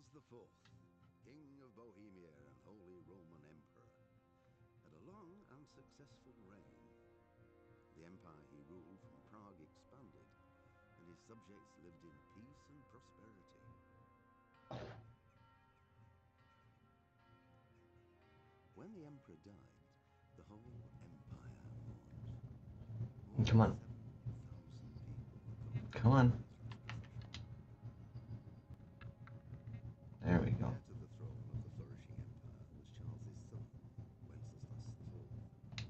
Charles IV, King of Bohemia and Holy Roman Emperor, had a long and successful reign. The empire he ruled from Prague expanded, and his subjects lived in peace and prosperity. When the emperor died, the whole empire mourned. More Come than on. 7,000 people accompanied Come on. his last procession. There we go. Heir to the throne of the flourishing empire was Charles's son, Wenceslas IV,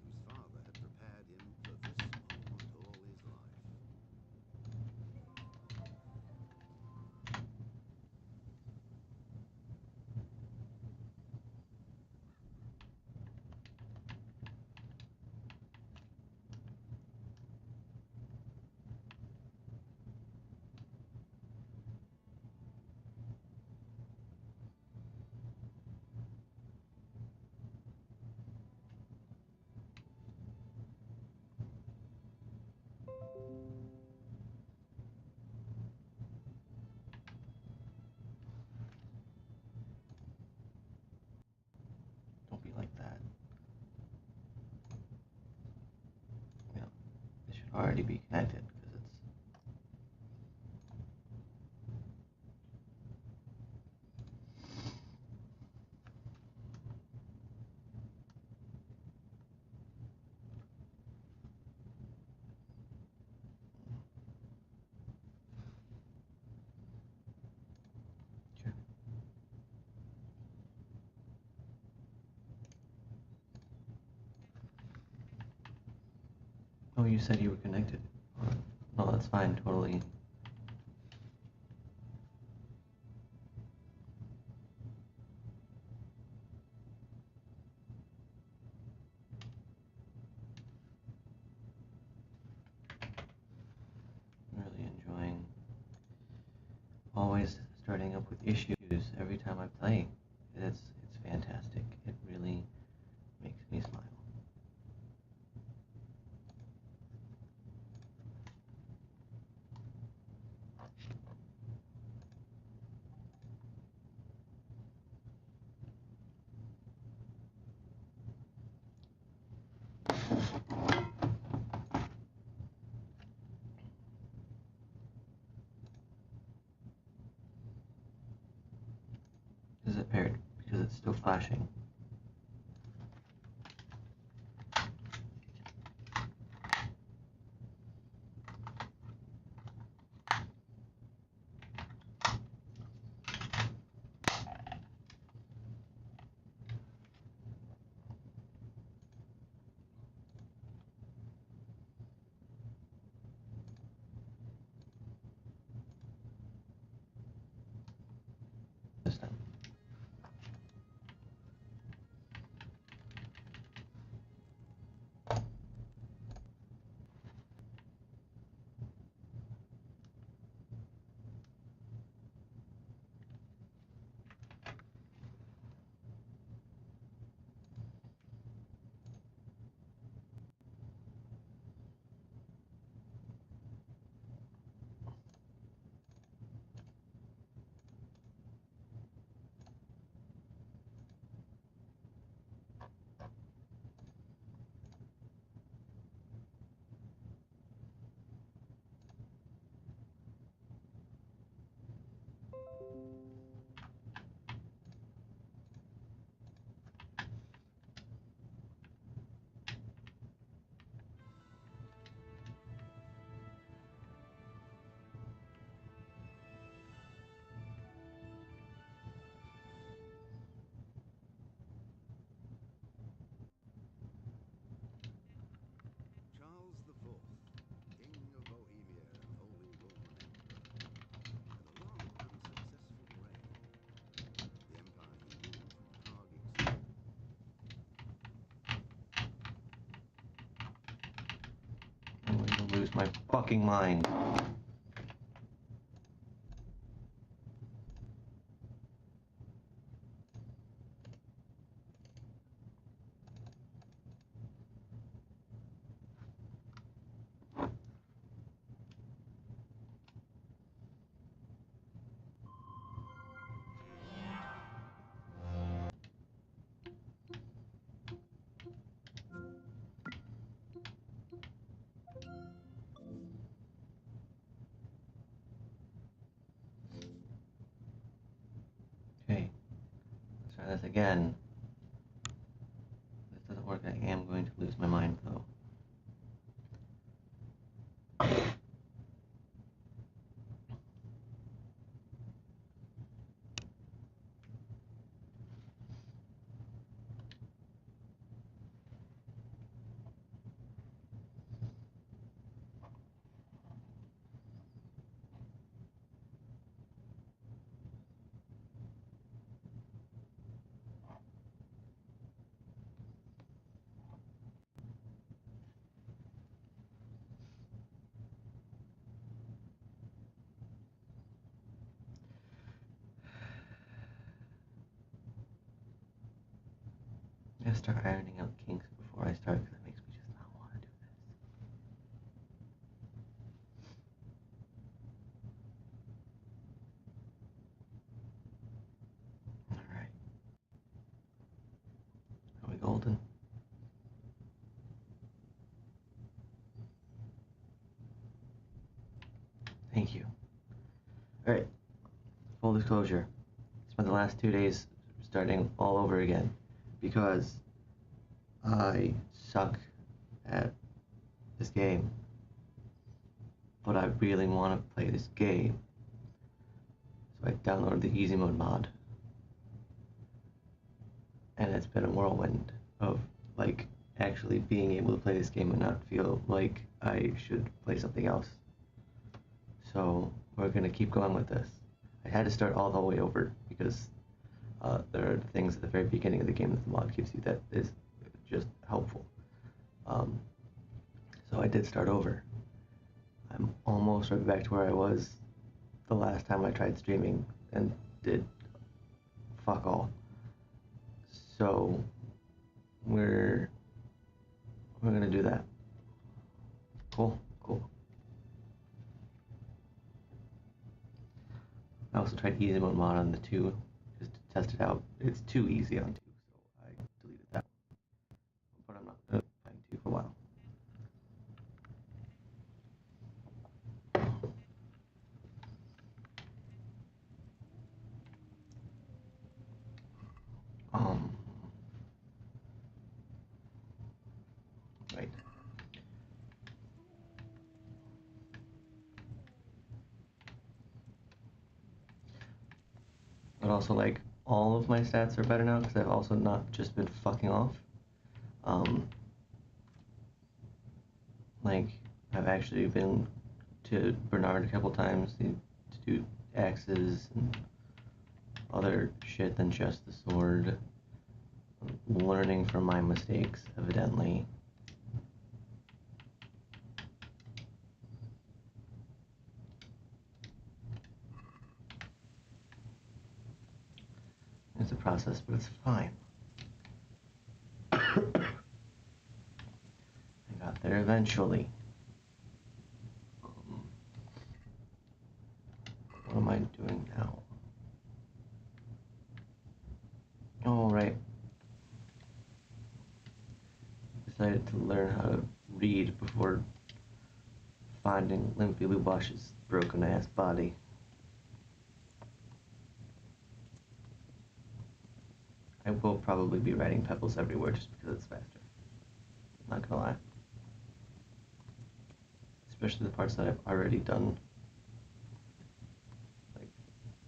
whose father had prepared him for this moment all his life. Don't be like that. Yeah. It should already be connected because it's. Sure. Oh, you said you were connected. No, that's fine. Totally. Really enjoying always starting up with issues every time I play. It's fantastic. It really makes me smile. Is it paired? Because it's still flashing. This time. Charles IV, King of Bohemia and Holy Roman Emperor, had a long and successful reign. The empire he ruled from Prague expanded. I'm going to lose my fucking mind. As again, if this doesn't work, I am going to lose my mind though. I gotta start ironing out kinks before I start, because it makes me just not want to do this. Alright. Are we golden? Thank you. Alright. Full disclosure. Spent the last 2 days starting all over again because I suck at this game. But I really want to play this game. So I downloaded the easy mode mod. And it's been a whirlwind of like actually being able to play this game and not feel like I should play something else. So we're gonna keep going with this. I had to start all the way over because there are things at the very beginning of the game that the mod gives you that is just helpful. So I did start over. I'm almost right back to where I was the last time I tried streaming and did fuck all. So we're gonna do that. Cool. I also tried easy mode mod on the 2 just to test it out. It's too easy on 2, so I deleted that. But I'm not playing 2 for a while. Right. But also, like, all of my stats are better now because I've also not just been fucking off. Like, I've actually been to Bernard a couple times to do axes and other shit than just the sword. I'm learning from my mistakes, evidently. It's a process, but it's fine. I got there eventually. What am I doing now? Oh, right. Decided to learn how to read before finding Limpy Lubash's broken ass body. I will probably be writing pebbles everywhere just because it's faster. Not gonna lie. Especially the parts that I've already done. Like,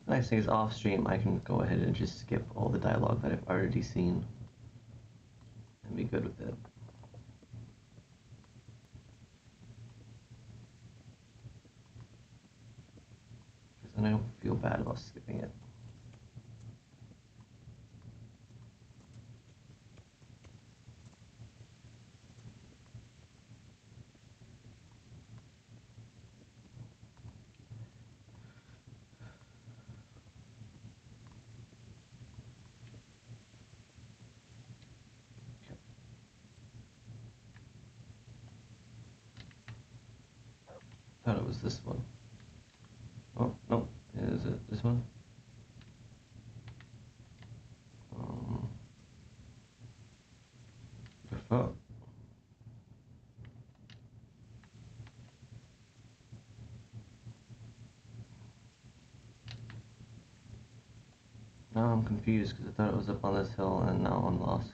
the nice thing is off stream I can go ahead and just skip all the dialogue that I've already seen and be good with it. Because then I don't feel bad about skipping it. Thought it was this one. Oh, no. Is it this one? The fuck? No, I'm I'm confused because I thought it was up on this hill and now I'm lost.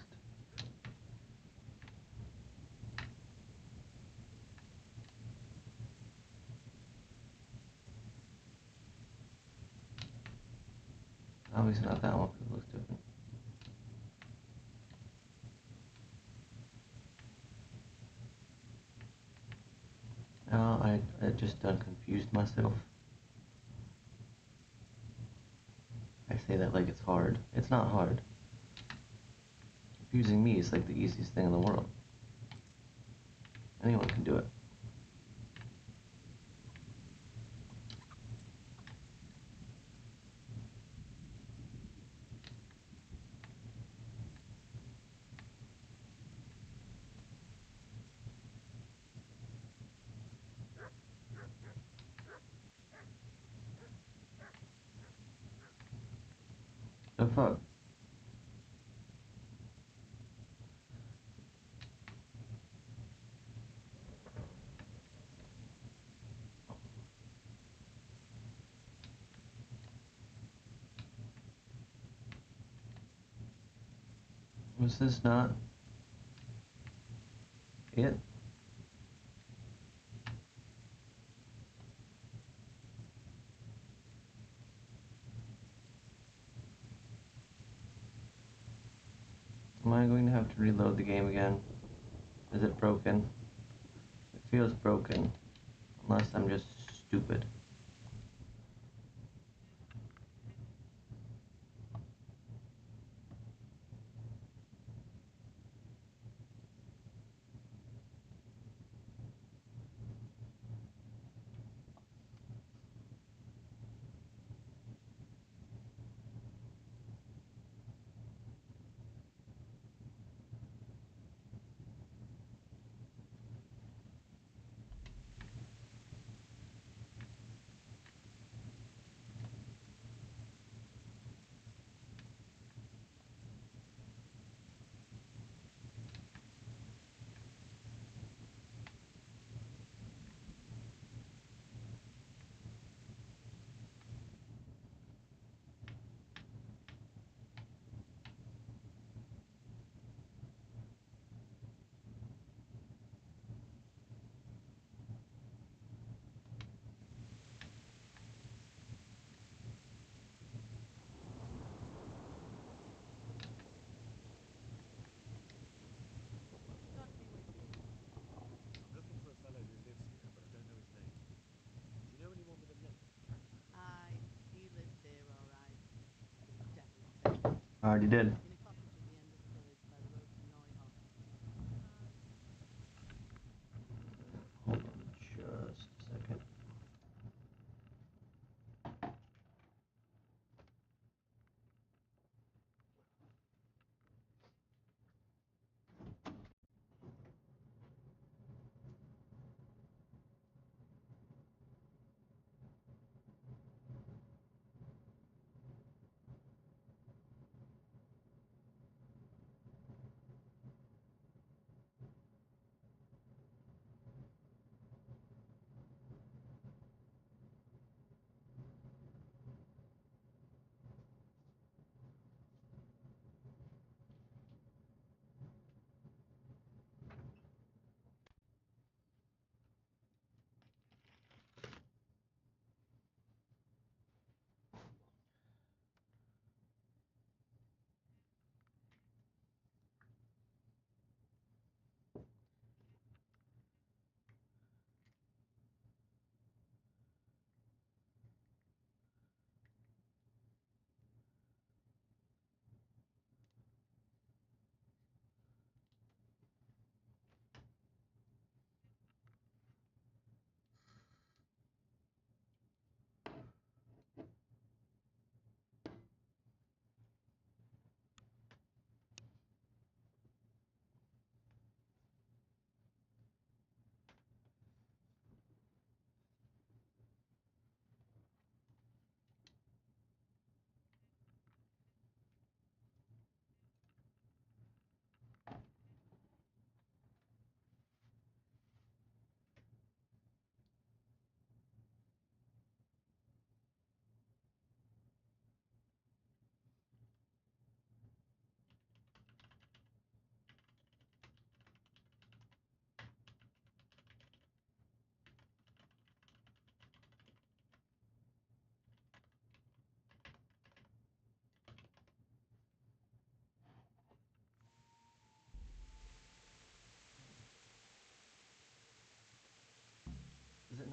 Obviously not that one because it looks different. Now I just done confused myself. I say that like it's hard. It's not hard. Confusing me is like the easiest thing in the world. Anyone can do it. The fuck? Was this not it? Am I going to have to reload the game again? Is it broken? It feels broken. Unless I'm just stupid. Got me with you. I'm looking for a fellow who lives here, but I don't know his name. Do you know anyone with a name? Aye, he lives here, all right. Devil of him. I already did. In a cottage at the end of the village by the road to Neuhof. Hold on just a second.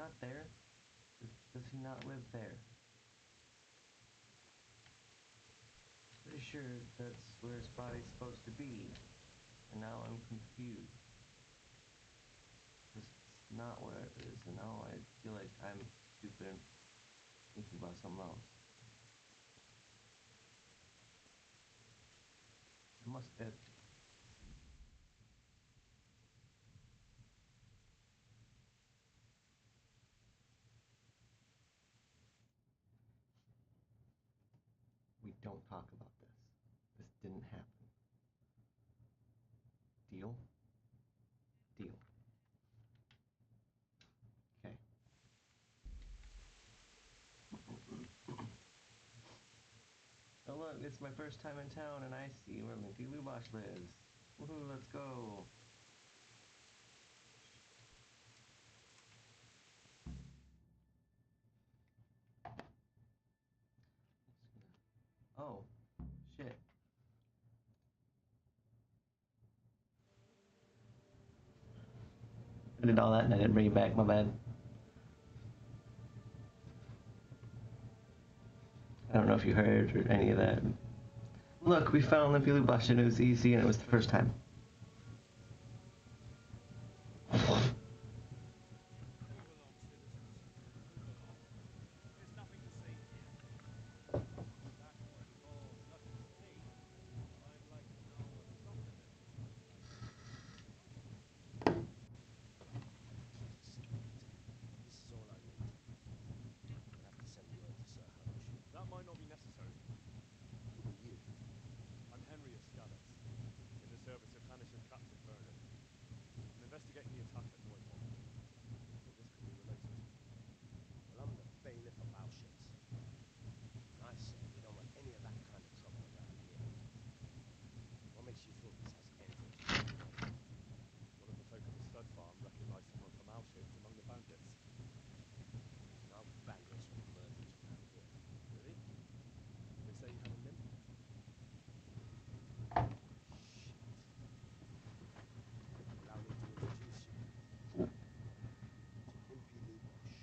not there? Does he not live there? Pretty sure that's where his body's supposed to be. And now I'm confused. It's not where it is, and now I feel like I'm stupid and thinking about something else. I must have... We don't talk about this. This didn't happen. Deal? Deal. Okay. Oh look, it's my first time in town and I see where Limpy Lubosh lives. Woohoo, let's go. Oh, shit. I did all that and I didn't bring it back, my bad. I don't know if you heard or any of that. Look, we found Limpy Lubosh and it was easy and it was the first time. Move along, citizens. Move along. There's nothing to see here. That word involves nothing to me. I'd like to know what's stopping them. This is all I need. I'll have to send word to Sir Hutch. That might not be necessary. Who are you? I'm Henry of Scabbath, in the service of Hanisham Captain Vernon. I'm investigating the attack at Neuhof. I think this could be related. Well, I'm the bailiff of Auschwitz. And I say we don't want any of that kind of trouble around here. What makes you think this has anything to do with me? One of the folk at the stud farm recognized someone from Auschwitz among the bandits. No bandits or murderers around here. Really? They say you had a limp? Shit. Allow me to introduce you to Limpy Lubosh.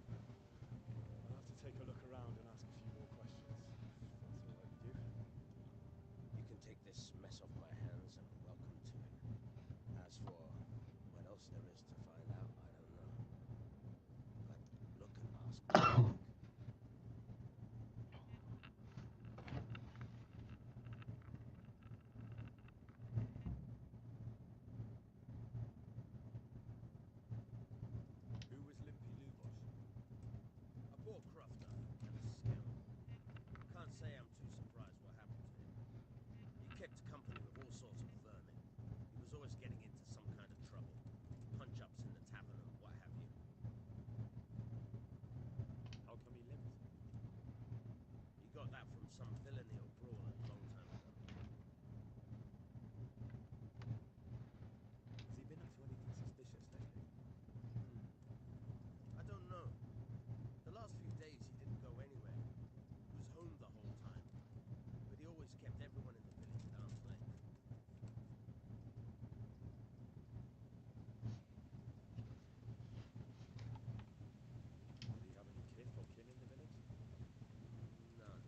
I'll have to take a look around and ask a few more questions. If that's all right with you. You can take this mess off my hands and welcome to it. As for what else there is to find out, I don't know. But look and ask what you like. Who was Limpy Lubosh? A poor crofter and a scoundrel. Can't say I'm too surprised what happened to him. He kept company with all sorts of vermin. He was always getting into some kind of trouble. Punch-ups in the tavern and what have you. How come he limped? He got that from some villainy or brawl a long time ago. Has he been up to anything suspicious lately? I don't know. The last few days he didn't go anywhere. He was home the whole time. But he always kept everyone in the village at arm's length. Did he have any kith or kin in the village? None.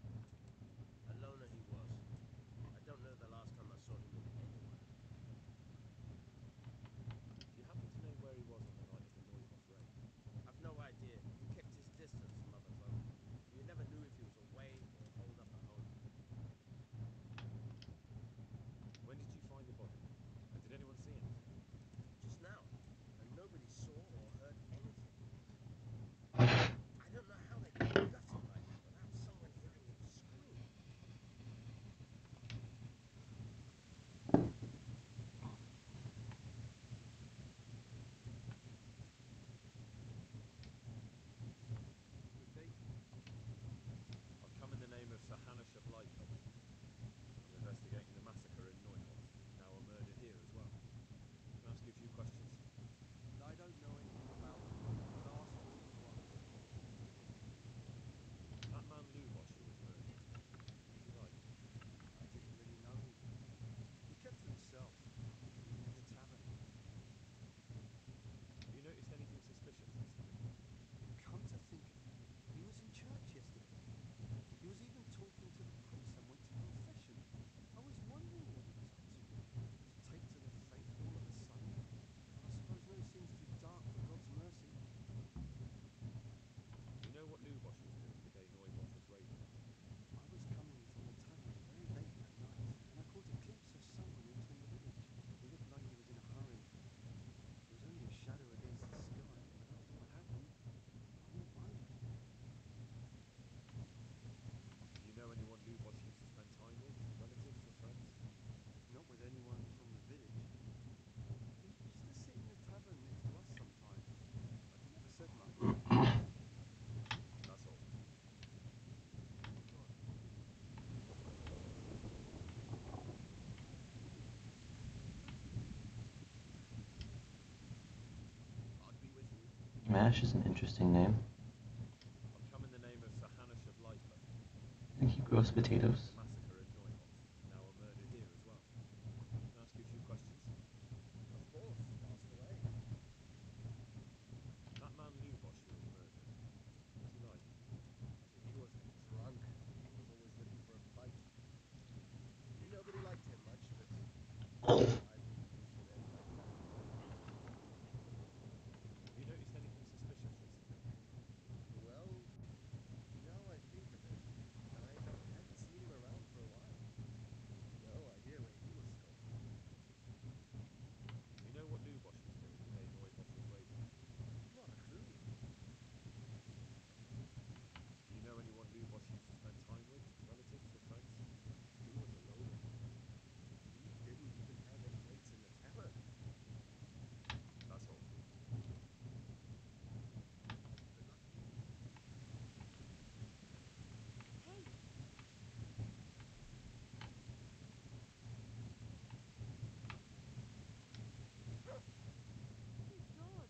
Sahanash is an interesting name. I've come in the name of Sahanash of Lipa. I think he grows potatoes. The massacre at Neuhof, now a murder here as well. Can I ask you a few questions? Of course, ask away. That man Lubosh who was murdered, what's he like? He was drunk. He was always looking for a fight. Nobody liked him much, but I wouldn't wish for them like that. Have you noticed anything suspicious recently? Well, now I think of it, I hadn't seen him around for a while. No idea where he was going. You know what Lubosh was doing the day Neuhof was raided? Not a clue. Do you know anyone Lubosh used to spend time with, relatives or friends? He was a loner. He didn't even have any mates in the tavern. That's all. Good luck to you. Hey! Good God!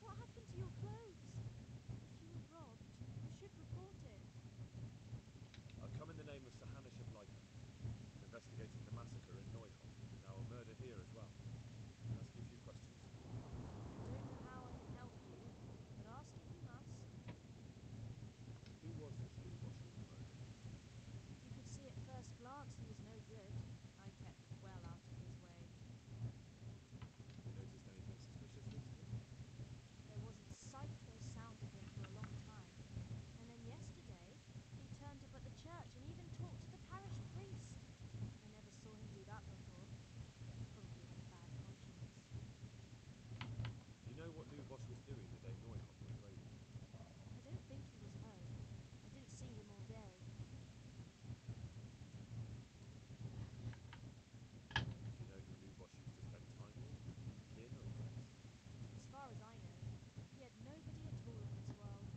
What happened to your clothes? If you were robbed, you should report it. I've come in the name of Sahanash of Lipa. I'm investigating the massacre in Neuhof, now a murder here as well. Can I ask you a few questions? I don't know how I can help you, but ask if you must. Who was this Lubosh who was murdered? You could see at first glance he was no good. I kept well out of his way. Have you noticed anything suspicious recently? There wasn't sight or sound of him for a long time. And then yesterday, he turned up at the church and even talked to the parish priest. I never saw him do that before. Probably had a bad conscience. Do you know what Lubosh was doing the day Neuhof was raided? I don't think he was home. I didn't see him all day. Do you know who Lubosh used to spend time with? Kin or friends? As far as I know, he had nobody at all in this world.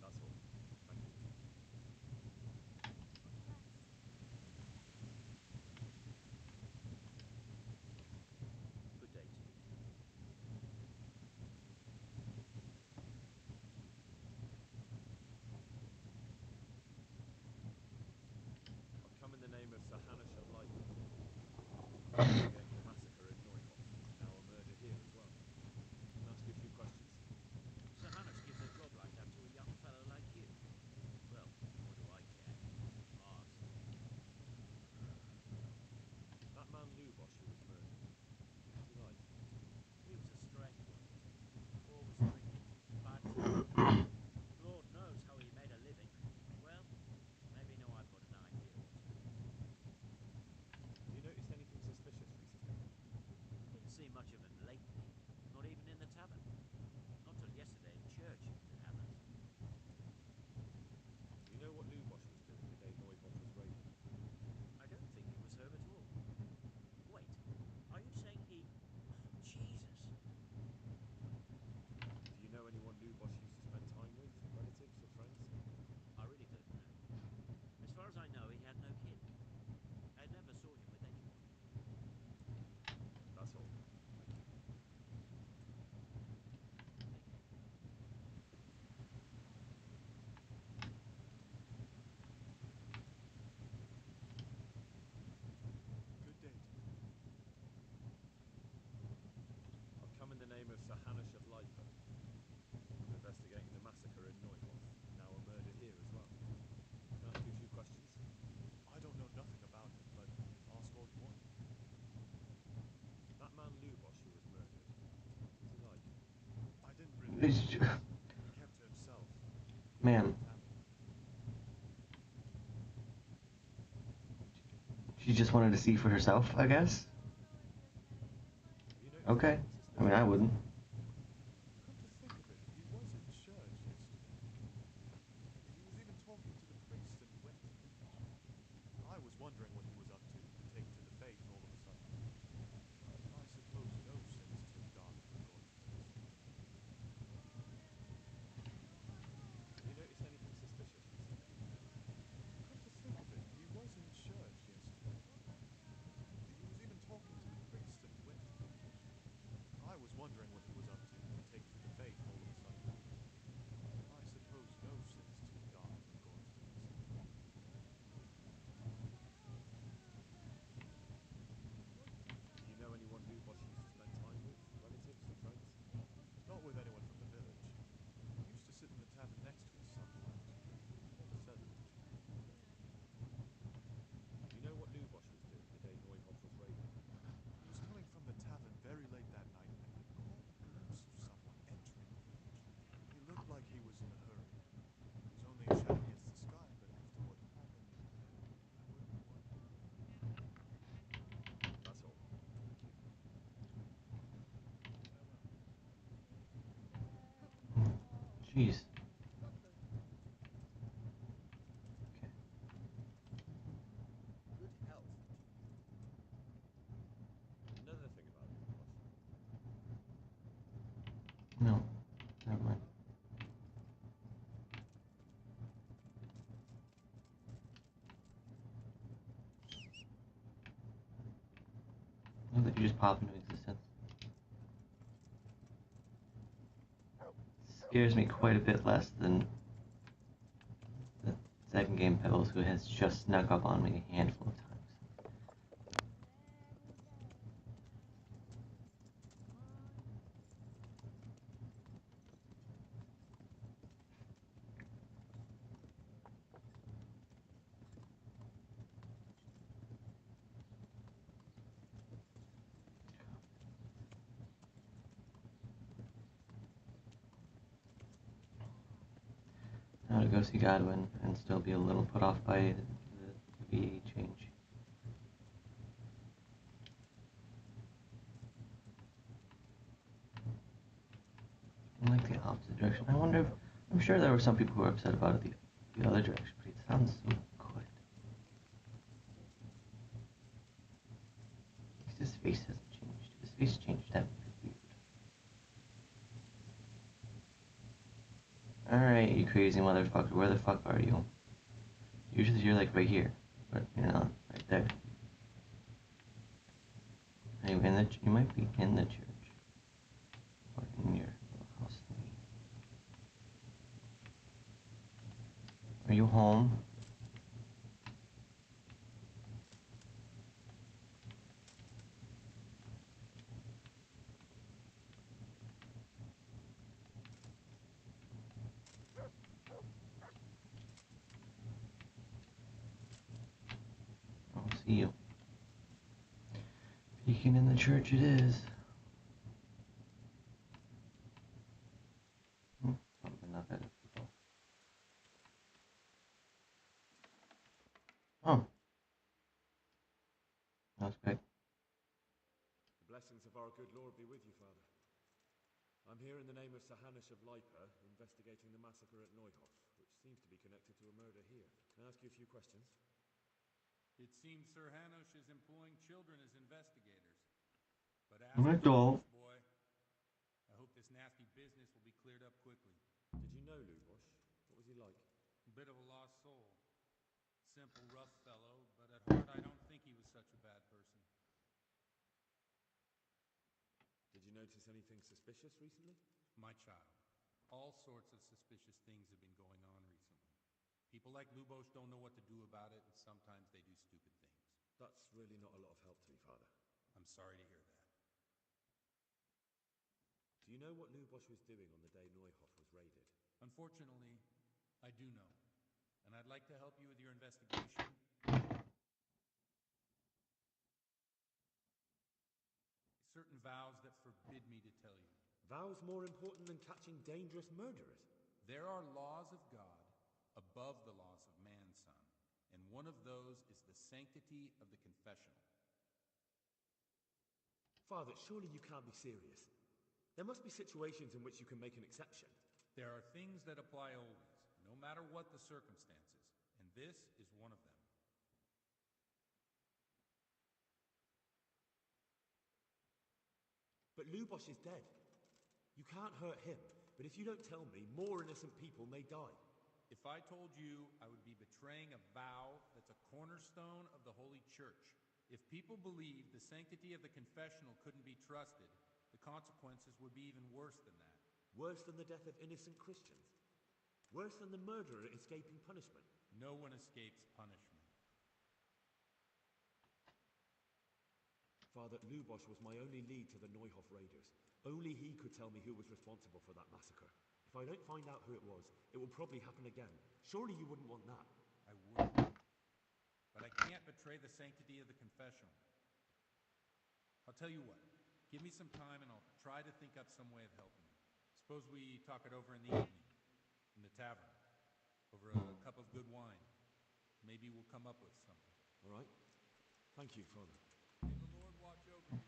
That's all. Thank you. All the best. Good day to you. I've come in the name of Sahanash of Lipa. I'm investigating the massacre in Neuhof, now a murder here as well. Can I ask you a few questions? Sahanash gives a job like that to a young fellow like you. Well, what do I care? Ask. That man Lubosh who was murdered, what's he like? He was a strange one. Always drinking, bad temper. Lord knows how he made a living. Well, maybe now I've got an idea what to do. Have you noticed anything suspicious recently? Didn't see much of him lately. Not even in the tavern. Not till yesterday in church, it happened. Do you know what Lubosh was doing the day Neuhof was raided? I don't think he was home at all. Wait, are you saying he... Jesus! Do you know anyone Lubosh used to spend time with, relatives or friends? I really don't know. As far as I know, he had no kin. I never saw him with anyone. That's all. Thank you. Good day to you. I've come in the name of Sahanash of Lipa. I'm investigating the massacre in Neuhof, now a murder here as well. Can I ask you a few questions? I don't know nothing about it, but ask all you want. That man Lubosh who was murdered, what's he like? I didn't really It's know. ju- He kept to himself. Ma'am, Tavern. she just wanted to see for herself, I guess. Have you noticed Okay. anything I mean, suspicious I wouldn't. recently? Come to think of it, he was in church yesterday. He was even talking to the priest and went to preach. I was wondering what he was up to, taken to the faith all of a sudden. But I suppose no sin's too dark for God's mercy. Have you noticed anything suspicious recently? Come to think of it, he was in church yesterday. He was even talking to the priest wondering what he was up to take to the faith all of a sudden. I suppose no sin's too dark for God to consider. Do you know anyone Lubosh used to spend time with? Relatives or friends? Not with anyone from the village. He used to sit in the tavern next to us sometimes, but never said much. Do you know what Lubosh was doing the day Neuhof was raided? He was coming from the tavern very late that night and I caught a glimpse of someone entering the village. He looked like he was in a hurry. It was only a shadow against the sky, but after what happened, I wouldn't wonder. That's all. Thank you. Jeez. Okay. Good health. Another thing about Lubosh. No. Never mind. I know that you just pop into existence. Scares me quite a bit less than the second game Pebbles, who has just snuck up on me a handful of times. Now to go see Godwin and still be a little put off by the VA change. In like the opposite direction. I wonder if I'm sure there were some people who were upset about it the other direction, but it sounds so good. At least his face hasn't changed. If his face changed, that would be weird. Alright, you crazy motherfucker, where the fuck are you? Usually you're like right here, but you're not, right there. Are you in the you might be in the church. Or in your little house thingy. Are you home? I don't see you. Peeking in the church it is. Probably not that people. Oh. That's quick. The blessings of our good Lord be with you, Father. I'm here in the name of Sir Hanush of Lipa, investigating the massacre at Neuhof, which seems to be connected to a murder here. Can I ask you a few questions? It seems Sir Hanush is employing children as investigators. But ask I'm an us adult. first, boy. I hope this nasty business will be cleared up quickly. Did you know Lubosh? What was he like? A bit of a lost soul. Simple, rough fellow, but at heart I don't think he was such a bad person. Did you notice anything suspicious recently? My child, all sorts of suspicious things have been going on recently. People like Lubosh don't know what to do about it, and sometimes they do stupid things. That's really not a lot of help to me, Father. I'm sorry to hear that. Do you know what Lubosh was doing on the day Neuhof was raided? Unfortunately, I do know. And I'd like to help you with your investigation. Certain vows that forbid me to tell you. Vows more important than catching dangerous murderers? There are laws of God above the laws of man, son. And one of those is the sanctity of the confessional. Father, surely you can't be serious. There must be situations in which you can make an exception. There are things that apply always, no matter what the circumstances, and this is one of them. But Lubosh is dead. You can't hurt him, but if you don't tell me, more innocent people may die. If I told you, I would be betraying a vow that's a cornerstone of the Holy Church. If people believed the sanctity of the confessional couldn't be trusted, the consequences would be even worse than that. Worse than the death of innocent Christians? Worse than the murderer escaping punishment? No one escapes punishment. Father, Lubosh was my only lead to the Neuhof raiders. Only he could tell me who was responsible for that massacre. If I don't find out who it was, it will probably happen again. Surely you wouldn't want that. I would. But I can't betray the sanctity of the confessional. I'll tell you what. Give me some time and I'll try to think up some way of helping you. Suppose we talk it over in the evening, in the tavern, over a cup of good wine. Maybe we'll come up with something. All right. Thank you, Father. May the Lord watch over you.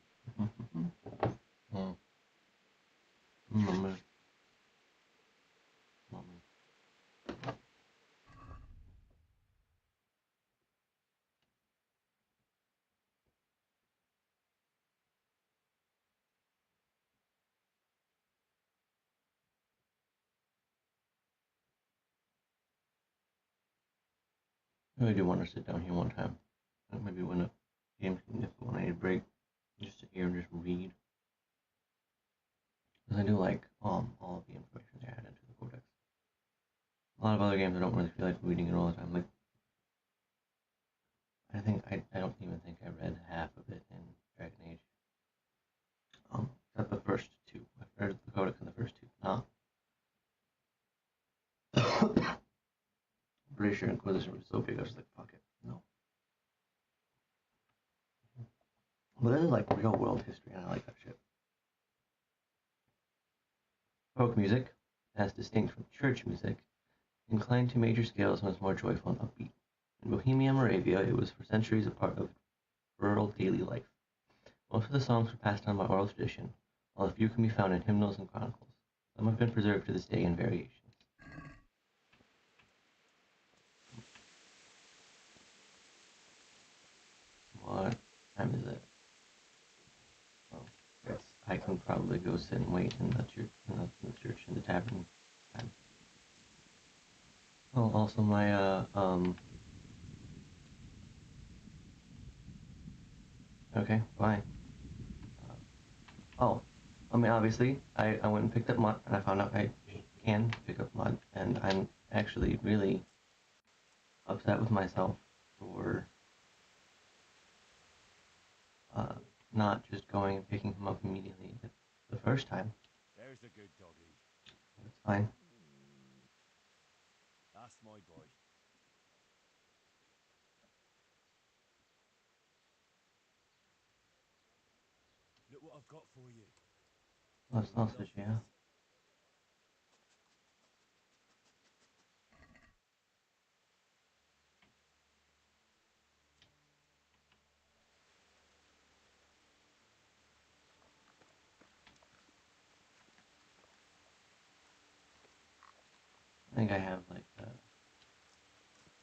I really do want to sit down here one time. Maybe when a game, when I need a break, just sit here and just read. Because I do like all of the information they add into the codex. A lot of other games I don't really feel like reading it all the time. Like I don't even think I read half of it in Dragon Age. Except the first two. I've read the codex in the first two. No. I'm pretty sure Inquisition was so big I was just like, fuck it. No. But this is like real world history and I like that shit. Folk music, as distinct from church music, inclined to major scales and was more joyful and upbeat. In Bohemia and Moravia, it was for centuries a part of rural daily life. Most of the songs were passed down by oral tradition, while a few can be found in hymnals and chronicles. Some have been preserved to this day in variations. What time is it? Well, I can probably go sit and wait in the church, in the tavern time. Oh, also my, okay, bye. Obviously, I went and picked up mud, and I found out I can pick up mud, and I'm actually really upset with myself for not just going and picking him up immediately the first time. There's a good doggy. It's fine. That's my boy. Look what I've got for you. Oh, sausage, yeah. I think I have like a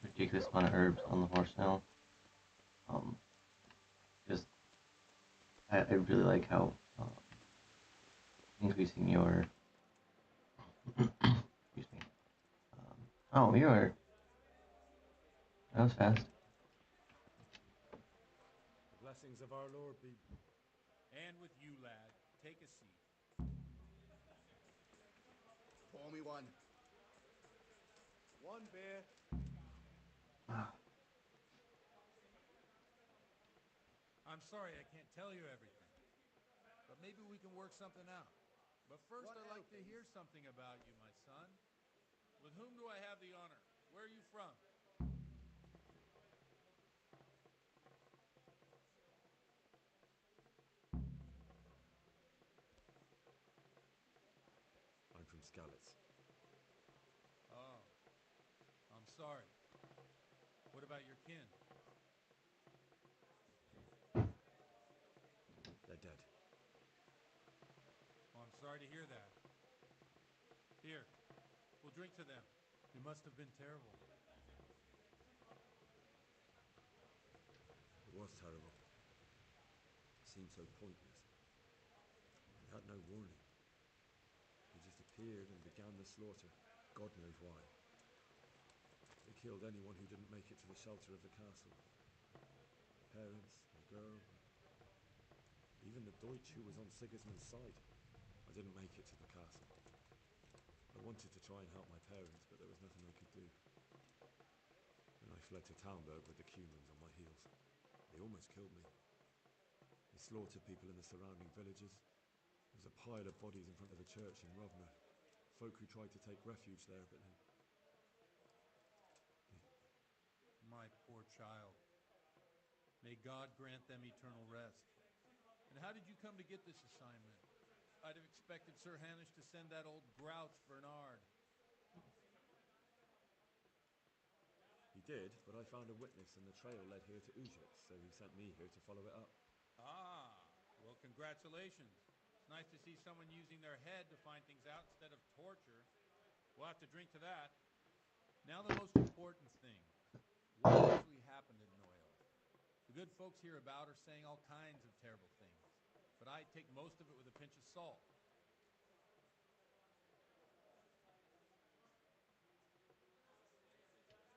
ridiculous amount of herbs on the horse now. Just I really like how increasing your excuse me. Oh, that was fast. The blessings of our Lord be... And with you, lad. Take a seat. Pour me one. One beer. I'm sorry I can't tell you everything. But maybe we can work something out. But first I'd like to hear something about you, my son. With whom do I have the honor? Where are you from? I'm from Skalitz. Oh, I'm sorry. What about your kin? They're dead. Oh, I'm sorry to hear that. Here, we'll drink to them. It must have been terrible. It was terrible. It seemed so pointless. They had no warning. They just appeared and began the slaughter. God knows why. They killed anyone who didn't make it to the shelter of the castle. My parents, my girl, Even the Deutsch who was on Sigismund's side. I didn't make it to the castle. I wanted to try and help my parents, but there was nothing I could do. And I fled to Talmberg with the Cumans on my heels. They almost killed me. They slaughtered people in the surrounding villages. There was a pile of bodies in front of the church in Rovna. Folk who tried to take refuge there, but then... My poor child. May God grant them eternal rest. And how did you come to get this assignment? I'd have expected Sir Hanish to send that old grouch Bernard. He did, but I found a witness and the trail led here to Ujits, so he sent me here to follow it up. Ah, well, congratulations. It's nice to see someone using their head to find things out instead of torture. We'll have to drink to that. Now the most important thing. What actually happened in Neuhof? The good folks hereabout are saying all kinds of terrible things, but I take most of it with a pinch of salt.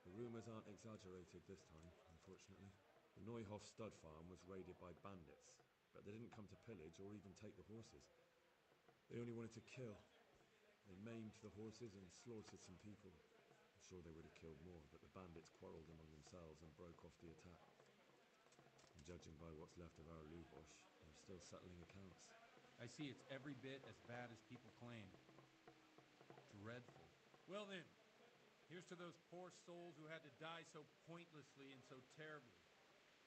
The rumours aren't exaggerated this time, unfortunately. The Neuhof stud farm was raided by bandits, but they didn't come to pillage or even take the horses. They only wanted to kill. They maimed the horses and slaughtered some people. I'm sure they would have killed more, but the bandits quarrelled among themselves and broke off the attack. And judging by what's left of our Lubosh, they're still settling accounts. I see it's every bit as bad as people claim. Dreadful. Well then, here's to those poor souls who had to die so pointlessly and so terribly.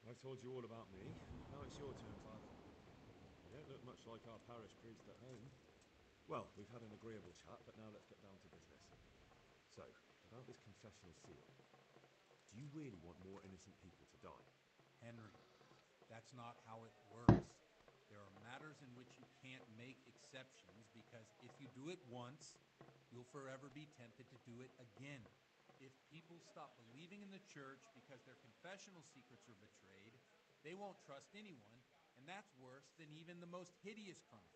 I've told you all about me. Now it's your turn, Father. You don't look much like our parish priest at home. Well, we've had an agreeable chat, but now let's get down to business. So, about this confessional seal. Do you really want more innocent people to die? Henry, that's not how it works. There are matters in which you can't make exceptions because if you do it once, you'll forever be tempted to do it again. If people stop believing in the church because their confessional secrets are betrayed, they won't trust anyone, and that's worse than even the most hideous crime.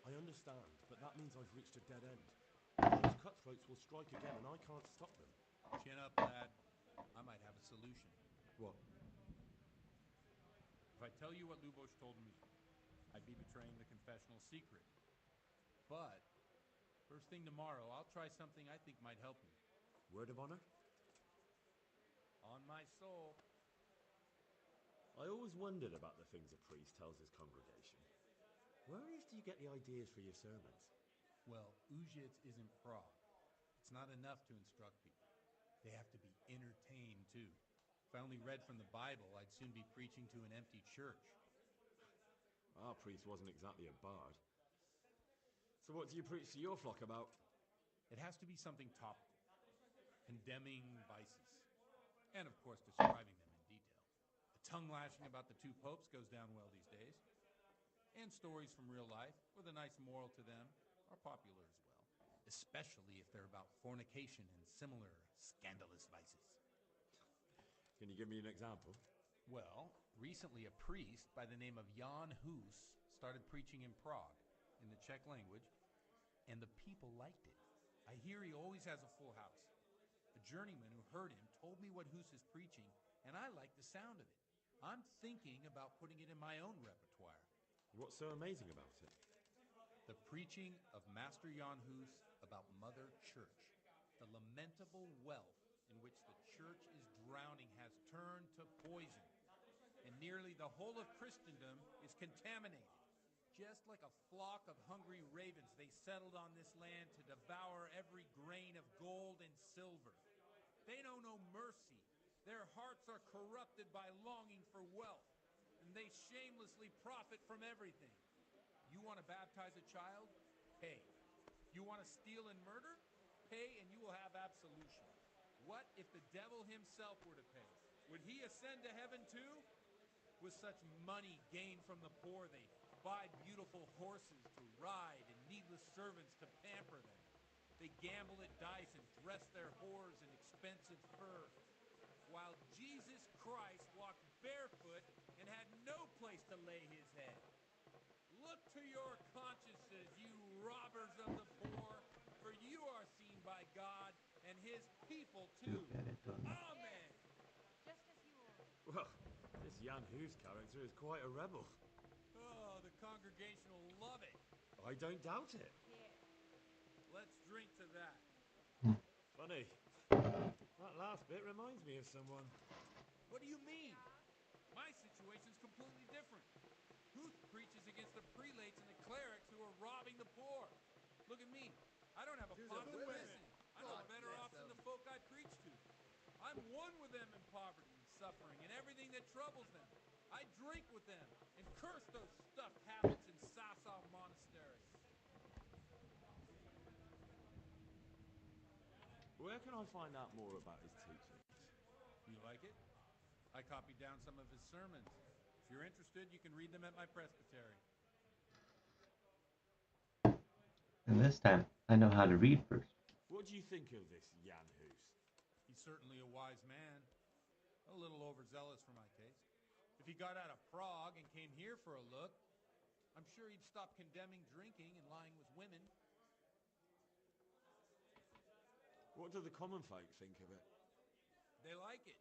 I understand, but that means I've reached a dead end. Those cutthroats will strike again and I can't stop them. Chin up, lad. I might have a solution. What? If I tell you what Lubosh told me, I'd be betraying the confessional secret. But first thing tomorrow, I'll try something I think might help you. Word of honor? On my soul. I always wondered about the things a priest tells his congregation. Where on earth do you get the ideas for your sermons? Well, Ujits isn't Prague. It's not enough to instruct people. They have to be entertained, too. If I only read from the Bible, I'd soon be preaching to an empty church. Our priest wasn't exactly a bard. So what do you preach to your flock about? It has to be something topical, condemning vices, and of course describing them in detail. The tongue lashing about the two popes goes down well these days, and stories from real life with a nice moral to them are popular as well, especially if they're about fornication and similar scandalous vices. Can you give me an example? Well, recently a priest by the name of Jan Hus started preaching in Prague in the Czech language, and the people liked it. I hear he always has a full house. A journeyman who heard him told me what Hus is preaching, and I like the sound of it. I'm thinking about putting it in my own repertoire. What's so amazing about it? The preaching of Master Jan Hus about Mother Church. The lamentable wealth in which the church is drowning has turned to poison, and nearly the whole of Christendom is contaminated. Just like a flock of hungry ravens, they settled on this land to devour every grain of gold and silver. They know no mercy. Their hearts are corrupted by longing for wealth, and they shamelessly profit from everything. You want to baptize a child? Pay. You want to steal and murder? Pay and you will have absolution. What if the devil himself were to pay? Would he ascend to heaven too? With such money gained from the poor, they buy beautiful horses to ride and needless servants to pamper them. They gamble at dice and dress their whores in expensive fur. While Jesus Christ walked barefoot and had no place to lay his head. Look to your consciences, you robbers of the poor, for you are seen by God and his people too. Amen. Just as you ordered. Well, this Jan Hu's character is quite a rebel. Oh, the congregation will love it. I don't doubt it. Let's drink to that. Funny. That last bit reminds me of someone. What do you mean? My situation's completely different. Huth preaches against the prelates and the clerics who are robbing the poor. Look at me. I don't have a pot to piss in. I'm not better off than the folk I preach to. I'm one with them in poverty and suffering and everything that troubles them. I drink with them and curse those stuffed habits in Sasau Monastery. Where can I find out more about his teachings? You like it? I copied down some of his sermons. If you're interested, you can read them at my presbytery. And this time, I know how to read first. What do you think of this Jan Hus? He's certainly a wise man. A little overzealous for my taste. If he got out of Prague and came here for a look, I'm sure he'd stop condemning drinking and lying with women. What do the common folk think of it? They like it.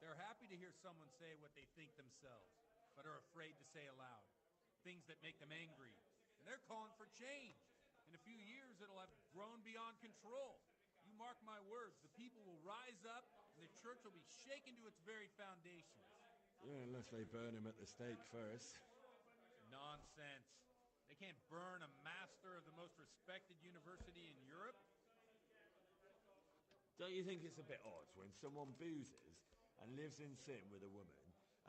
They're happy to hear someone say what they think themselves, but are afraid to say aloud. Things that make them angry. And they're calling for change. In a few years, it'll have grown beyond control. You mark my words, the people will rise up, and the church will be shaken to its very foundations. Yeah, unless they burn him at the stake first. Nonsense. They can't burn a master of the most respected university in Europe. Don't you think it's a bit odd when someone boozes and lives in sin with a woman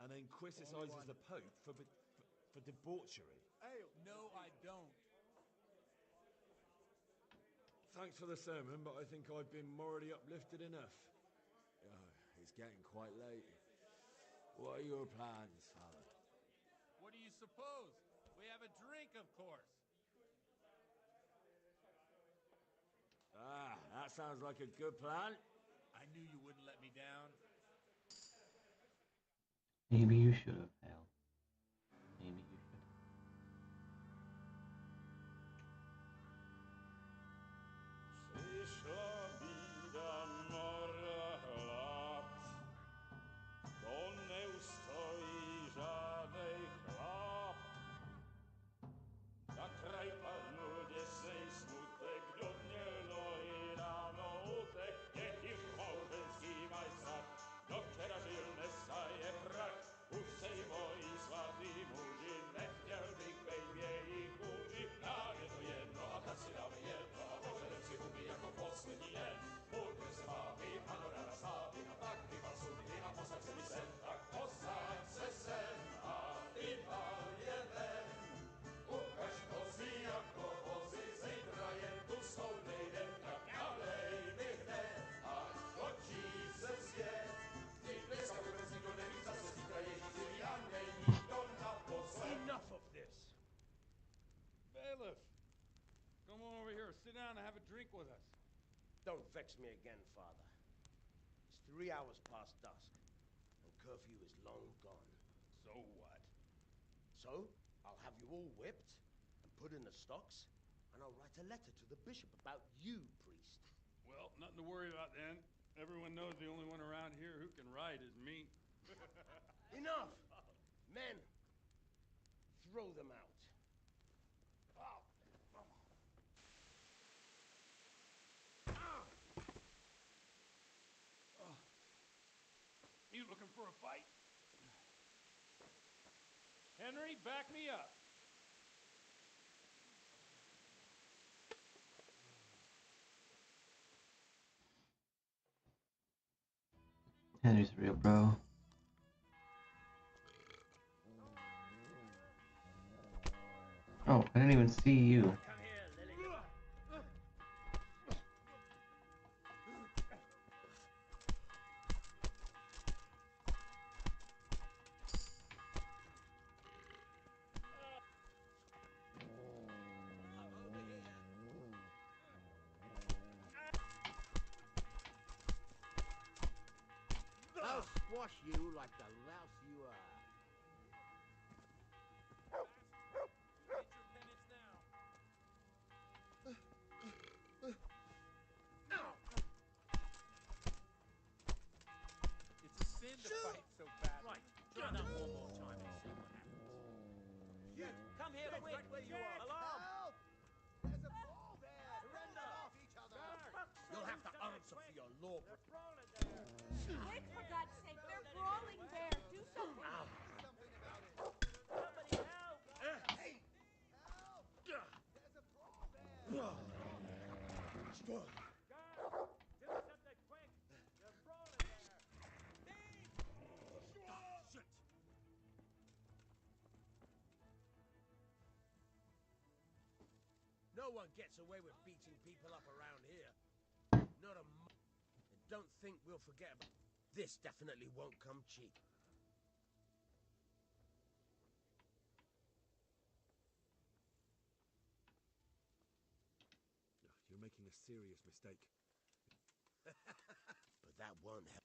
and then criticizes the Pope for debauchery? No, I don't. Thanks for the sermon, but I think I've been morally uplifted enough. It's getting quite late. What are your plans, Father? What do you suppose? We have a drink, of course. Ah, that sounds like a good plan. I knew you wouldn't let me down. Maybe you should have, Hal. Maybe you should have. Przyszła bida mora lat, to nie ustoi żadnej chlap. Na kraj panuje sej smutek, do mnie loi rano utek, niech ich małżeński majsat, do wczera żylne staje prak. Už sej moji svatý muži, nechtěl bych bejmě jich muži, nám je to jedno a tak si dáme jedno a požadem si huby jako poslední den. Bude se vámi, ano rada slávy, a tak vypal sudy a posaď se mi sem, tak posaď se sem a vypal je ven. Ukaž kozy jako vozy, zítra jen tu soudnej den, tak nalej mi hned, ať točí se svět. Enough of this! Bailiff! Come on over here, sit down and have a drink with us. Don't vex me again, Father. It's 3 hours past dusk, and curfew is long gone. So what? So, I'll have you all whipped and put in the stocks, and I'll write a letter to the bishop about you, priest. Well, nothing to worry about then. Everyone knows the only one around here who can write is me. Enough! Men, throw them out. You looking for a fight? Henry, back me up. Henry's a real bro. Oh, I didn't even see you. Come here, Lily. I'll squash you like the louse you are. Get your penance now. It's a sin to fight so badly. Right, draw that There you are! Alarm! Help! There's a brawl there! Surrender! Off each other! You'll have to answer for your law. They're brawling there. Quick, for God's sake, they're brawling there. Do something. Do something about it! Somebody help! Hey! Help! There's a brawl there! Guards, do something quick! They're brawling there. Shit! No one gets away with beating people up around here. Not a and don't think we'll forget about this. Definitely won't come cheap. You're making a serious mistake. But that won't help.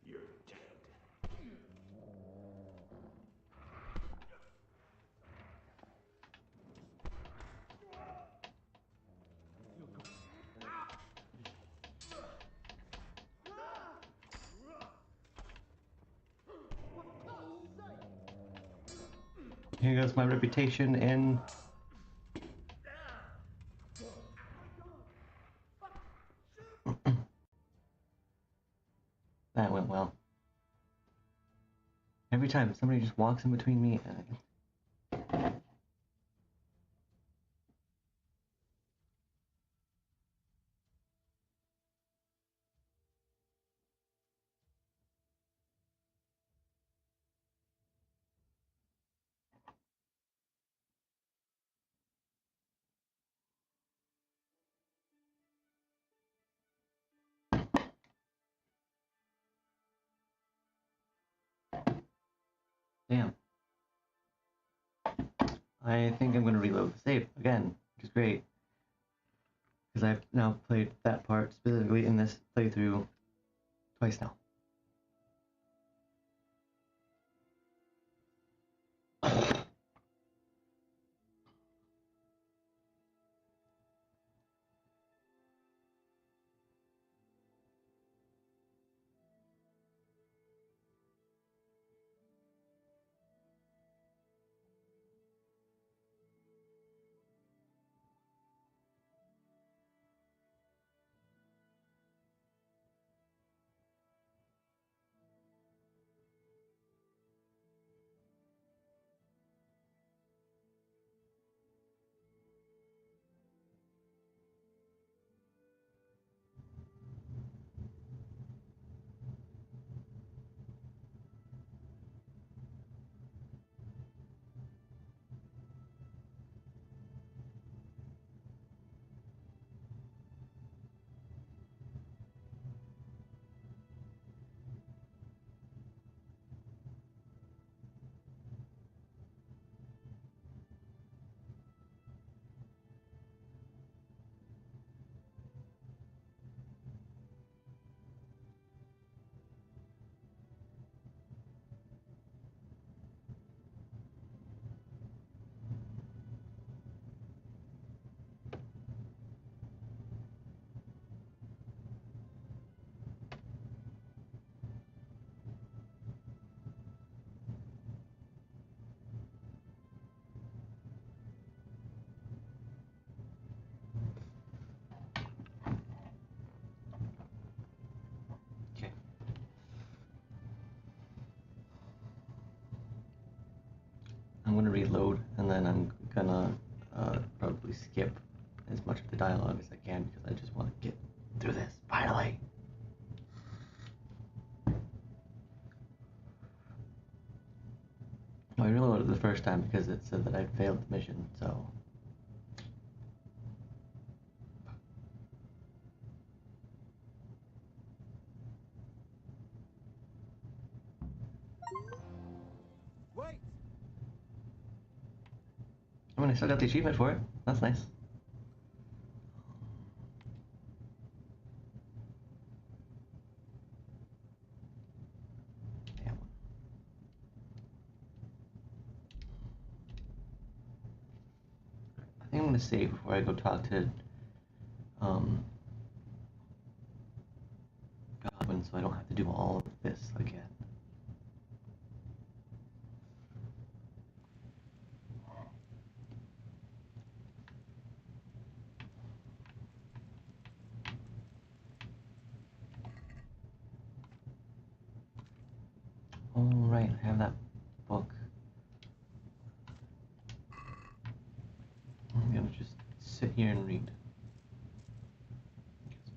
You're dead. Here goes my reputation in. That went well. Every time somebody just walks in between me and damn. I think I'm going to reload the save again, which is great. Because I've now played that part specifically in this playthrough twice now. Okay. I'm going to reload and then I'm going to probably skip as much of the dialogue as I can because I just want to get through this, finally. I reloaded the first time because it said that I failed the mission, so... Wait! I mean, I still got the achievement for it. That's nice. Damn. I think I'm gonna save before I go talk to Godwin, so I don't have to do all of this again. All right, I have that book. I'm gonna just sit here and read.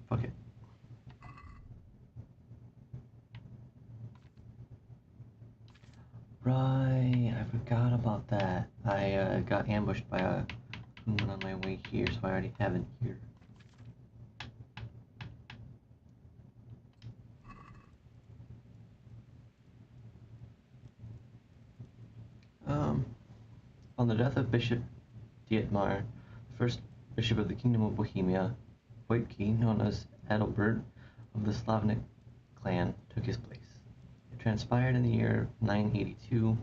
Fuck it. Right, I forgot about that. I got ambushed by a woman on my way here, so I already have it here. On the death of Bishop Dietmar, the first bishop of the Kingdom of Bohemia, Wojtki, known as Adalbert of the Slavnik clan, took his place. It transpired in the year 982,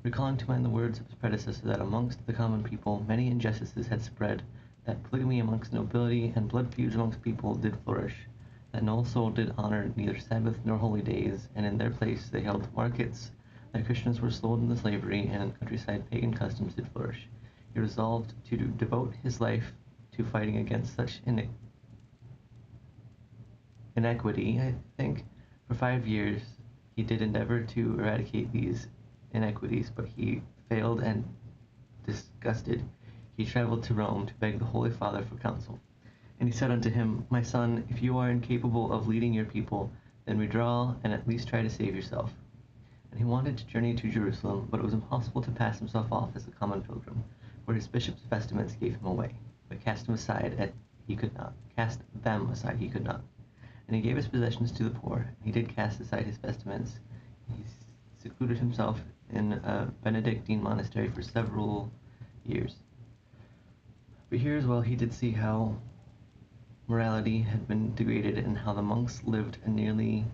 recalling to mind the words of his predecessor that amongst the common people many injustices had spread, that polygamy amongst nobility and blood feuds amongst people did flourish, that no soul did honor neither Sabbath nor holy days, and in their place they held markets, that Christians were sold into slavery, and in countryside pagan customs did flourish. He resolved to devote his life to fighting against such inequity. I think for 5 years he did endeavor to eradicate these inequities, but he failed, and disgusted, he traveled to Rome to beg the Holy Father for counsel. And he said unto him, My son, if you are incapable of leading your people, then withdraw and at least try to save yourself. And he wanted to journey to Jerusalem, but it was impossible to pass himself off as a common pilgrim, for his bishop's vestments gave him away. But cast them aside he could not. And he gave his possessions to the poor. He did cast aside his vestments. He secluded himself in a Benedictine monastery for several years. But here as well he did see how morality had been degraded, and how the monks lived a nearly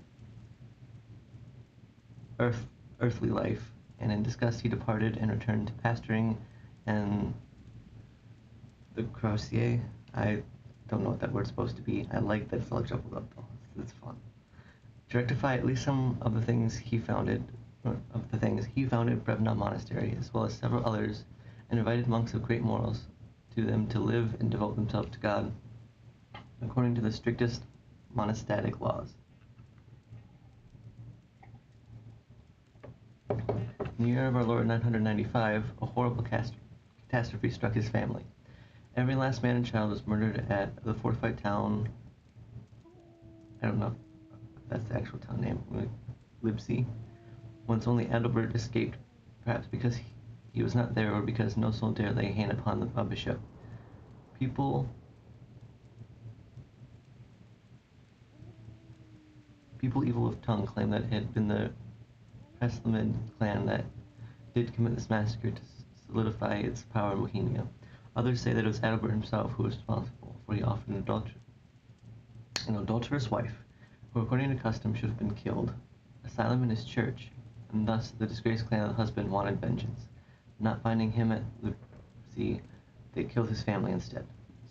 earthly life, and in disgust he departed and returned to pasturing and the Croisier. I don't know what that word's supposed to be. I like that it's all jumbled up though. It's fun. To rectify at least some of the things he founded Brevna Monastery, as well as several others, and invited monks of great morals to them to live and devote themselves to God according to the strictest monastic laws. In the year of our Lord 995, a horrible catastrophe struck his family. Every last man and child was murdered at the fortified town. I don't know if that's the actual town name. Libsy. Whence only Adalbert escaped, perhaps because he was not there, or because no soul dare lay hand upon a bishop. People evil of tongue claim that it had been the Preslamid clan that did commit this massacre to solidify its power in Bohemia. Others say that it was Adalbert himself who was responsible, for he offered an adulterous wife, who according to custom should have been killed, asylum in his church, and thus the disgraced clan of the husband wanted vengeance. Not finding him at the sea, they killed his family instead.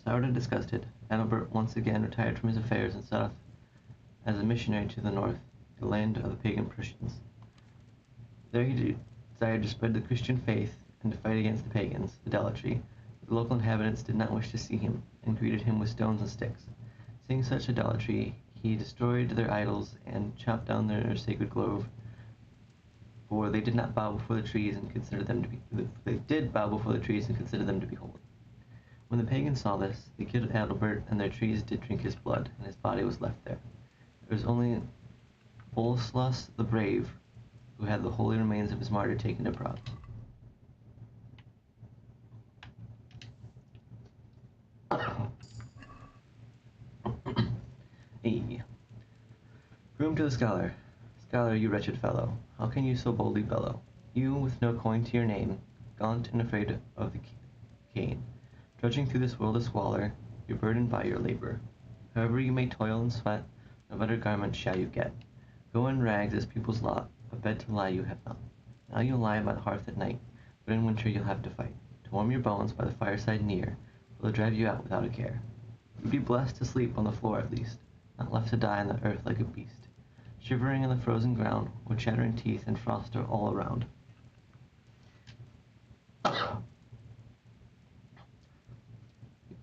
Soured and disgusted, Adalbert once again retired from his affairs and set off as a missionary to the north, the land of the pagan Prussians. There he desired to spread the Christian faith and to fight against the pagans' idolatry. The local inhabitants did not wish to see him, and greeted him with stones and sticks. Seeing such idolatry, he destroyed their idols and chopped down their sacred grove, for they did bow before the trees and considered them to be holy. When the pagans saw this, they killed Adalbert, and their trees did drink his blood, and his body was left there. There was only Boleslas the Brave, who had the holy remains of his martyr taken to Prague. Hey. Groom to the scholar. Scholar, you wretched fellow, how can you so boldly bellow? You with no coin to your name, gaunt and afraid of the cane, trudging through this world of squalor, you're burdened by your labor. However you may toil and sweat, no better garment shall you get. Go in rags as people's lot, a bed to lie you have not. Now you'll lie by the hearth at night, but in winter you'll have to fight. To warm your bones by the fireside near, for they'll drive you out without a care. You'd be blessed to sleep on the floor at least, not left to die on the earth like a beast, shivering in the frozen ground, with chattering teeth and frost all around.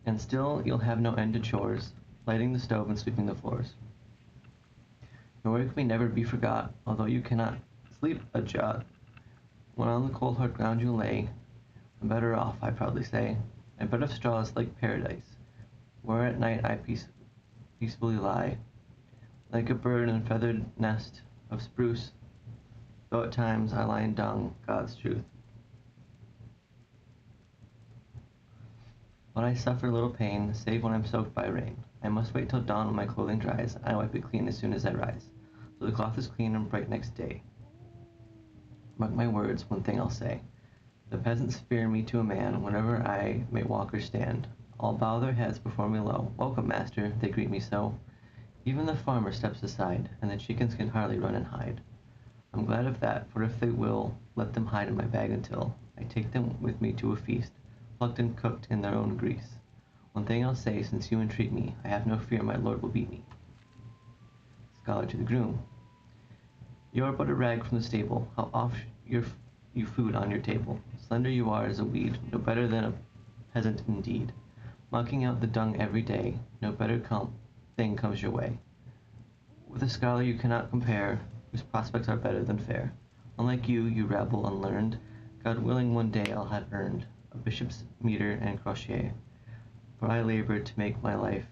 And still you'll have no end to chores, lighting the stove and sweeping the floors. Your work may never be forgot, although you cannot sleep a jot. When on the cold hard ground you lay, I'm better off, I proudly say. My bed of straw is like paradise, where at night I peacefully lie, like a bird in a feathered nest of spruce, though at times I lie in dung, God's truth. But I suffer little pain, save when I'm soaked by rain. I must wait till dawn when my clothing dries, and I wipe it clean as soon as I rise, so the cloth is clean and bright next day. Mark my words, one thing I'll say. The peasants fear me to a man, whenever I may walk or stand. All bow their heads before me low. Welcome, master, they greet me so. Even the farmer steps aside, and the chickens can hardly run and hide. I'm glad of that, for if they will, let them hide in my bag until I take them with me to a feast, plucked and cooked in their own grease. One thing I'll say, since you entreat me, I have no fear my lord will beat me. Scholar to the groom. You are but a rag from the stable, how oft you food on your table. Slender you are as a weed, no better than a peasant indeed. Mocking out the dung every day, no better thing comes your way. With a scholar you cannot compare, whose prospects are better than fair. Unlike you, you rabble unlearned, God willing one day I'll have earned a bishop's mitre and crochet, for I labored to make my life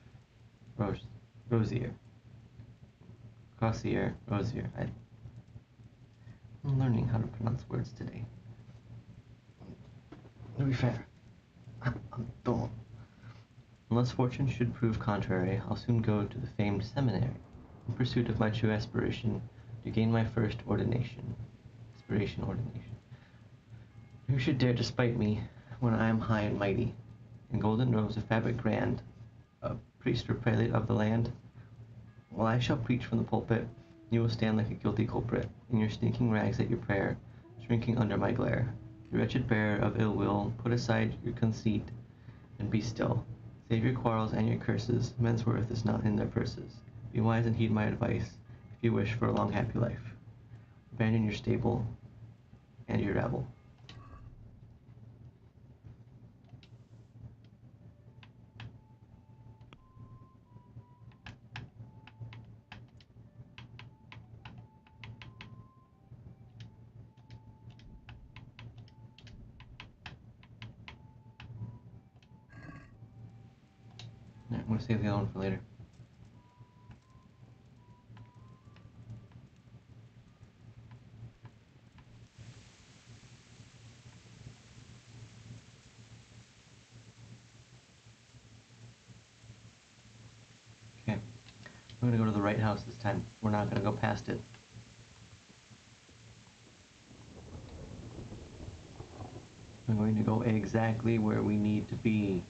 rosier. Rosier. I'm learning how to pronounce words today. To be fair, I'm dull. Unless fortune should prove contrary, I'll soon go to the famed seminary, in pursuit of my true aspiration, to gain my first ordination. Who should dare despite me, when I am high and mighty, in golden robes of fabric grand, a priest or prelate of the land? While I shall preach from the pulpit, you will stand like a guilty culprit, in your stinking rags at your prayer, shrinking under my glare. You wretched bearer of ill will, put aside your conceit, and be still. Save your quarrels and your curses, men's worth is not in their purses. Be wise and heed my advice, if you wish for a long happy life. Abandon your stable and your rabble. I'm going to save the other one for later. Okay, we're going to go to the right house this time. We're not going to go past it. We're going to go exactly where we need to be.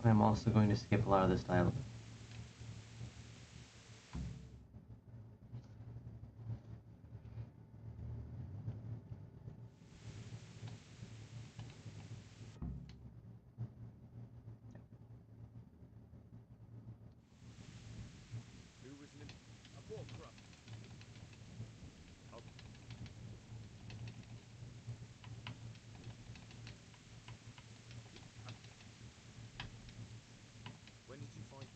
I'm also going to skip a lot of this dialogue. Who was a poor cruft. When did you find?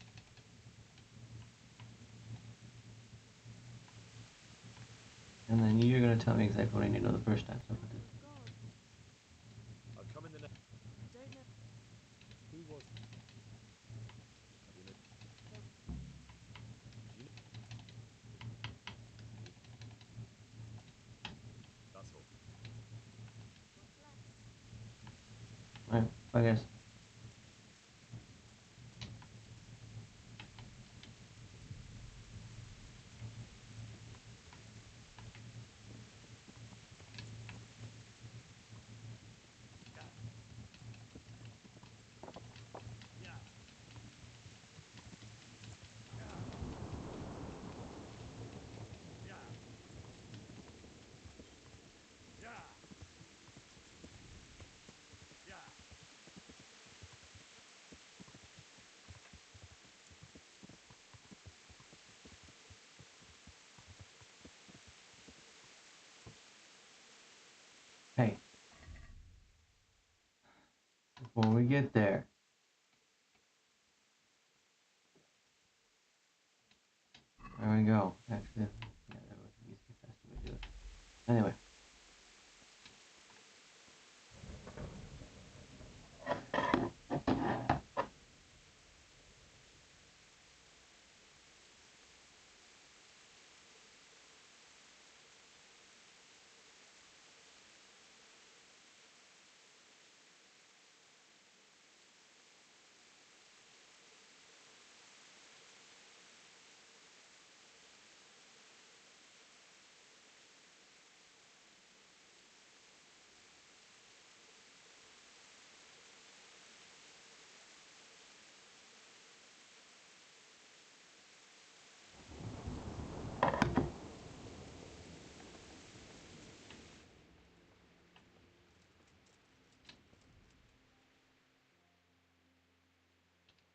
And then you're going to tell me exactly what I need to know the first time. So God, I'll come in the next. I don't know. Who was? Have you I guess. Hey, before we get there, there we go. Actually, yeah, that was the easiest, faster way to do it. Anyway.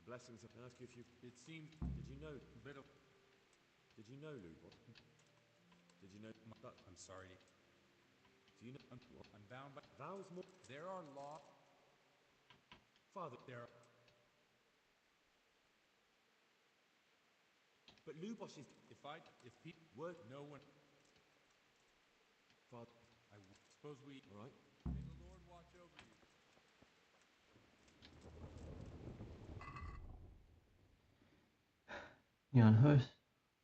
The blessings of... I ask you if you... It seemed Did you know... a bit of... Did you know, Lubot? Did you know... I'm sorry. Do you know... I'm bound by... Vows more... There are law... Father... There are... But Lubos is... If people... Word... No one... Father... I suppose we... All right. May the Lord watch over you. Jan Hus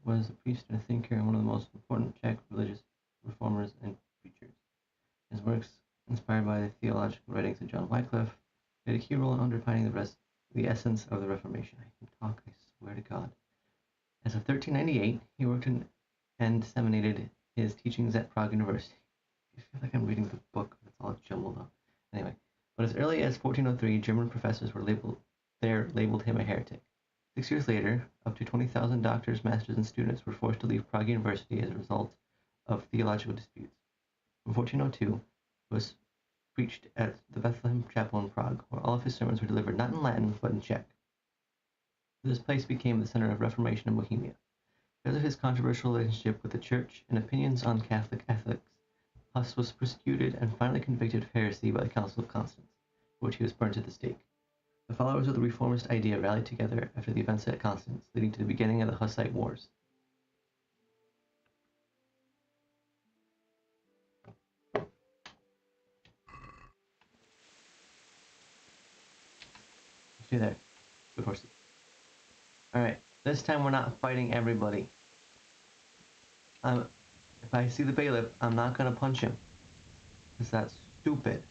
was a priest and a thinker and one of the most important Czech religious reformers and preachers. His works, inspired by the theological writings of John Wycliffe, played a key role in underpinning the essence of the Reformation. I can talk, I swear to God. As of 1398, he worked and disseminated his teachings at Prague University. I feel like I'm reading the book, it's all jumbled up. Anyway, but as early as 1403, German professors labeled him a heretic. 6 years later, up to 20,000 doctors, masters, and students were forced to leave Prague University as a result of theological disputes. In 1402, he was preached at the Bethlehem Chapel in Prague, where all of his sermons were delivered not in Latin, but in Czech. This place became the center of Reformation in Bohemia. Because of his controversial relationship with the Church and opinions on Catholic ethics, Huss was persecuted and finally convicted of heresy by the Council of Constance, for which he was burned at the stake. The followers of the reformist idea rallied together after the events at Constance, leading to the beginning of the Hussite Wars. See there. Good horses. Alright, this time we're not fighting everybody. If I see the bailiff, I'm not gonna punch him. Because that's stupid.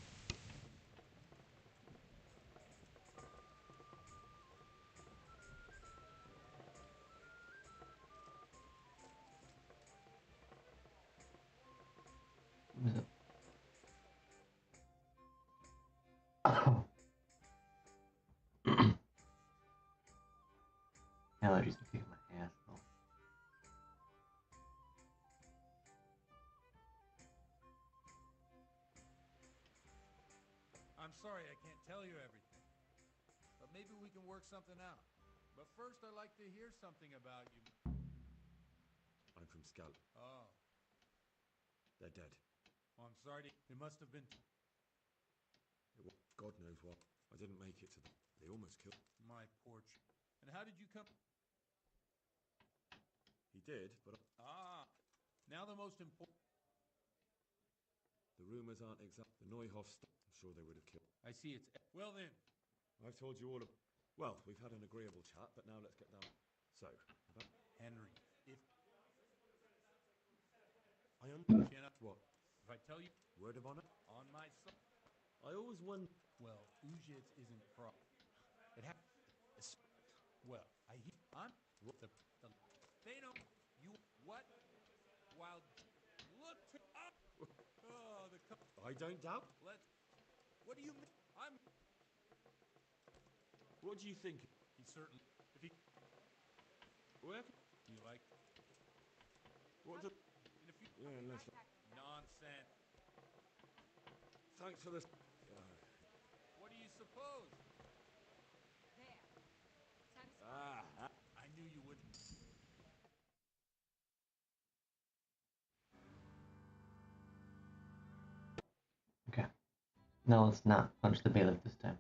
What is it? Oh. Allergies are kicking my ass though. I'm sorry I can't tell you everything. But maybe we can work something out. But first I'd like to hear something about you. I'm from Scal. Oh. They're dead. Oh, I'm sorry. It must have been... God knows what. I didn't make it to them. They almost killed... My porch. And how did you come... He did, but... Ah. Now the most important... The rumors aren't exact. The Neuhoffs... I'm sure they would have killed... I see it's... Well then. I've told you all of... Well, we've had an agreeable chat, but now let's get down... So, about... Henry, if... I understand... What? If I tell you... Word of honor? On my son... I always wonder... Well, Ujits isn't Prague. It ha- well, I'm the they know you what while look to up. Oh, I don't doubt. let's. What do you mean? I'm. What do you think? He certainly. If he. Where? You like What the? in a few Yeah, let's. nonsense. Thanks for this. What do you suppose? There. Satisfied? I knew you wouldn't. Okay. Now let's not punch the bailiff this time.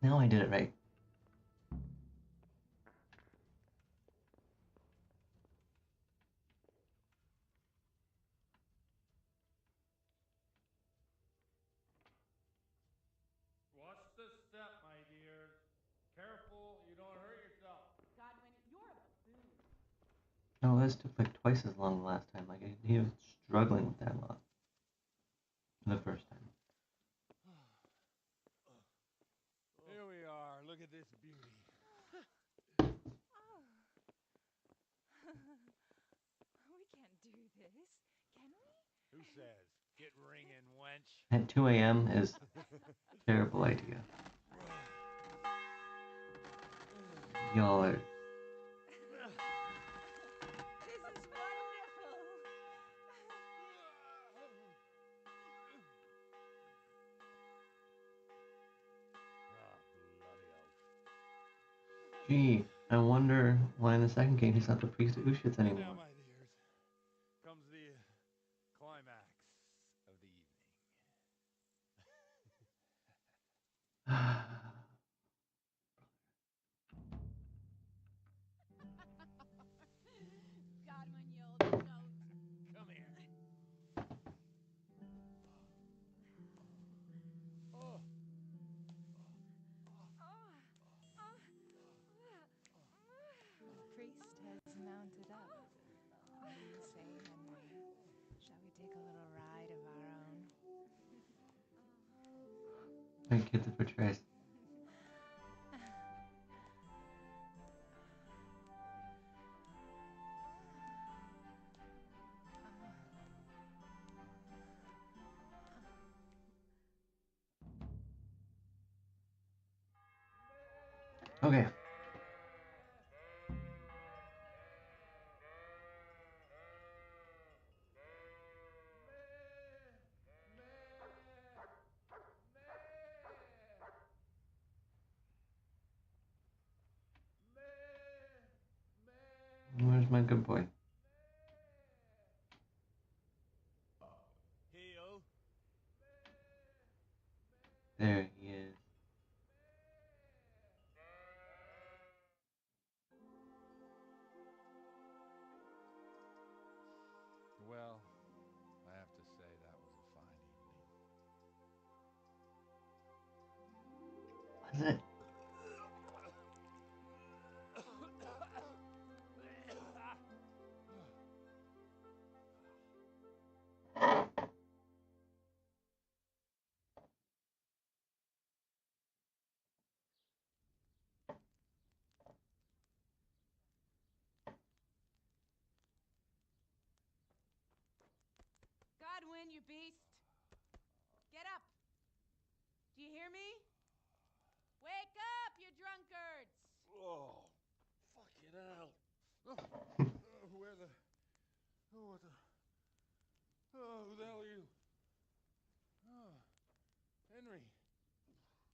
Now I did it right. Watch the step, my dears. Careful, you don't hurt yourself. Godwin, you're a buffoon. No, this took like twice as long the last time. Like he was struggling with that a lot. The first time. Here we are. Look at this beauty. Oh. We can't do this, can we? Who says? Get ringing, wench. At 2 a.m. is a terrible idea. Y'all are. This is wonderful. Bloody oath. Gee, I wonder why in the second game he's not the priest of Ushitz And now, anymore. my dears, comes the climax of the evening. Godwin, you old goat. Come here. Oh. The priest has mounted up. What do you say, Henry? Shall we take a little ride of our own? I get the portrays. Okay. Where's my good boy? Heel. There he is. Well, I have to say that was a fine evening. Was it? in, you beast. Get up. Do you hear me? Wake up, you drunkards. Oh, fucking hell. Where the... Oh, what the... Oh, who the hell are you? Oh, Henry.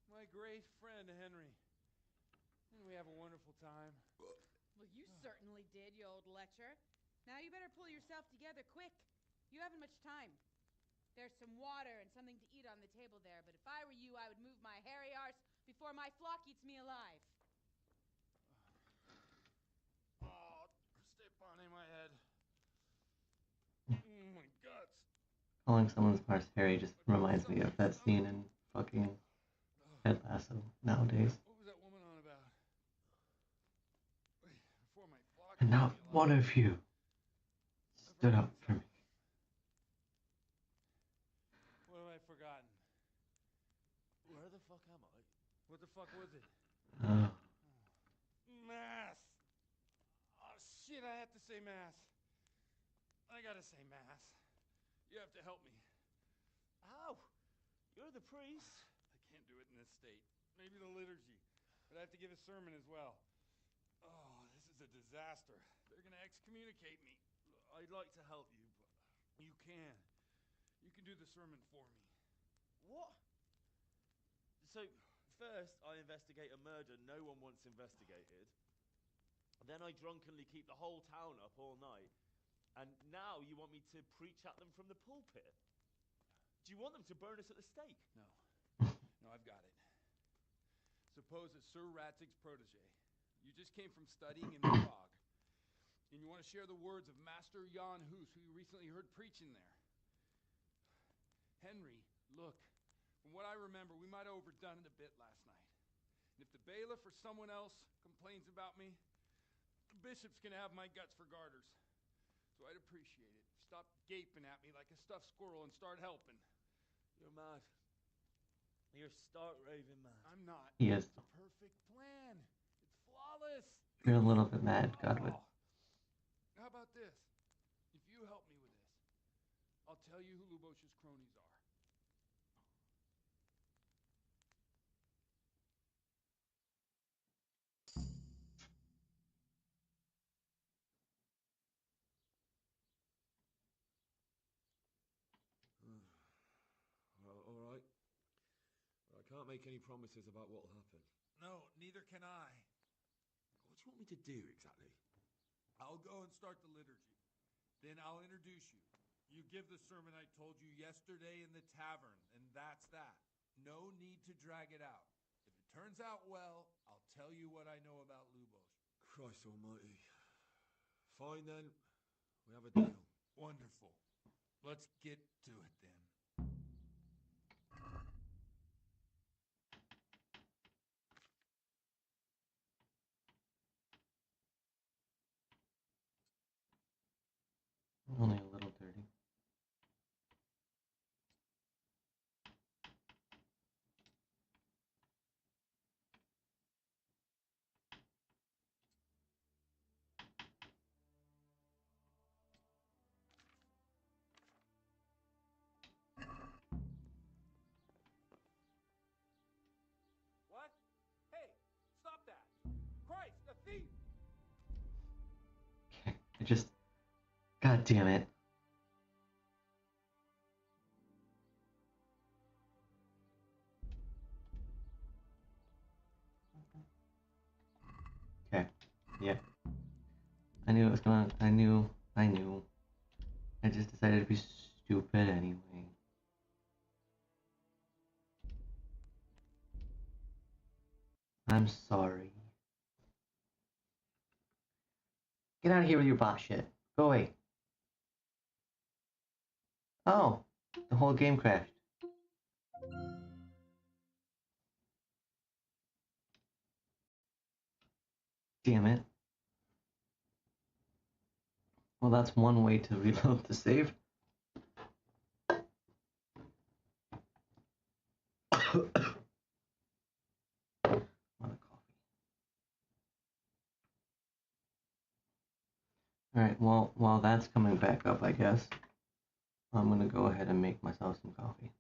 My great friend, Henry. Didn't we have a wonderful time? Well, you certainly did, you old lecher. Now you better pull yourself together quick. You haven't much time. There's some water and something to eat on the table there, but if I were you, I would move my hairy arse before my flock eats me alive. Oh, step on in my head. Oh, my guts. Calling someone's arse hairy just reminds me of that scene in fucking Ted Lasso nowadays. What was that woman on about? Wait, before my flock And not eats me one alive. of you stood up for me. What have I forgotten? Where the fuck am I? What the fuck was it? Mass! Oh, shit, I have to say mass. I gotta say mass. You have to help me. How? You're the priest. I can't do it in this state. Maybe the liturgy. But I have to give a sermon as well. Oh, this is a disaster. They're gonna excommunicate me. I'd like to help you, but... You can. You can do the sermon for me. What? So, first I investigate a murder no one wants investigated. Then I drunkenly keep the whole town up all night. And now you want me to preach at them from the pulpit? Do you want them to burn us at the stake? No. No, I've got it. Suppose that Sir Ratzig's protege. You just came from studying in Prague. And you want to share the words of Master Jan Hus, who you recently heard preaching there. Henry, look. From what I remember, we might have overdone it a bit last night. And if the bailiff or someone else complains about me, the bishop's gonna have my guts for garters. So I'd appreciate it. Stop gaping at me like a stuffed squirrel and start helping. You're mad. You're stark raving mad. I'm not. He is. It's a perfect plan. It's flawless. If you're a little bit mad, God would. How about this? If you help me with this, I'll tell you who Lubosh's cronies are. Well, all right. But I can't make any promises about what'll happen. No, neither can I. What do you want me to do exactly? I'll go and start the liturgy. Then I'll introduce you. You give the sermon I told you yesterday in the tavern, and that's that. No need to drag it out. If it turns out well, I'll tell you what I know about Lubosh. Christ almighty. Fine then. We have a deal. Wonderful. Let's get to it then. Only a little dirty. What? Hey, stop that! Christ, a thief! Okay, I just... God damn it. Okay, yeah. I knew it was gonna... I knew. I just decided to be stupid anyway. I'm sorry. Get out of here with your bot shit. Go away. Oh, the whole game crashed. Damn it. Well, that's one way to reload the save. Want a coffee. Alright, well, while that's coming back up, I guess, I'm gonna go ahead and make myself some coffee.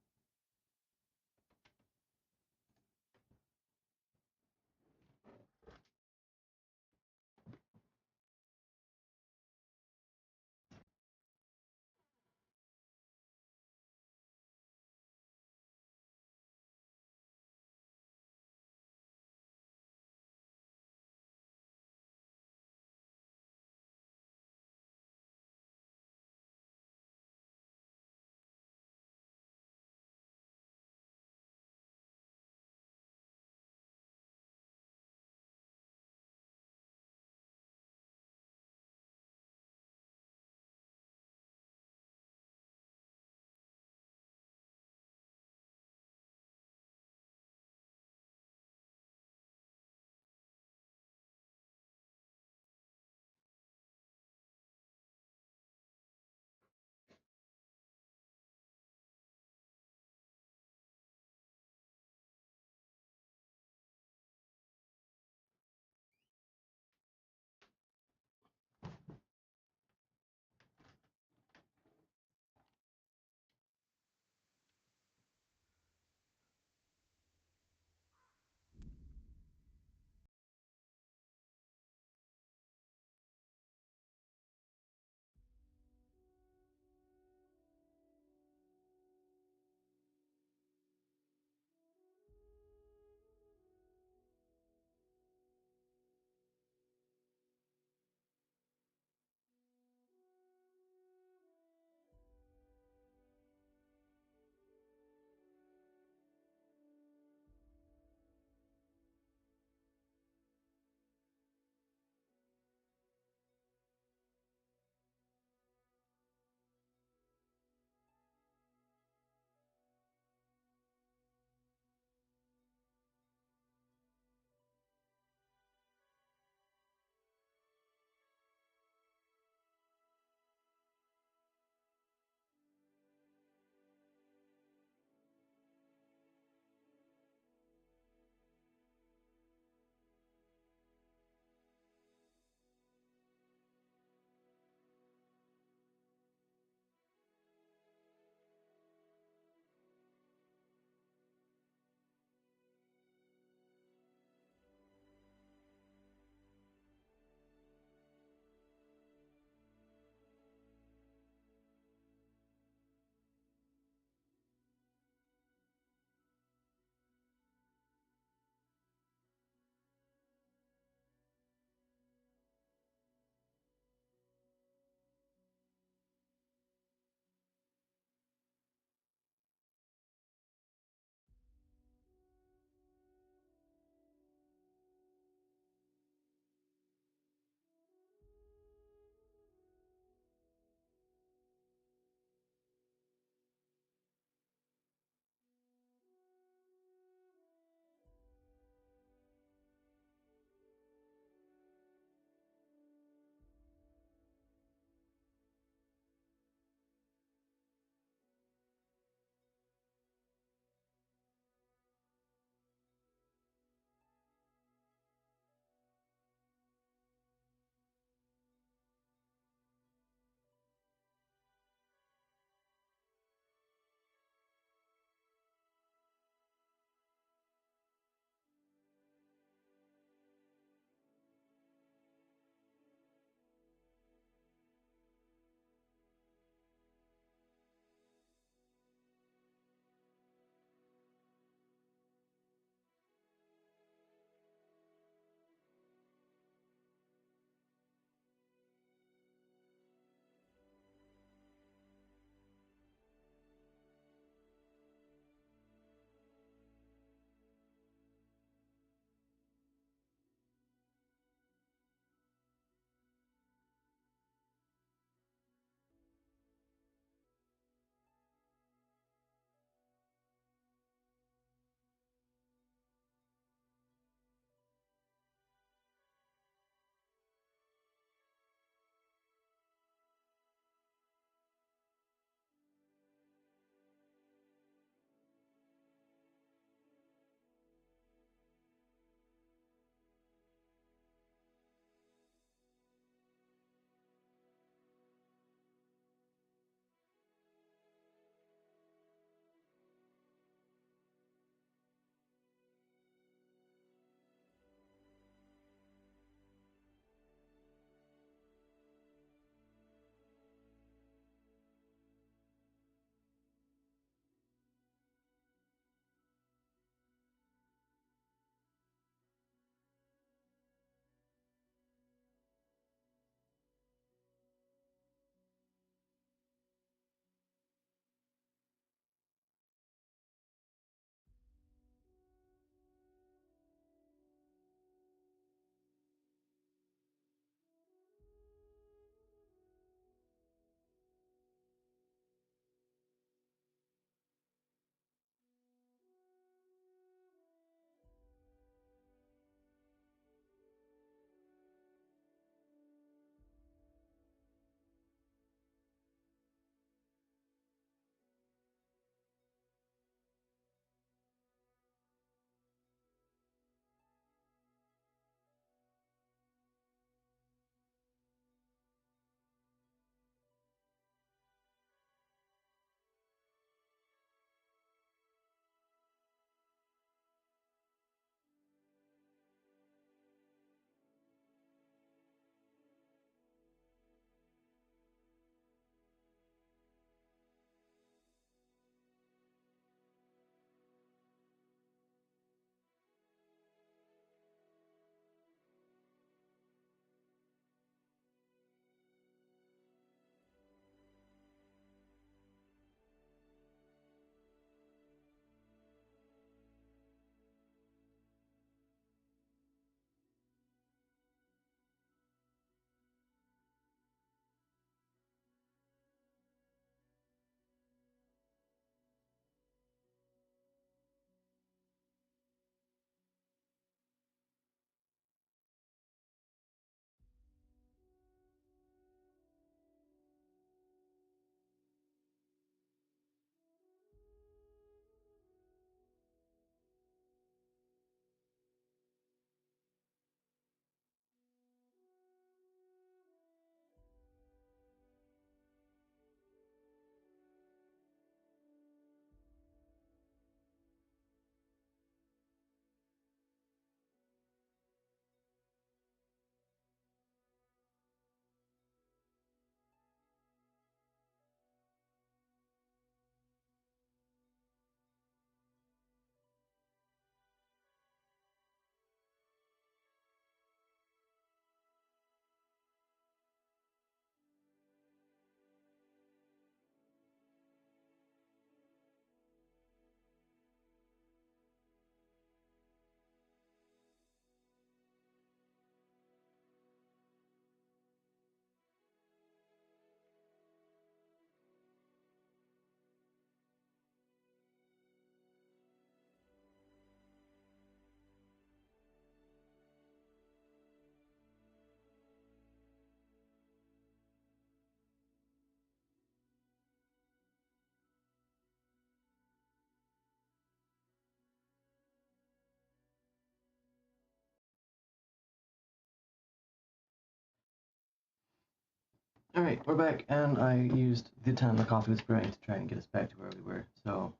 Alright, we're back, and I used the time the coffee was brewing to try and get us back to where we were, so...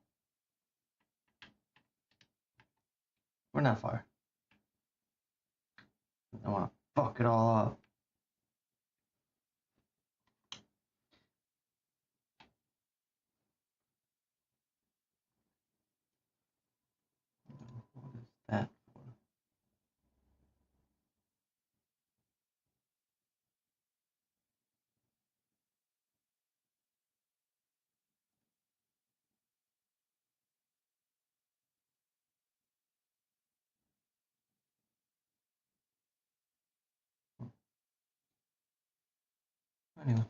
We're not far. I want to fuck it all up. What is that for? Anyway.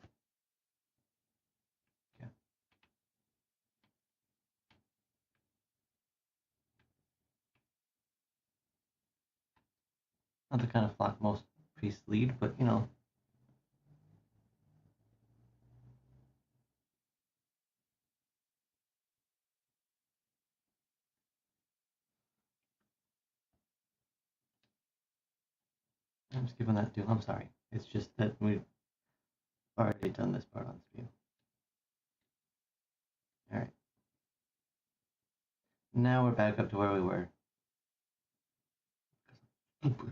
Okay. Not the kind of flock most priests lead, but you know. I'm skipping that too. I'm sorry. It's just that we've already done this part on Spew. Alright. Now we're back up to where we were. Okay.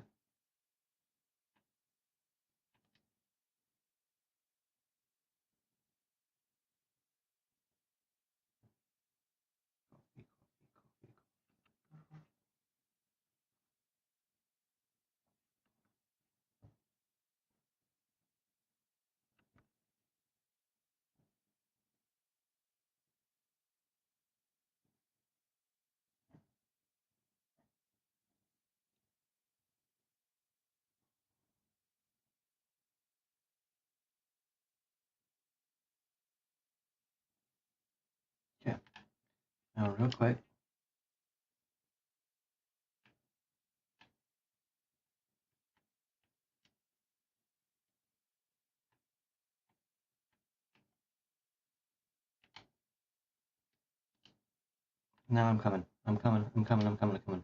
Now real quick. Now I'm coming. I'm coming. I'm coming. I'm coming. I'm coming.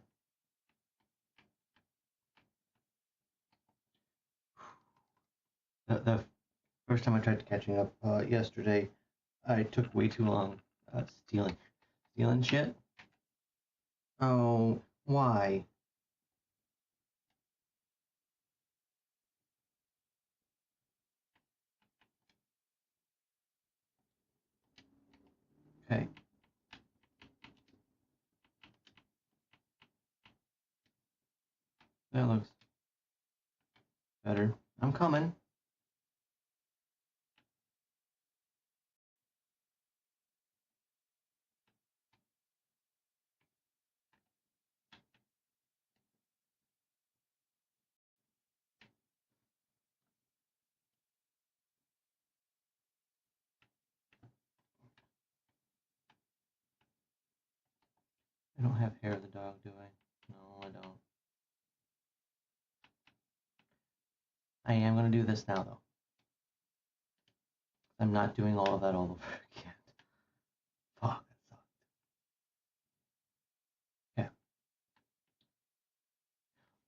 The first time I tried catching up yesterday, I took way too long stealing shit. Oh, why? Okay. That looks better. I'm coming. I don't have hair of the dog, do I? No, I don't. I am going to do this now, though. I'm not doing all of that all over again. Fuck, that sucked. Okay.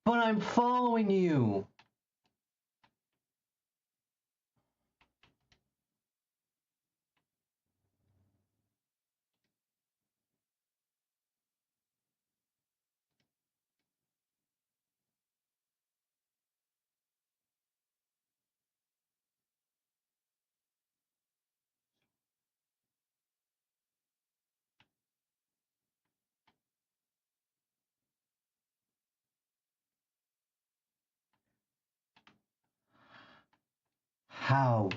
But I'm following you! How?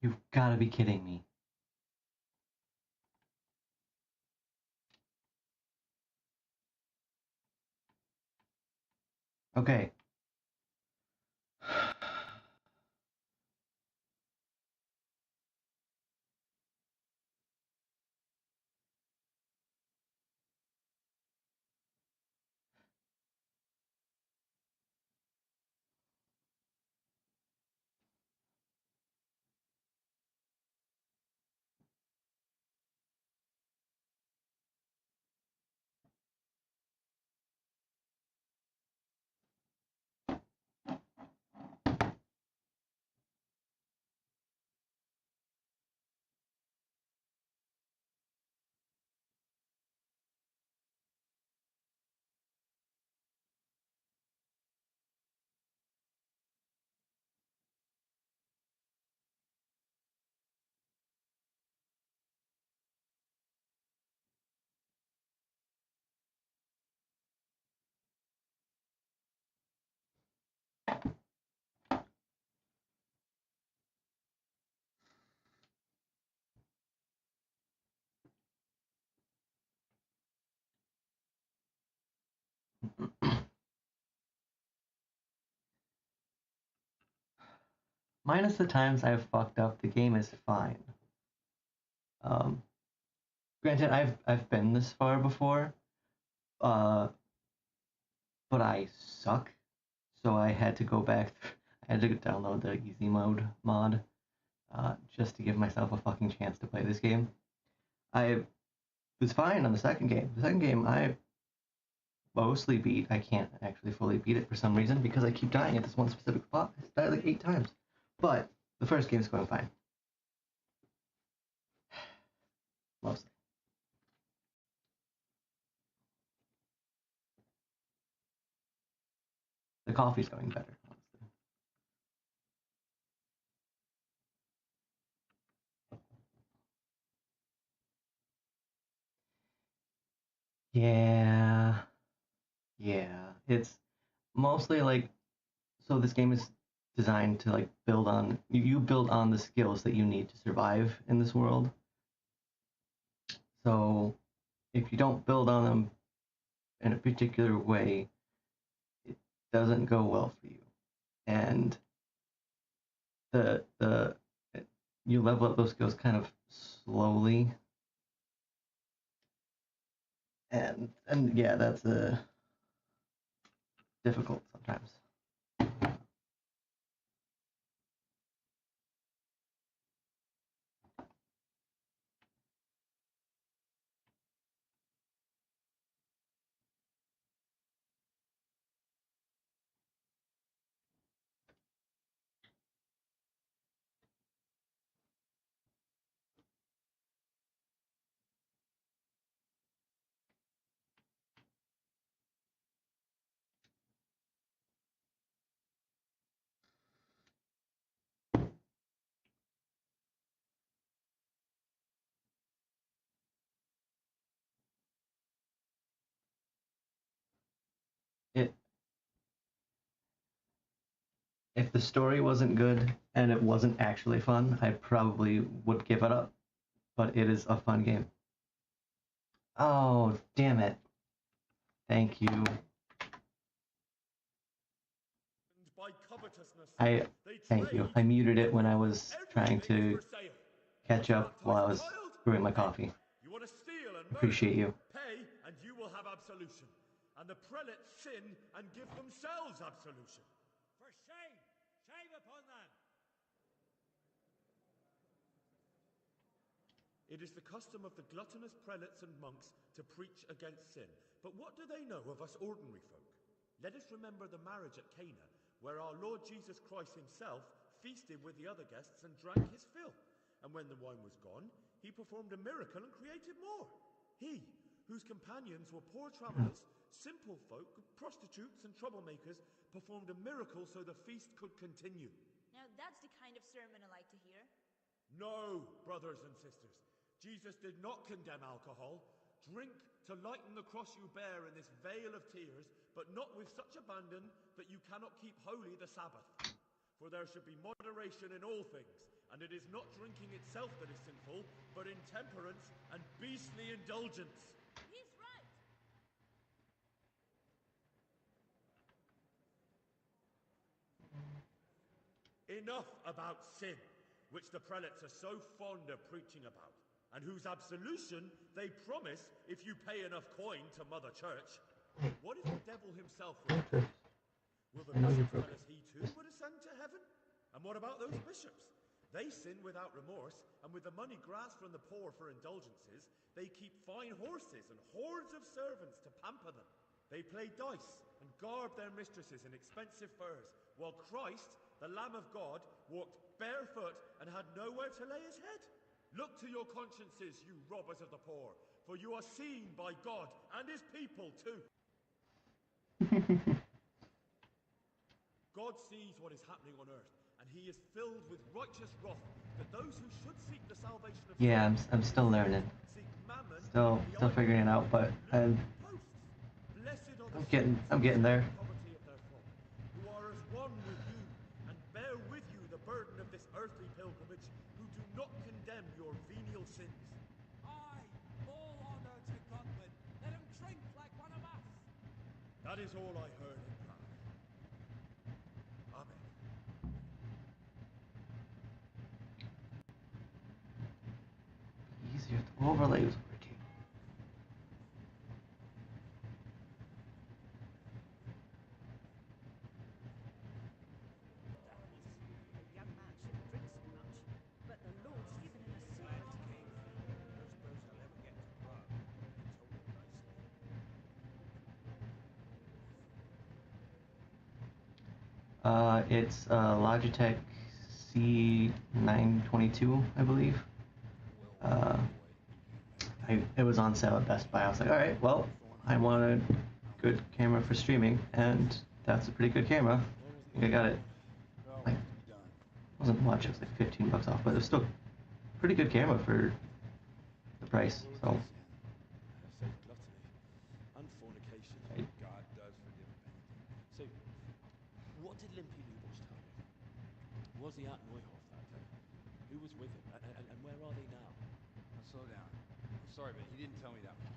You've got to be kidding me. Okay. Minus the times I've fucked up, the game is fine. Granted, I've been this far before, but I suck, so I had to go back. I had to download the easy mode mod, just to give myself a fucking chance to play this game. I was fine on the second game. The second game I mostly beat. I can't actually fully beat it for some reason because I keep dying at this one specific spot. I died like 8 times. But the first game is going fine. Mostly. The coffee's going better, honestly. Yeah. It's mostly like, so this game is designed to like build on, you build on the skills that you need to survive in this world. So if you don't build on them in a particular way, it doesn't go well for you. And you level up those skills kind of slowly. And yeah, that's difficult sometimes. If the story wasn't good and it wasn't actually fun, I probably would give it up. But it is a fun game. Oh, damn it. Thank you. Thank you. I muted it when I was trying to catch up while I was brewing my coffee. You want to steal and murder? Appreciate you. Pay and you will have absolution. And the prelates sin and give themselves absolution. For shame! Shame upon them! It is the custom of the gluttonous prelates and monks to preach against sin. But what do they know of us ordinary folk? Let us remember the marriage at Cana, where our Lord Jesus Christ himself feasted with the other guests and drank his fill. And when the wine was gone, he performed a miracle and created more. He, whose companions were poor travelers, simple folk, prostitutes and troublemakers, performed a miracle so the feast could continue. Now that's the kind of sermon I like to hear. No, brothers and sisters. Jesus did not condemn alcohol. Drink to lighten the cross you bear in this vale of tears, but not with such abandon that you cannot keep holy the Sabbath. For there should be moderation in all things, and it is not drinking itself that is sinful, but intemperance and beastly indulgence. He's right. Enough about sin, which the prelates are so fond of preaching about, and whose absolution they promise if you pay enough coin to Mother Church. What if the devil himself was there? Will the bishop tell us he too would ascend to heaven? And what about those bishops? They sin without remorse, and with the money grasped from the poor for indulgences, they keep fine horses and hordes of servants to pamper them. They play dice and garb their mistresses in expensive furs, while Christ, the Lamb of God, walked barefoot and had nowhere to lay his head. Look to your consciences, you robbers of the poor, for you are seen by God and his people too. God sees what is happening on earth, and he is filled with righteous wrath that those who should seek the salvation of Yeah, I'm still learning. Still figuring it out, but I'm getting there. Who are as one with you, and bear with you the burden of this earthly pilgrimage, who do not condemn your venial sins. Aye, all honor to Godwin. Let him drink like one of us. That is all I heard in Prague. Amen. Easier to overlay was working. A young man shouldn't drink so much, but the Lord's given him a secret. King. Don't suppose I'll ever get to Prague. He told him nicely. It's Logitech C922, I believe. It was on sale at Best Buy. I was like, all right, well, I want a good camera for streaming, and that's a pretty good camera. I think I got it. Like, wasn't much. It was like $15 off, but it was still a pretty good camera for the price. So. Save gluttony and fornication. God does forgive anything. So, what did Limpy Lubos tell you? Was he at Neuhof that day? Who was with him? And where are they now? Now slow down. I'm sorry, but he didn't tell me that much.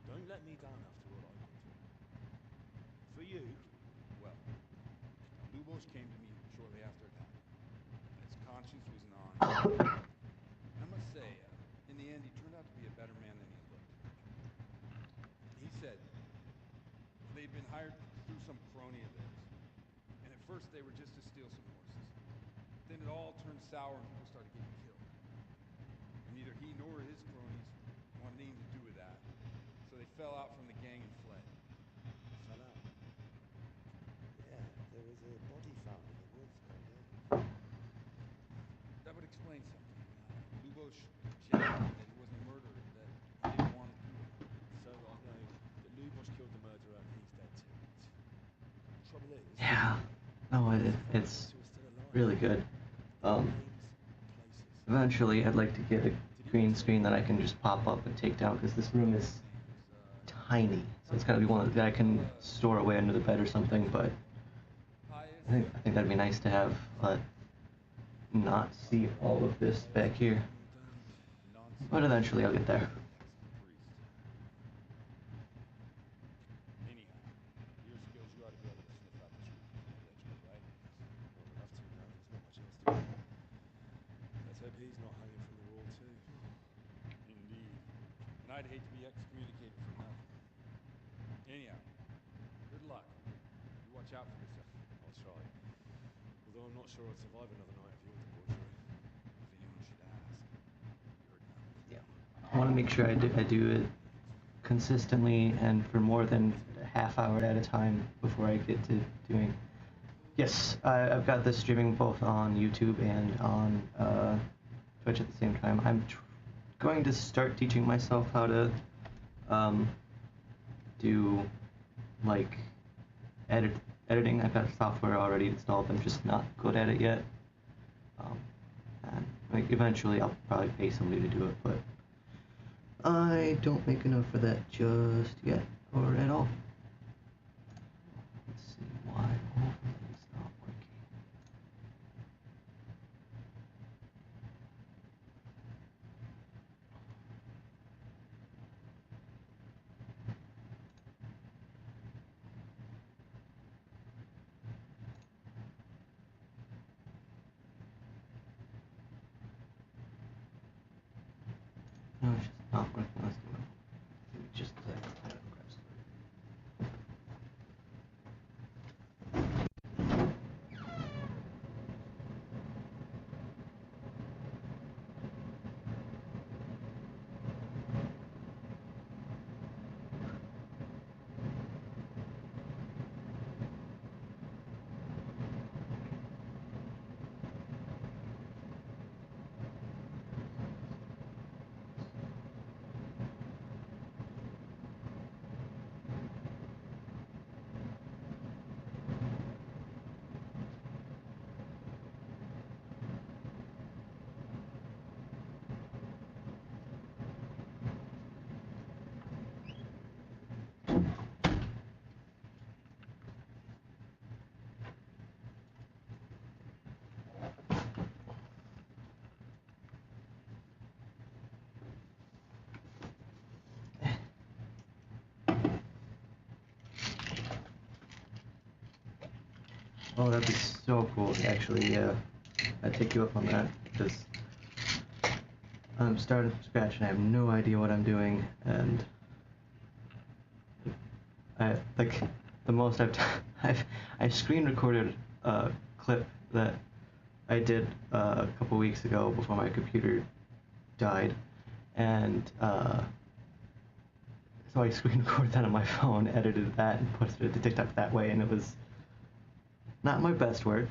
Don't let me down after all I've been through. For you, well, Lubos came to me shortly after it happened. His conscience was gnawing. I must say, in the end, he turned out to be a better man than he looked. He said they'd been hired through some crony of theirs. And at first they were just to steal some horses. But then it all turned sour and people started getting killed. And neither he nor his cronies wanted anything to do with that. So they fell out from the gang and fled. Fell out? Yeah, there was a body found in the woods by Dave. That would explain something. Lubos objected that he wasn't a murderer, that he didn't want to do it. So I know that Lubos killed the murderer and he's dead too. The trouble is... Yeah. No, it's really good. Eventually, I'd like to get a green screen that I can just pop up and take down, because this room is tiny. So it's gotta be one that I can store away under the bed or something. But I think that'd be nice to have, not see all of this back here. But eventually, I'll get there. Anyhow, your skills, you ought to be able to sniff out the truth from the ledger, right? Well, we'll have to now. There's not much else to do. Let's hope he's not hanging from the wall too. Indeed. And I'd hate to be excommunicated for nothing. Anyhow, good luck. You watch out for yourself. I'll try. Although I'm not sure I'd survive another night of your debauchery. If anyone should ask, you're done. Yeah. I want to make sure I do it consistently and for more than a half hour at a time before I get to doing. Yes, I've got this streaming both on YouTube and on Twitch at the same time. I'm going to start teaching myself how to do like editing. I've got software already installed. I'm just not good at it yet. And like, eventually I'll probably pay somebody to do it, but I don't make enough for that just yet, or at all. Let's see why overlay's not working. No, it's just not working. Let's do it. Maybe just a second. I gotta grab some. Oh, that'd be so cool. Actually, yeah. I'd take you up on that, because I'm starting from scratch and I have no idea what I'm doing, and I like the most I've done. I screen recorded a clip that I did a couple weeks ago before my computer died, and so I screen recorded that on my phone, edited that, and posted it to TikTok that way, and it was not my best work.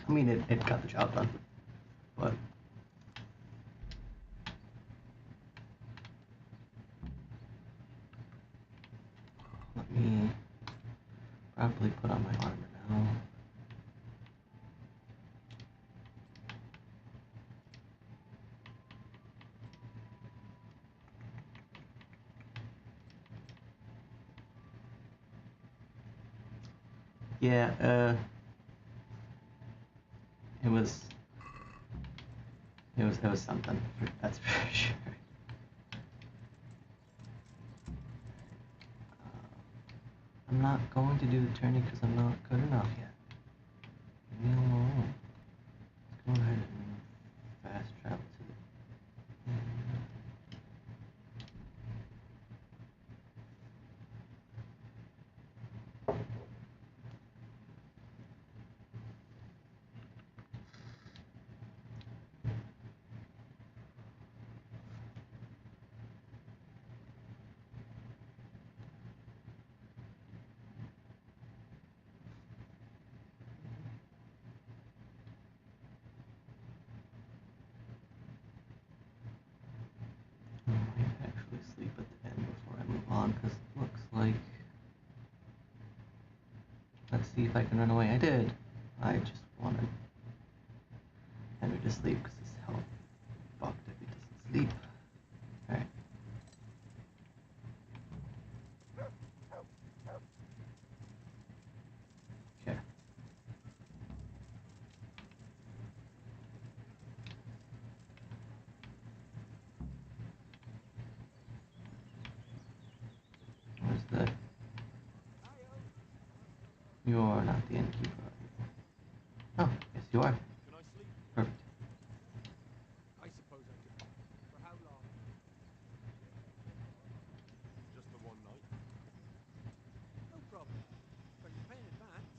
I mean, it got the job done, but let me probably put on my armor now. Yeah, it was something. That's for sure. I'm not going to do the tourney because I'm not good enough yet. Leave me alone. Let's go ahead and fast travel to the I might actually sleep at the end before I move on, because it looks like... Let's see if I can run away. I did. I just wanted Henry to sleep because his health fucked if he doesn't sleep. Alright. Okay. Where's the... You're not the innkeeper. Oh, yes you are. Can I sleep? Perfect. I suppose I could. For how long? Just the one night? No problem. But you pay in advance.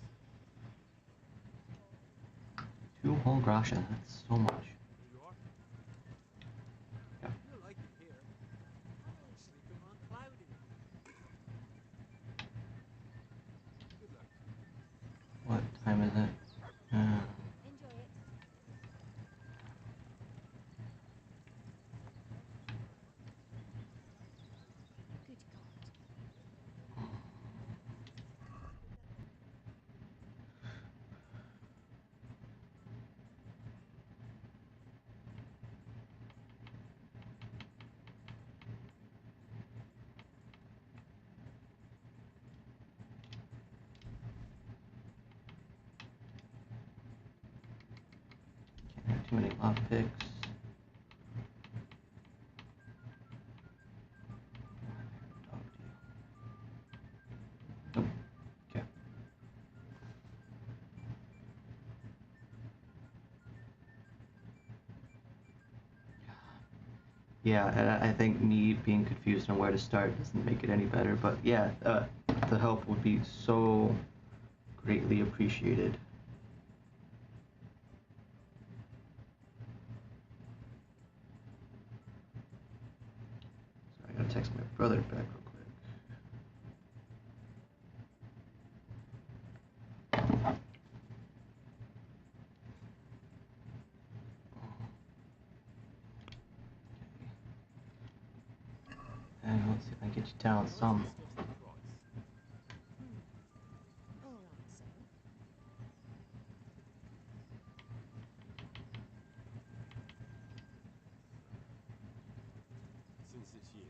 2 whole groschen. That's so much. Here you are. Yep. You'll like it here. I like sleeping on cloudy. Good luck to you. What time is it? Enjoy it. Good God. 'Too many lockpicks. Nope. Okay. Yeah, I think me being confused on where to start doesn't make it any better, but yeah, the help would be so greatly appreciated. So I gotta text my brother back real quick. And let's see if I can get you down some. All right, so. Since it's you.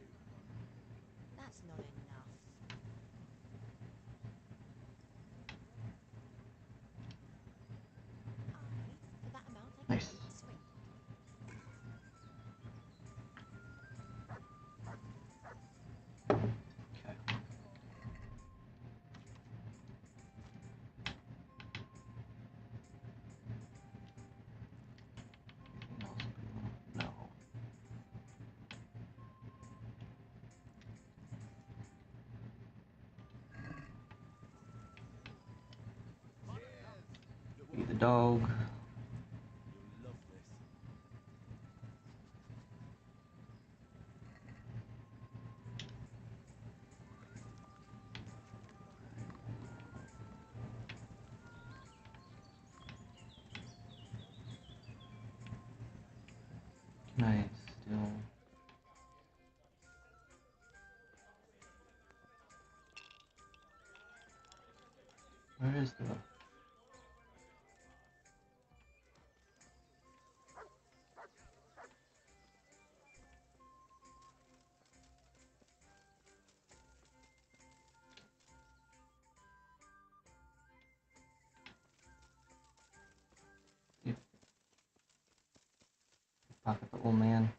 That's not enough. For that amount, I can Nice. eat. Sweet. dog. You'll love this. Can I still... Where is the... Pocket the old man.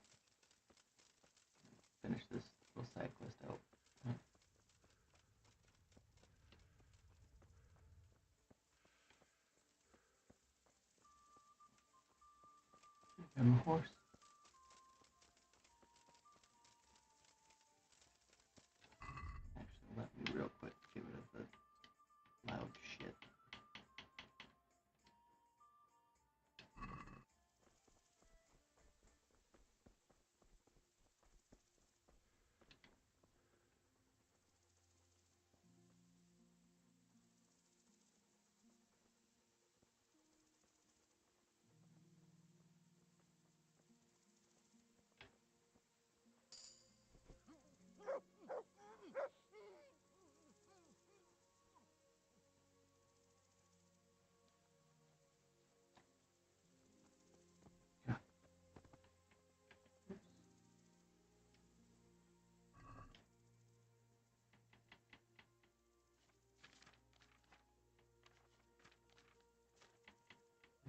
Finish this little side quest out. I'm a horse. Actually, let me real quick get rid of the loud shit.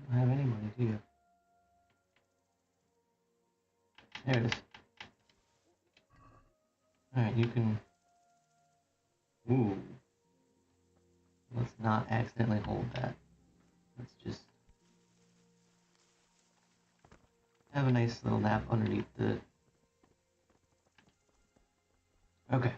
I don't have any money, do you? There it is. Alright, you can... Ooh. Let's not accidentally hold that. Let's just... have a nice little nap underneath the... Okay.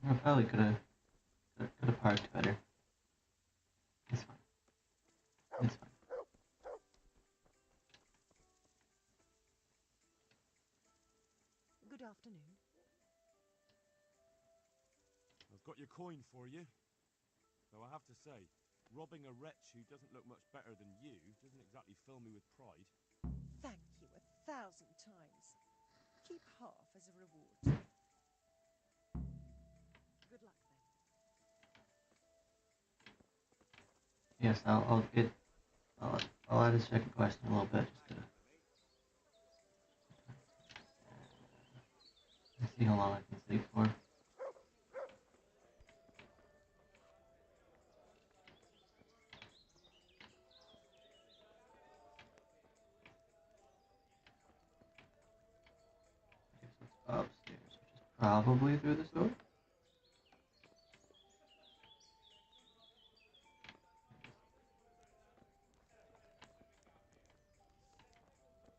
I probably could have parked better. It's fine. It's fine. Good afternoon. I've got your coin for you. Though I have to say, robbing a wretch who doesn't look much better than you doesn't exactly fill me with pride. Thank you 1,000 times. Keep half as a reward. Good luck then. Yes, I'll add a second quest in a little bit just to see how long I can sleep for. Upstairs, which is probably through this door.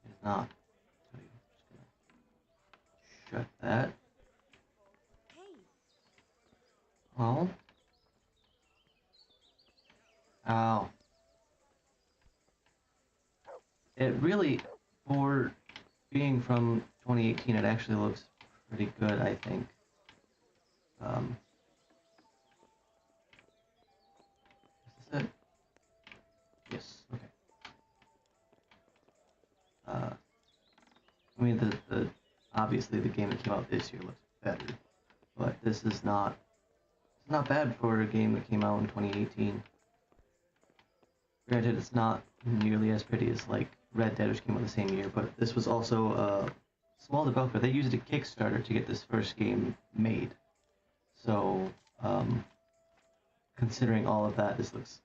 It's not. So you're just gonna shut that. Hey. Oh. Ow. It really, for being from 2018, it actually looks pretty good, I think. Is this it? Yes, okay. I mean, the obviously the game that came out this year looks better, but this is not, it's not bad for a game that came out in 2018. Granted, it's not nearly as pretty as like Red Dead, which came out the same year, but this was also a small developer. They used a Kickstarter to get this first game made. So, considering all of that, this looks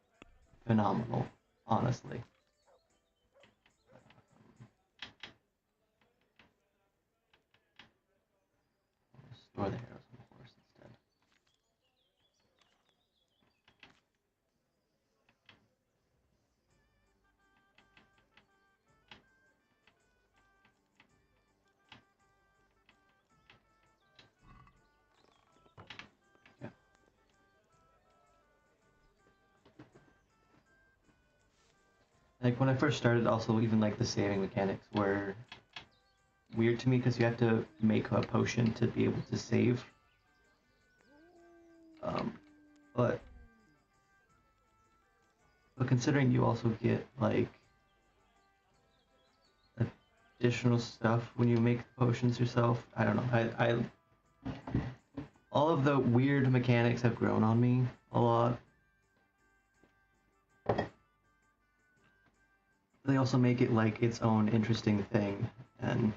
phenomenal, honestly. store the arrows on the horse instead. Yeah. Like when I first started, also even like the saving mechanics were weird to me because you have to make a potion to be able to save. But considering you also get like additional stuff when you make the potions yourself, I don't know. I all of the weird mechanics have grown on me a lot. They also make it like its own interesting thing, and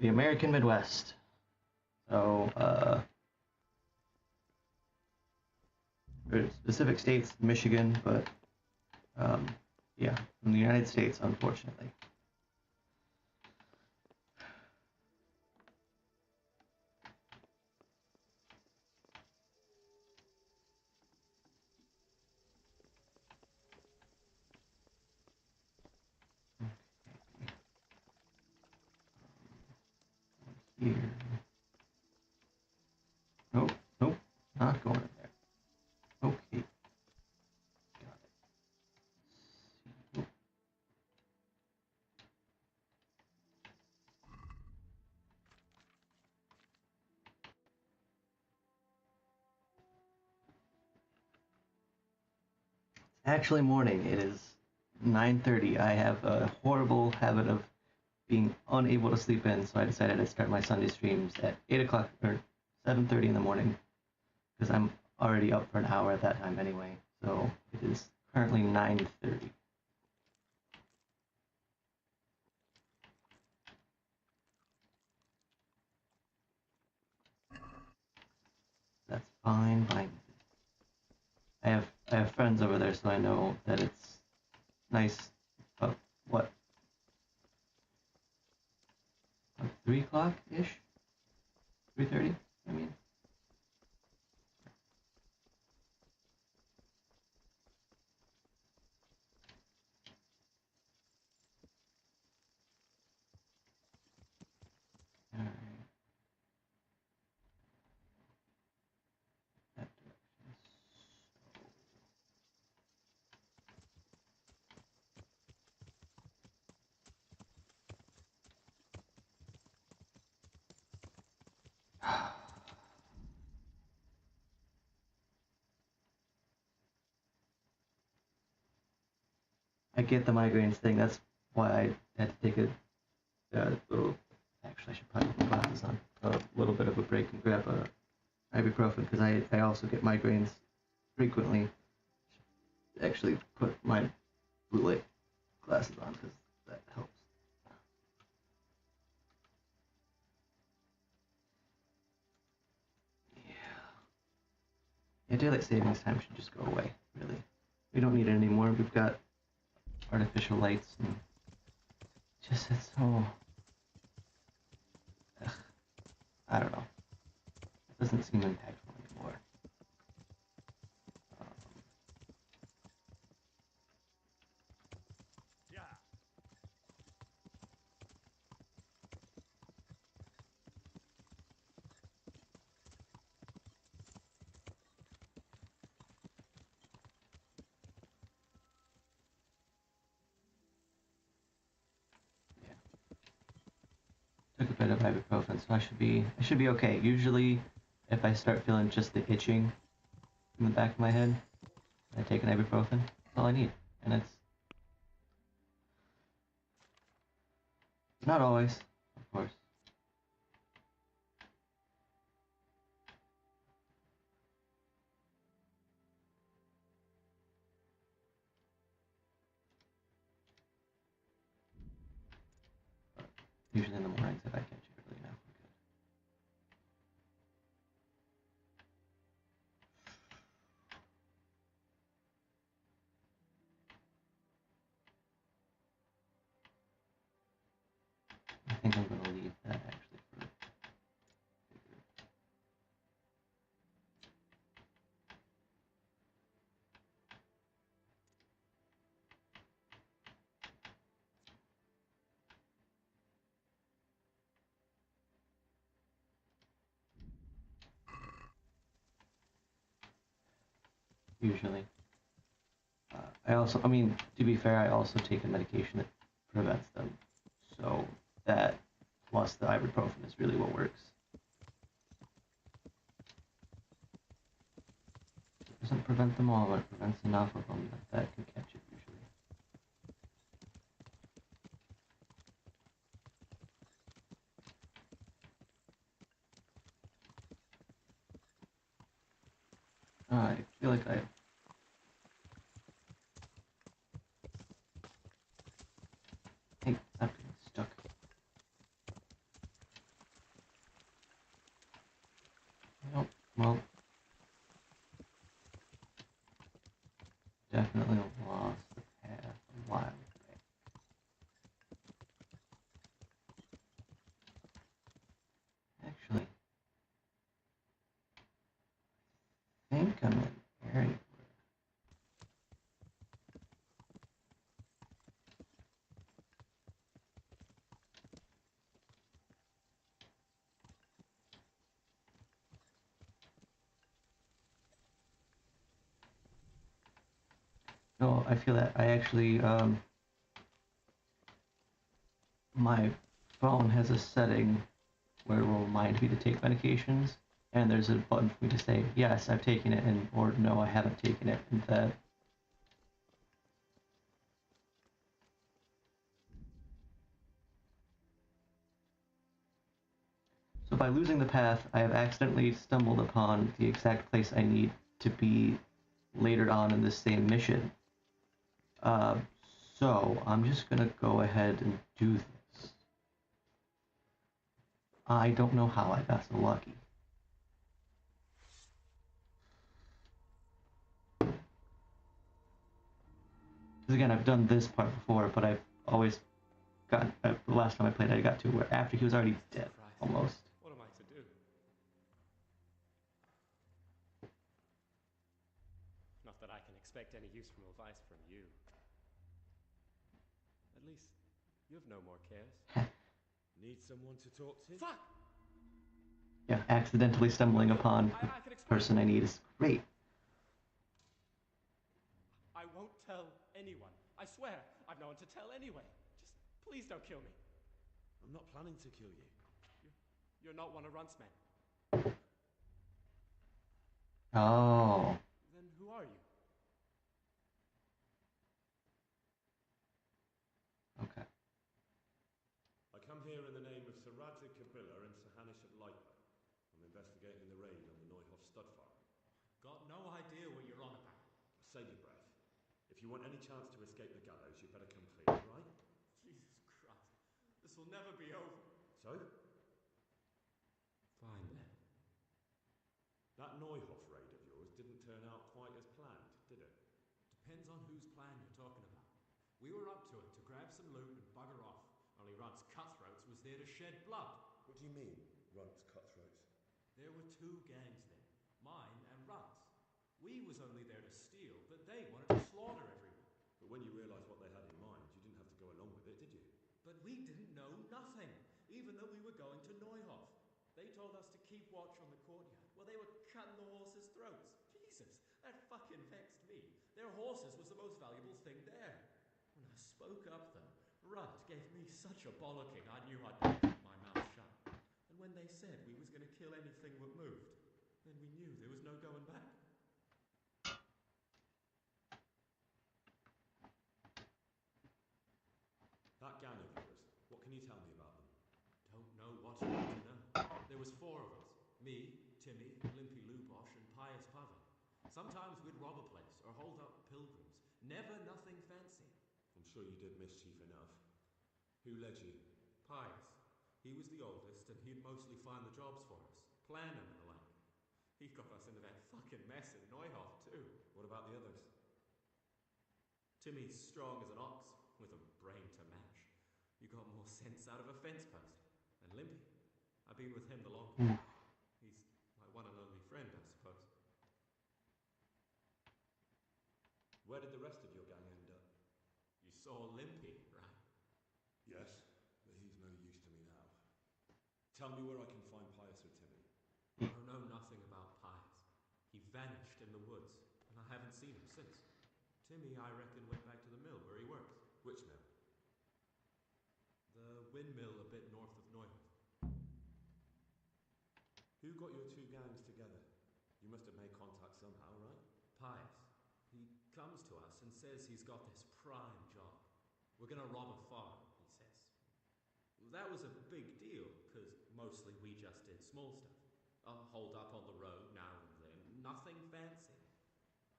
the American Midwest. So for specific states, Michigan, but yeah, from the United States, unfortunately. Here. Nope, nope, not going in there. Okay. Got it. Actually morning. It is 9:30. I have a horrible habit of being unable to sleep in, so I decided to start my Sunday streams at 8 o'clock or 7:30 in the morning because I'm already up for an hour at that time anyway. So it is currently 9:30. That's fine by me. I have friends over there, so I know that it's nice. What? 3 o'clock ish? 3:30? I mean. Alright. That direction. I get the migraines thing. That's why I had to take a little. Actually, I should probably put my glasses on. A little bit of a break and grab a ibuprofen because I also get migraines frequently. Actually, put my blue light glasses on because that helps. Yeah, daylight savings time should just go away. Really, we don't need it anymore. We've got artificial lights and just it's so. Ugh, I don't know. It doesn't seem impactful anymore. Yeah. Took a bit of ibuprofen, so I should be okay. Usually, if I start feeling just the itching in the back of my head, I take an ibuprofen. That's all I need, and it's not always, of course. Usually in the mornings if I catch it early enough, I'm good. I think I'm going to leave that actually for bigger. Usually. I mean, to be fair, I also take a medication that prevents them. So that plus the ibuprofen is really what works. It doesn't prevent them all, but it prevents enough of them that can catch it usually. I feel like I hate not getting stuck. Nope. Well, definitely lost the path a while back. Actually, I think I'm in an area no, I feel that I actually, my phone has a setting where it will remind me to take medications, and there's a button for me to say, yes, I've taken it, and or no, I haven't taken it, and that. So by losing the path, I have accidentally stumbled upon the exact place I need to be later on in this same mission. Uh, so I'm just gonna go ahead and do this. I don't know how I got so lucky. Because again, I've done this part before, but I've always gotten, the last time I played I got to where after he was already dead, almost. What am I to do? Not that I can expect any useful advice from you. At least, you've no more cares. Need someone to talk to? Fuck! Yeah, accidentally stumbling upon the person I need is great. I won't tell anyone. I swear, I've no one to tell anyway. Just please don't kill me. I'm not planning to kill you. You're not one of Runt's men. Oh. Then who are you? Okay. I come here in the name of Sir Radzig Kabila and Sir Hanish of Leipa. I'm investigating the raid on the Neuhoff stud farm. Got no idea what you're on about. Save your breath. If you want any chance to escape the gallows, you better come clean, right? Jesus Christ. This will never be over. So? Fine then. That Neuhoff raid of yours didn't turn out quite as planned, did it? Depends on whose plan you're talking about. We were up to it to grab some loot and bugger off. Only Runt's cutthroats was there to shed blood. What do you mean, Runt's cutthroats? There were two gangs there, mine and Runt's. We was only there to steal, but they wanted to slaughter everyone. But when you realised what they had in mind, you didn't have to go along with it, did you? But we didn't know nothing, even though we were going to Neuhoff. They told us to keep watch on the courtyard while they were cutting the horses' throats. Jesus, that fucking vexed me. Their horses was the most valuable thing there. When I spoke up, though, Runt gave me such a bollocking I knew I'd better keep my mouth shut. And when they said we was going to kill anything that moved, then we knew there was no going back. That gang of yours, what can you tell me about them? Don't know what you want to know. There was four of us. Me, Timmy, Limpy Lubosh, and Pius Pavan. Sometimes we'd rob a place or hold up pilgrims. Never nothing fancy. I'm sure you did mischief enough. Who led you? Pius. He was the oldest, and he'd mostly find the jobs for us, plan them and the like. He got us into that fucking mess in Neuhof, too. What about the others? Timmy's strong as an ox, with a brain to match. You got more sense out of a fence post. And Limpy, I've been with him the longest. He's my one and only friend, I suppose. Where did the rest of your gang end up? You saw Limpy, right? Yes, but he's no use to me now. Tell me where I can find Pius or Timmy. I don't know nothing about Pius. He vanished in the woods, and I haven't seen him since. Timmy, I reckon, went back to the mill where he works. Which mill? The windmill a bit north of Neuhof. Who got your two gangs together? You must have made contact somehow, right? Pius. He comes to us and says he's got this prime job. We're gonna rob a farm, he says. That was a big deal, because mostly we just did small stuff. Hold up on the road now and then, nothing fancy.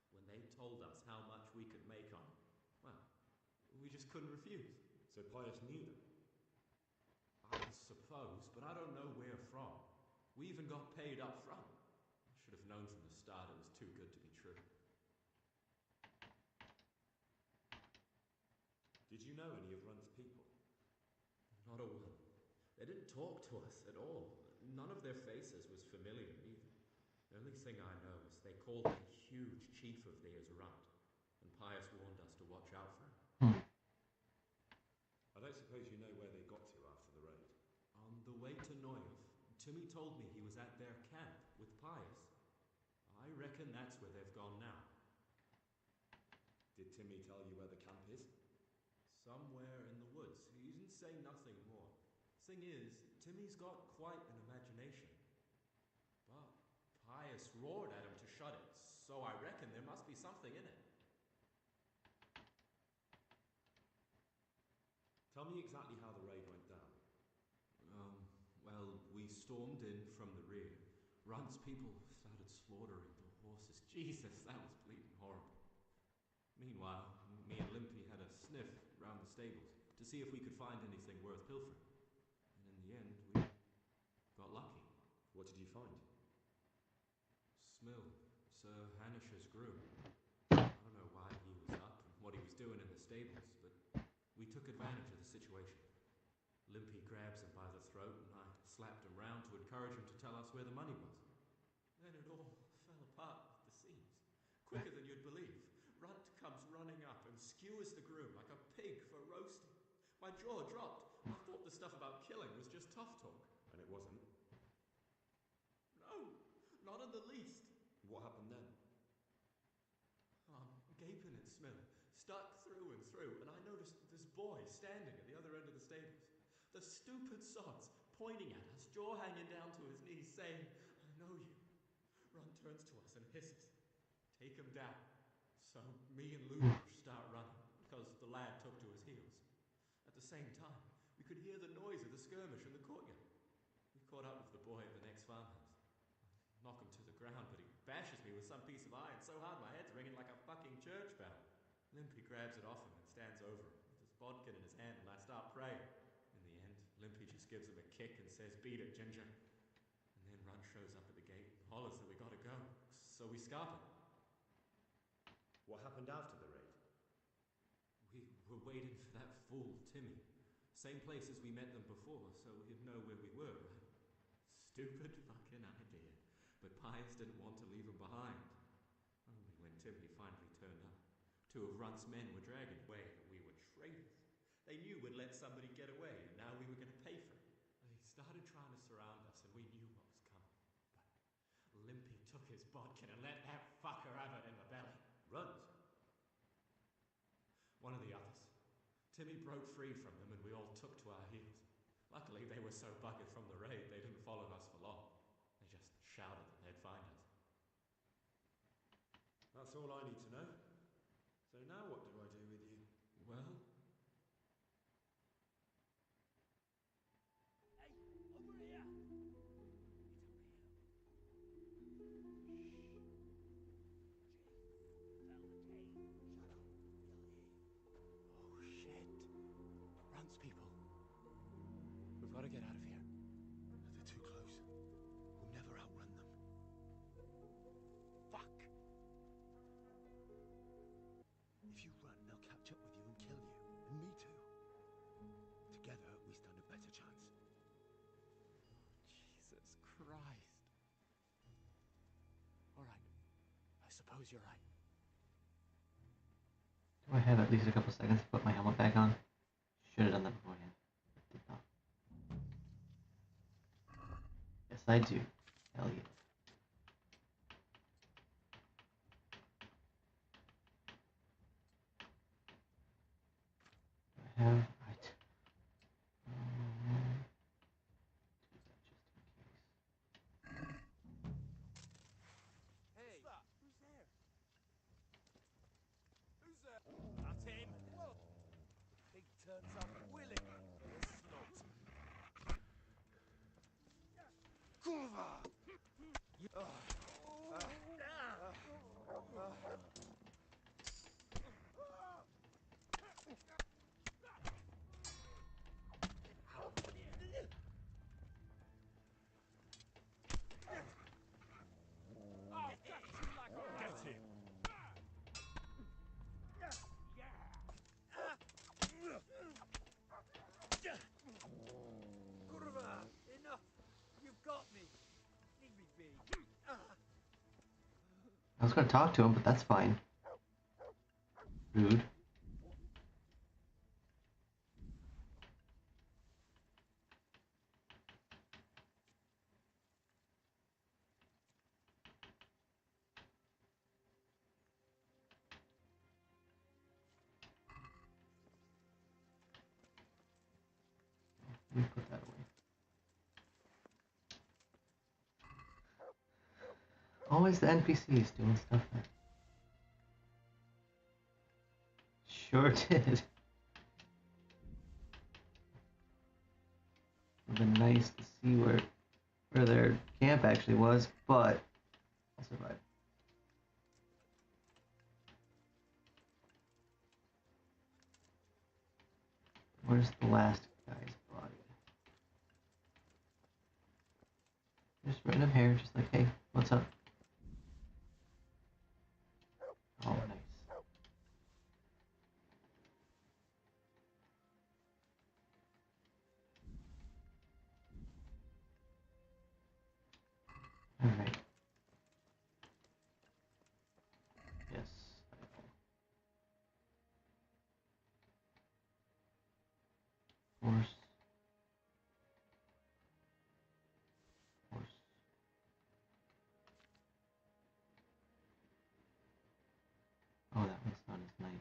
When they told us how much we could make on it, well, we just couldn't refuse. So Pius knew them? I suppose, but I don't know where from. We even got paid up front. I should have known from the start it was too good to be true. Did you know any of Run's people? Not a one. They didn't talk to us at all. None of their faces was familiar either. The only thing I know is they called a huge chief of theirs Runt, and Pius warned us to watch out for him. I don't suppose you know where they got to after the raid? On the way to Neuhof, Timmy told me he was at their camp with Pius. I reckon that's where they've gone now. Did Timmy tell you where the camp is? Somewhere in the woods. He didn't say nothing more. Thing is, Timmy's got quite an imagination. But Pius roared at him to shut it, so I reckon there must be something in it. Tell me exactly how the raid went down. Well, we stormed in from the rear. Run's people started slaughtering the horses. Jesus, that was bleeding horrible. Meanwhile, me and Limpy had a sniff round the stables to see if we could find anything worth pilfering. And in the end, we got lucky. What did you find? Smill, Sir Hanish's groom. I don't know why he was up and what he was doing in the stables, but we took advantage of the situation. Limpy grabs him by the throat, and I slapped him round to encourage him to tell us where the money was. Then it all fell apart at the seams, quicker than you'd believe. Runt comes running up and skewers the groom like a pig for roasting. My jaw dropped. I thought the stuff about killing was just tough talk. And it wasn't? No, not in the least. What happened then? I'm gaping at Smill, stuck through and through, and I noticed this boy standing at the other end of the stables. The stupid sods pointing at us, jaw hanging down to his knees, saying, "I know you." Run turns to us and hisses, "Take him down." So me and Luther start running, because the lad took to his heels. At the same time, we could hear the noise of the skirmish in the courtyard. We caught up with the boy at the next farmhouse. I knock him to the ground, but he bashes me with some piece of iron so hard my head's ringing like a fucking church bell. Limpy grabs it off him and stands over him with his bodkin in his hand, and I start praying. In the end, Limpy just gives him a kick and says, "Beat it, Ginger." And then Run shows up at the gate and hollers that we gotta go, so we scarp him. What happened after the raid? We were waiting for that fool, Timmy. Same place as we met them before, so he'd know where we were, right? Stupid fucking idea. But Pius didn't want to leave him behind. Only when Timmy finally turned up, two of Run's men were dragging away, and we were traitors. They knew we'd let somebody get away, and now we were going to pay for it. They started trying to surround us, and we knew what was coming. But Limpy took his bodkin and let that fucker have it in the belly. Runs? One of the others. Timmy broke free from them, and we all took to our heels. Luckily, they were so buggered from the raid, they didn't follow us for long. They just shouted that they'd find us. That's all I need to know. So now what do I do with you? Well... Hey, over here! Oh shit. Run's people. We've got to get out of here. suppose you're right. Do I have at least a couple seconds to put my helmet back on? Should have done that beforehand. Did not. Yes, I do. Hell yeah. I have right. Hey, who's there? Who's there? That's him. Well, the pig turns up willingly for the slaughter. Kurva! Get him! Kurva! Enough! You've got me! Leave me be. I was gonna talk to him, but that's fine. Rude. Let me put that away. Always the NPCs doing stuff that sure did. Would have been nice to see where their camp actually was, but I'll survive. Where's the last guy's body? Just random hair, just like, hey, what's up? Oh, nice. Alright. Yes. Horse. Horse. Oh, that one's not as nice.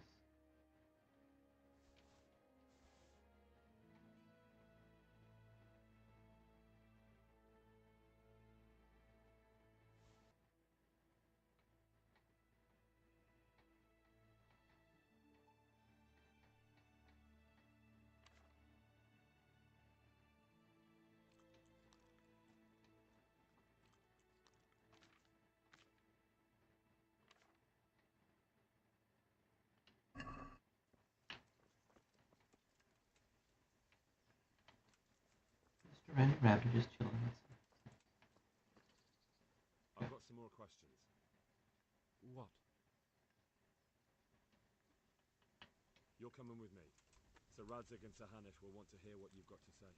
Just a random rabbit just chilling. I've got some more questions. What? You're coming with me. Sir Radzig and Sir Hanush will want to hear what you've got to say.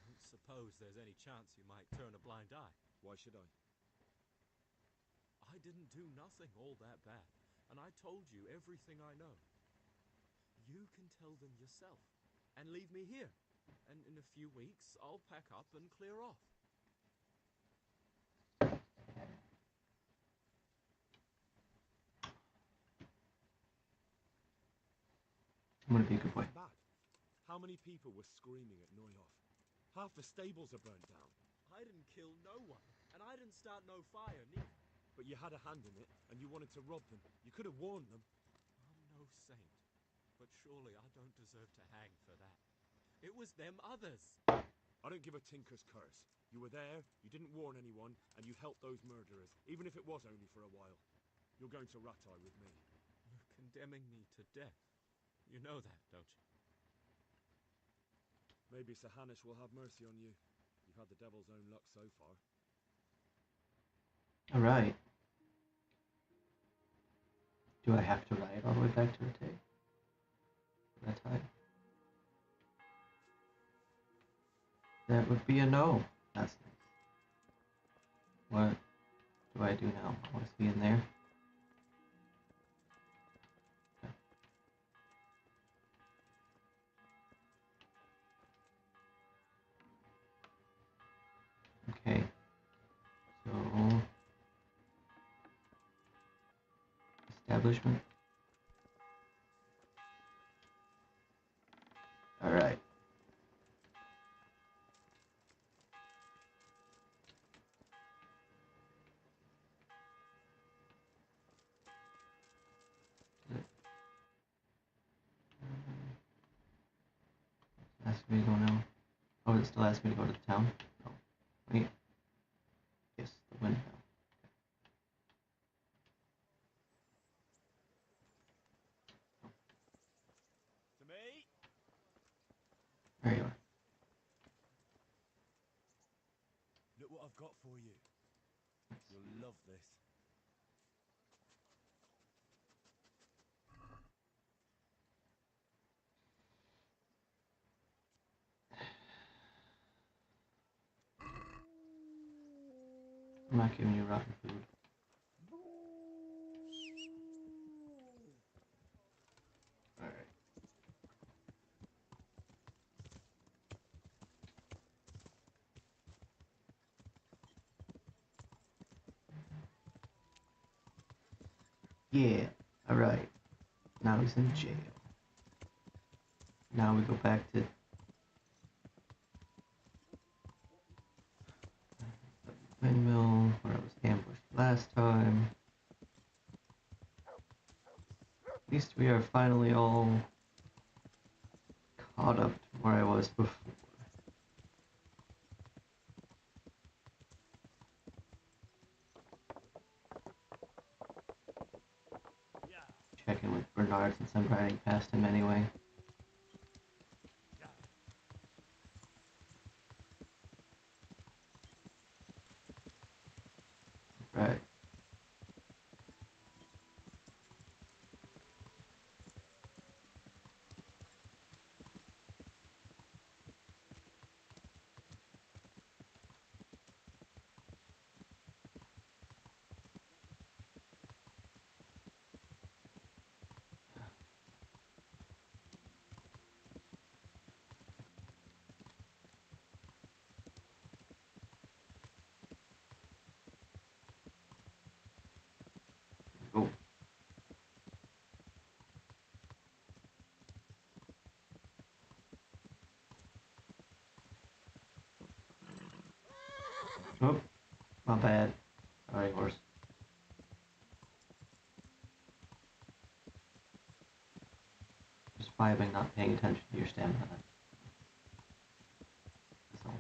Don't suppose there's any chance you might turn a blind eye. Why should I? I didn't do nothing all that bad, and I told you everything I know. You can tell them yourself, and leave me here. And in a few weeks, I'll pack up and clear off. I'm gonna be a good boy. Bad. How many people were screaming at Neuhof? Half the stables are burnt down. I didn't kill no one, and I didn't start no fire, neither. But you had a hand in it, and you wanted to rob them. You could have warned them. I'm no saint, but surely I don't deserve to hang for that. It was them others. I don't give a tinker's curse. You were there, you didn't warn anyone, and you helped those murderers, even if it was only for a while. You're going to Rattay with me. You're condemning me to death. You know that, don't you? Maybe Sir Hanush will have mercy on you. You've had the devil's own luck so far. Alright. Do I have to ride all the way back to Rattay? That would be a no. That's nice. What do I do now? I want to be in there. establishment. Alright. Ask me to go now. Oh, it still asks me to go to the town? No. Wait. Yes, the windmill. To me? There you are. Look what I've got for you. You'll love this. I'm not giving you rotten food. Alright. Yeah, alright. Now he's in jail. Now we go back to the windmill where I was ambushed last time. At least we are finally all caught up to where I was before. Check in with Bernard since I'm riding past him anyway. Right. Oh. Oh, my bad. Sorry, horse. Just vibing, not paying attention to your stamina. That's all me.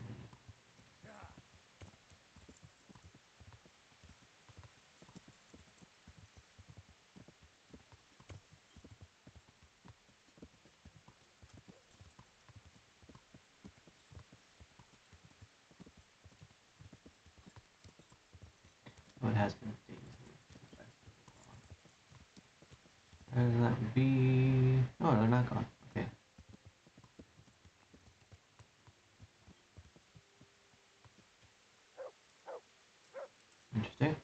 Oh, it has been days. And that would be... Oh, they're not gone. Okay. Interesting.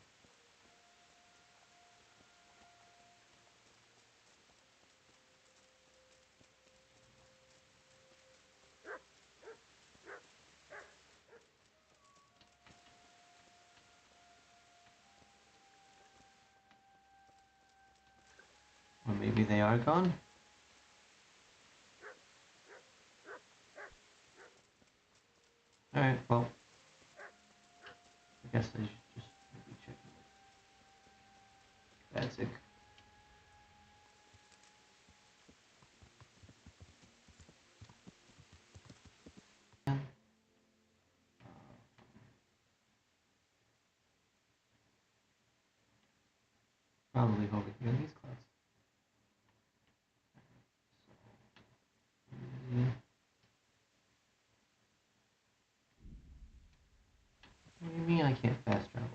Or maybe they are gone? Alright, well. I guess I should just maybe check in with Badzig. Probably over here in these clouds. What do you mean I can't fast travel?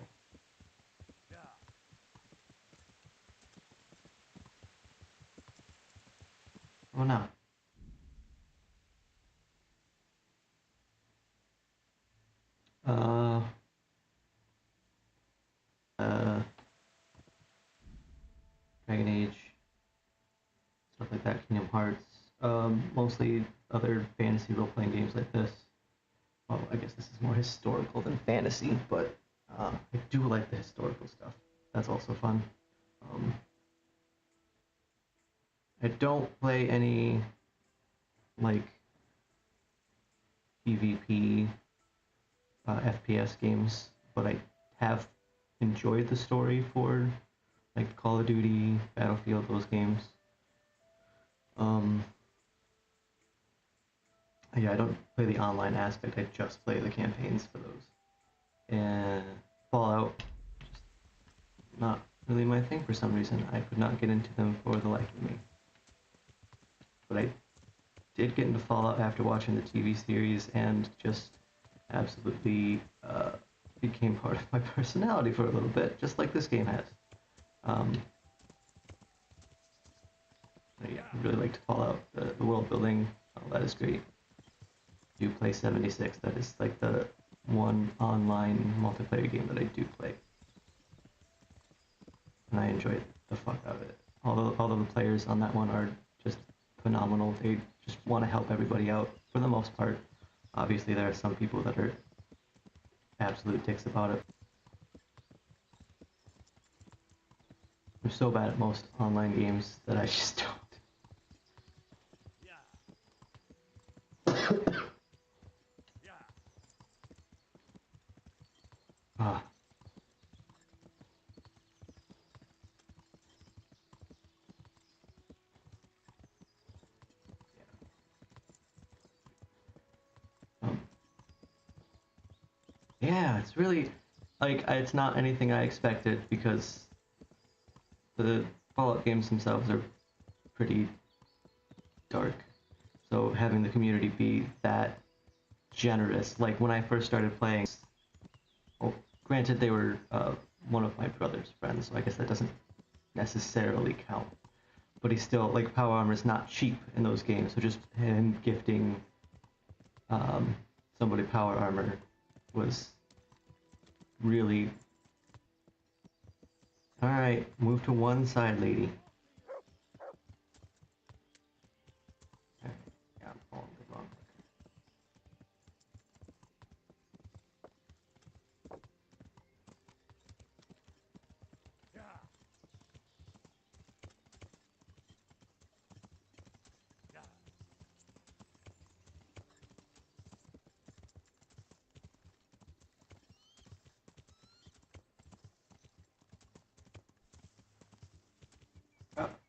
Oh no. Uh, Dragon Age, stuff like that, Kingdom Hearts, mostly other fantasy role-playing games like this. Well, I guess this is more historical than fantasy, but I do like the historical stuff. That's also fun. I don't play any like PvP FPS games, but I have enjoyed the story for like Call of Duty, Battlefield, those games. Yeah, I don't play the online aspect. I just play the campaigns for those. And Fallout, just not really my thing for some reason. I could not get into them for the life of me. But I did get into Fallout after watching the TV series and just absolutely became part of my personality for a little bit, just like this game has. Yeah, I really liked Fallout. The world building, all that is great. Do play 76. That is like the one online multiplayer game that I do play, and I enjoy the fuck out of it. All of the players on that one are just phenomenal. They just want to help everybody out for the most part. Obviously, there are some people that are absolute dicks about it. I'm so bad at most online games that I just don't. Ah. Yeah, it's really like it's not anything I expected because the Fallout games themselves are pretty dark. So having the community be that generous, like when I first started playing, well, granted they were one of my brother's friends, so I guess that doesn't necessarily count. But he's still like power armor is not cheap in those games, so just him gifting somebody power armor was really. All right, move to one side, lady. Okay. Yeah, I'm following the wrong.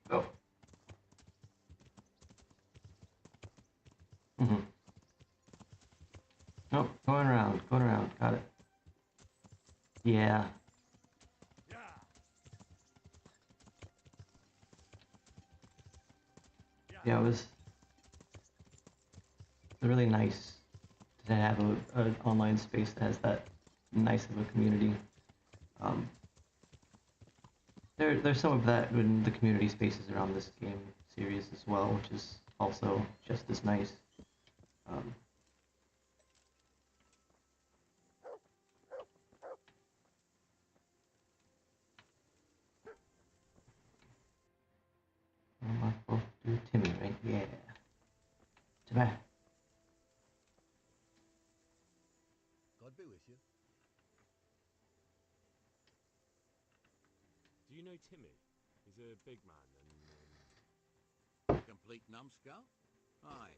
Go. Mm-hmm. Nope, going around, got it. Yeah. Yeah, it was really nice to have an online space that has that nice of a community. There's some of that in the community spaces around this game series as well, which is also just as nice. I'm supposed to do Timmy, right? Yeah. Timmy. God be with you. Do you know Timmy? He's a big man and, Complete numbskull? Aye.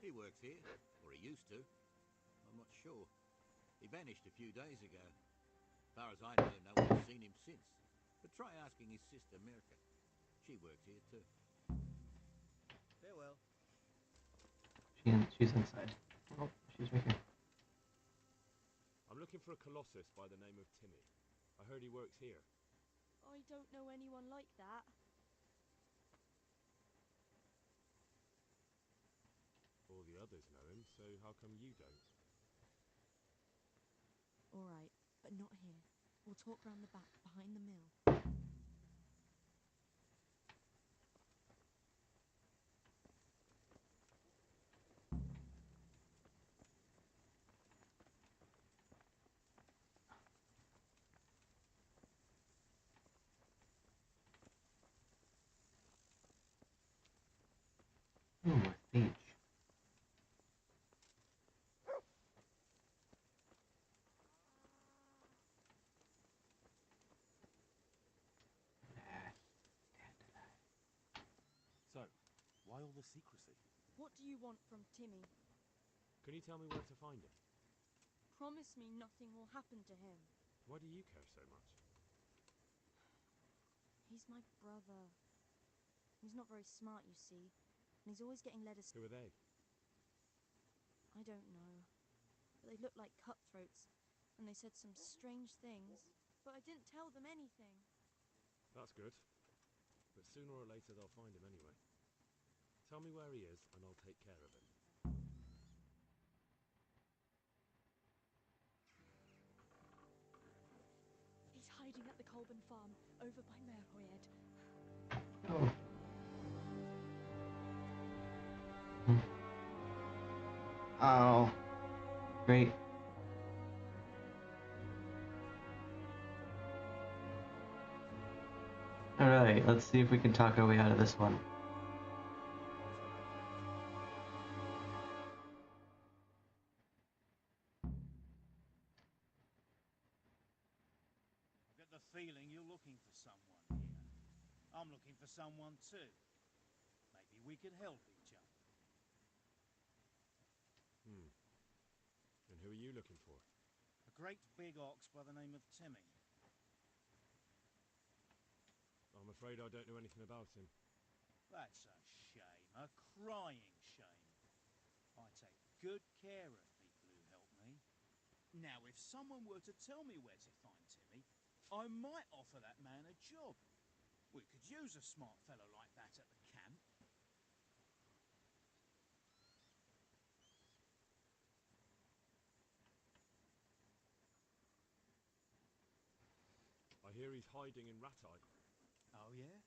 He works here. Or he used to. I'm not sure. He vanished a few days ago. As far as I know, no one's seen him since. But try asking his sister, Mirka. She works here too. Farewell. She's inside. Oh, she's right here. I'm looking for a colossus by the name of Timmy. I heard he works here. I don't know anyone like that. All the others know him, so how come you don't? All right, but not here. We'll talk round the back, behind the mill. Oh, my page. So, Why all the secrecy? What do you want from Timmy? Can you tell me where to find him? Promise me nothing will happen to him. Why do you care so much? He's my brother. He's not very smart, you see, and he's always getting led astray. Who are they? I don't know, but they looked like cutthroats, and they said some strange things, but I didn't tell them anything. That's good. But sooner or later they'll find him anyway. Tell me where he is, and I'll take care of him. He's hiding at the Colburn farm, over by Merhoyed. Oh. Oh. Great. Alright, let's see if we can talk our way out of this one. I've got the feeling you're looking for someone here. I'm looking for someone too. Maybe we could help each other. And who are you looking for? A great big ox by the name of Timmy. I'm afraid I don't know anything about him. That's a shame, a crying shame. I take good care of people who help me. Now, if someone were to tell me where to find Timmy, I might offer that man a job. We could use a smart fellow like that at the camp. I hear he's hiding in Ratai. Oh, yeah?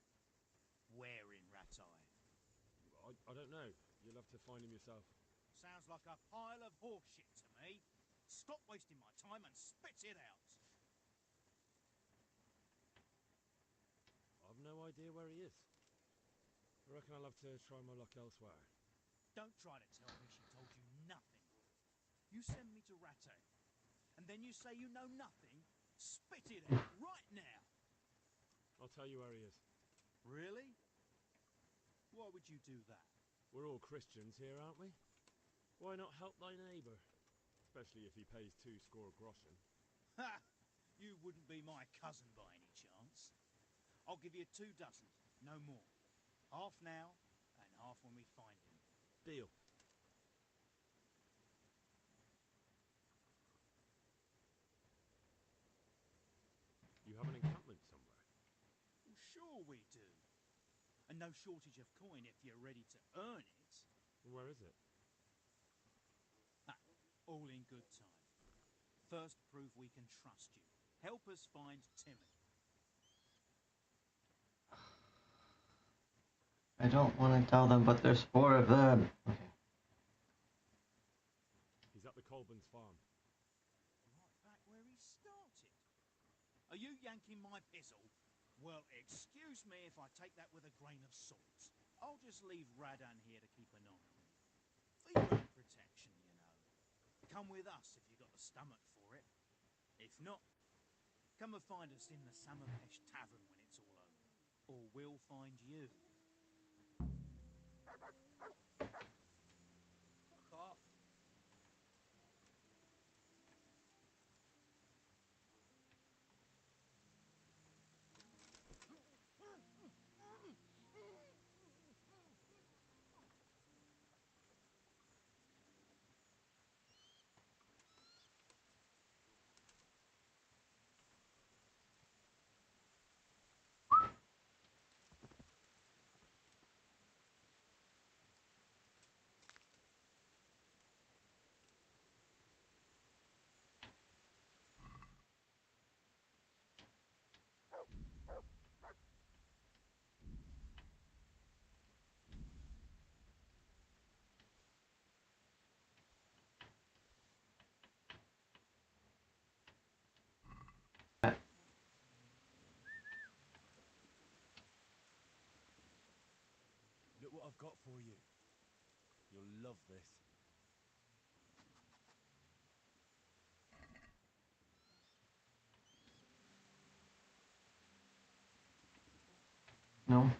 Where in Ratai? I don't know. You'll have to find him yourself. Sounds like a pile of horseshit to me. Stop wasting my time and spit it out. I've no idea where he is. I reckon I'll have to try my luck elsewhere. Don't try to tell me she told you nothing. You send me to Rattay, and then you say you know nothing? Spit it out right now. I'll tell you where he is. Really? Why would you do that? We're all Christians here, aren't we? Why not help thy neighbour? Especially if he pays 2 score groschen. Ha! You wouldn't be my cousin by any chance. I'll give you 2 dozen, no more. Half now, and half when we find him. Deal. You have an encampment somewhere? Well, sure we do. And no shortage of coin if you're ready to earn it. Where is it? Ha! All in good time. First, prove we can trust you. Help us find Timmy. I don't want to tell them, but there's 4 of them. Okay. He's at the Colburn's farm. Right back where he started. Are you yanking my pizzle? Well, excuse me if I take that with a grain of salt. I'll just leave Radan here to keep an eye on him. For your own protection, you know. Come with us if you've got the stomach for it. If not, come and find us in the Summerpesh Tavern when it's all over. Or we'll find you. Fuck off. Look what I've got for you. You'll love this. No.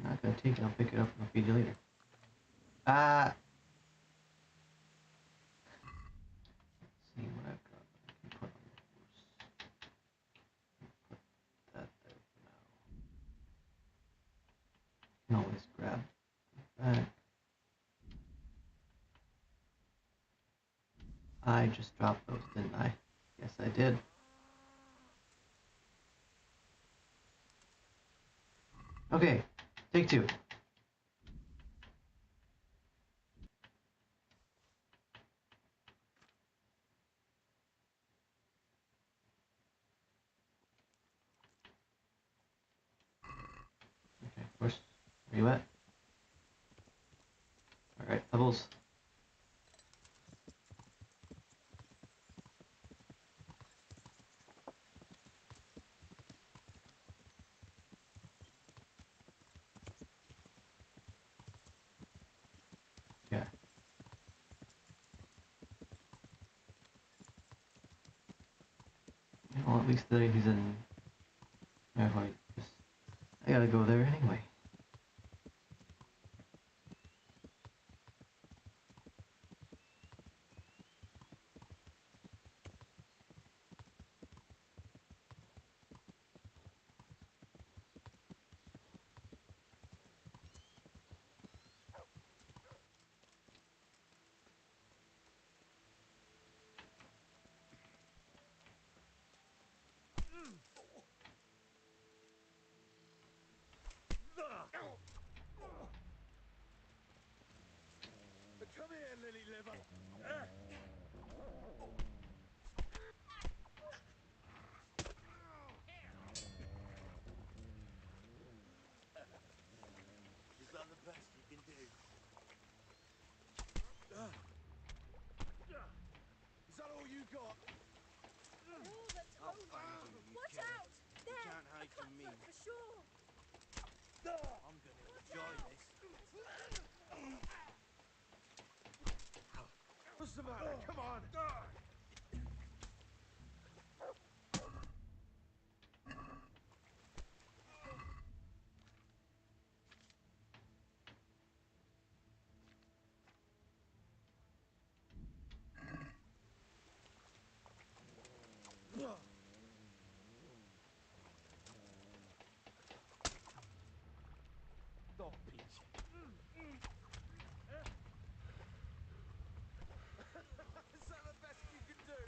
Not not gonna take it, I'll pick it up and I'll feed you later. Let's see what I've got that I can put on the horse. Put that there for now. I can always grab that. I just dropped those, didn't I? Yes, I did. Okay, take two. Okay, horse, where you at? Alright, Pebbles. Yeah. Well, at least he's in. I gotta go there anyway. Come here, lily liver. Is that the best you can do? Is that all you got? I'll find you, you Watch kid. out! You There! can't hide from me. For sure! I'm gonna enjoy this. What's the matter? Come on! Stop, Peach. Is that the best you can do?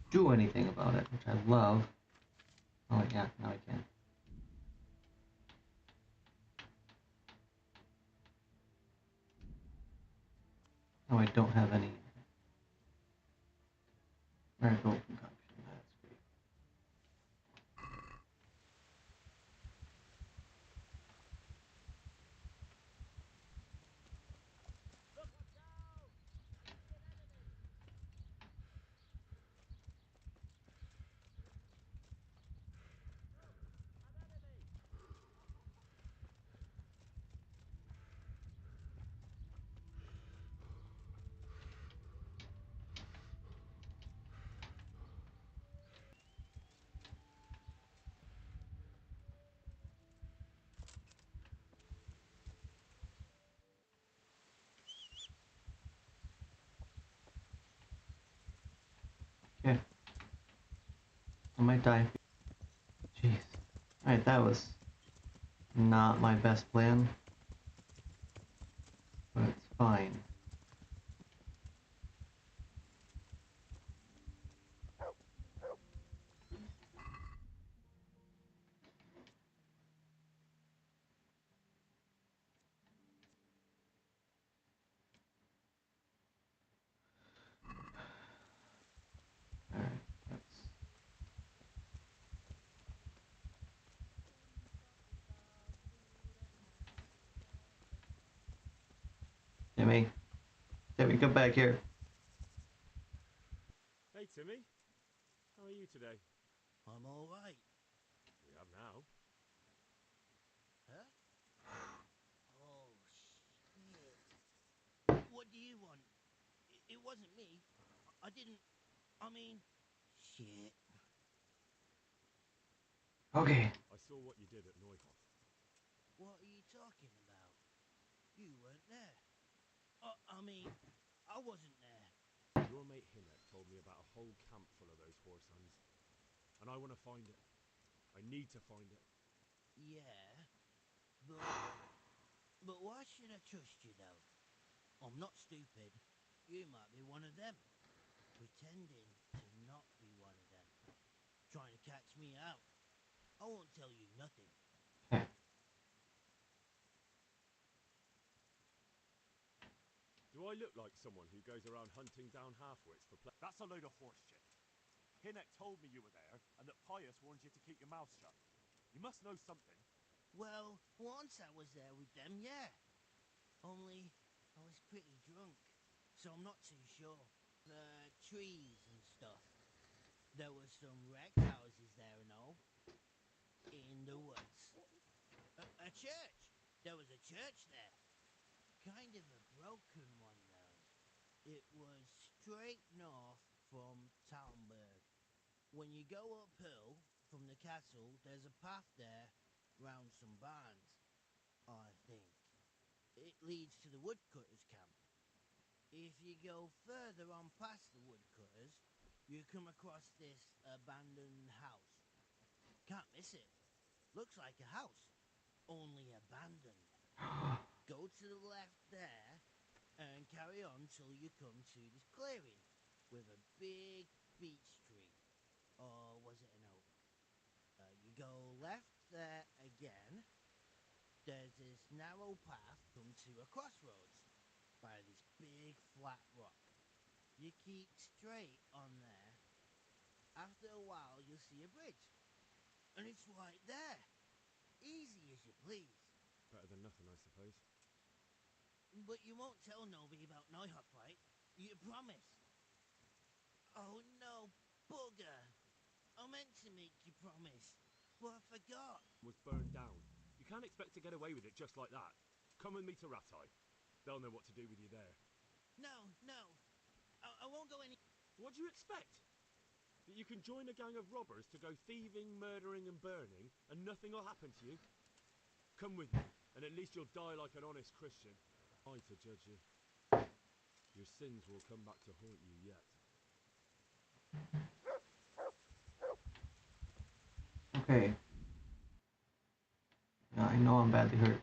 Do anything about it, which I love. Oh yeah, now I can. Oh, I don't have any marigold concoction. That's great. Okay. I might die. Jeez. Alright, that was not my best plan. But it's fine. Alright, let's... Timmy. Timmy, come back here. Hey, Timmy. How are you today? I'm all right. We have now. Huh? Oh, shit. What do you want? It wasn't me. I didn't... I mean... Shit. Okay. I saw what you did at Neuhof. What are you talking about? You weren't there. I mean, I wasn't there. Your mate Hinek told me about a whole camp full of those horse huns. And I want to find it. I need to find it. Yeah, but why should I trust you, though? I'm not stupid. You might be one of them. Pretending to not be one of them. Trying to catch me out. I won't tell you nothing. Do I look like someone who goes around hunting down half-wits for play? That's a load of horse shit. Hinek told me you were there, and that Pius warned you to keep your mouth shut. You must know something. Well, once I was there with them, yeah. Only, I was pretty drunk, so I'm not too sure. The trees and stuff. There were some wreck houses there and all. In the woods. A church! There was a church there. Kind of a broken one, though. It was straight north from Talmberg. When you go uphill from the castle, there's a path there round some barns, I think. It leads to the woodcutters' camp. If you go further on past the woodcutters, you come across this abandoned house. Can't miss it. Looks like a house, only abandoned. Go to the left there and carry on till you come to this clearing with a big beech tree. Or was it an oak? You go left there again. There's this narrow path come to a crossroads by this big flat rock. You keep straight on there. After a while, you'll see a bridge. And it's right there. Easy as you please. Better than nothing, I suppose. But you won't tell nobody about Neuhof, right? You promise? Oh no, bugger. I meant to make you promise, but I forgot. Was burned down. You can't expect to get away with it just like that. Come with me to Ratai. They'll know what to do with you there. No. I won't go any... What do you expect? That you can join a gang of robbers to go thieving, murdering and burning, and nothing will happen to you? Come with me, and at least you'll die like an honest Christian. I to judge you. Your sins will come back to haunt you yet. Okay. Now I know I'm badly hurt.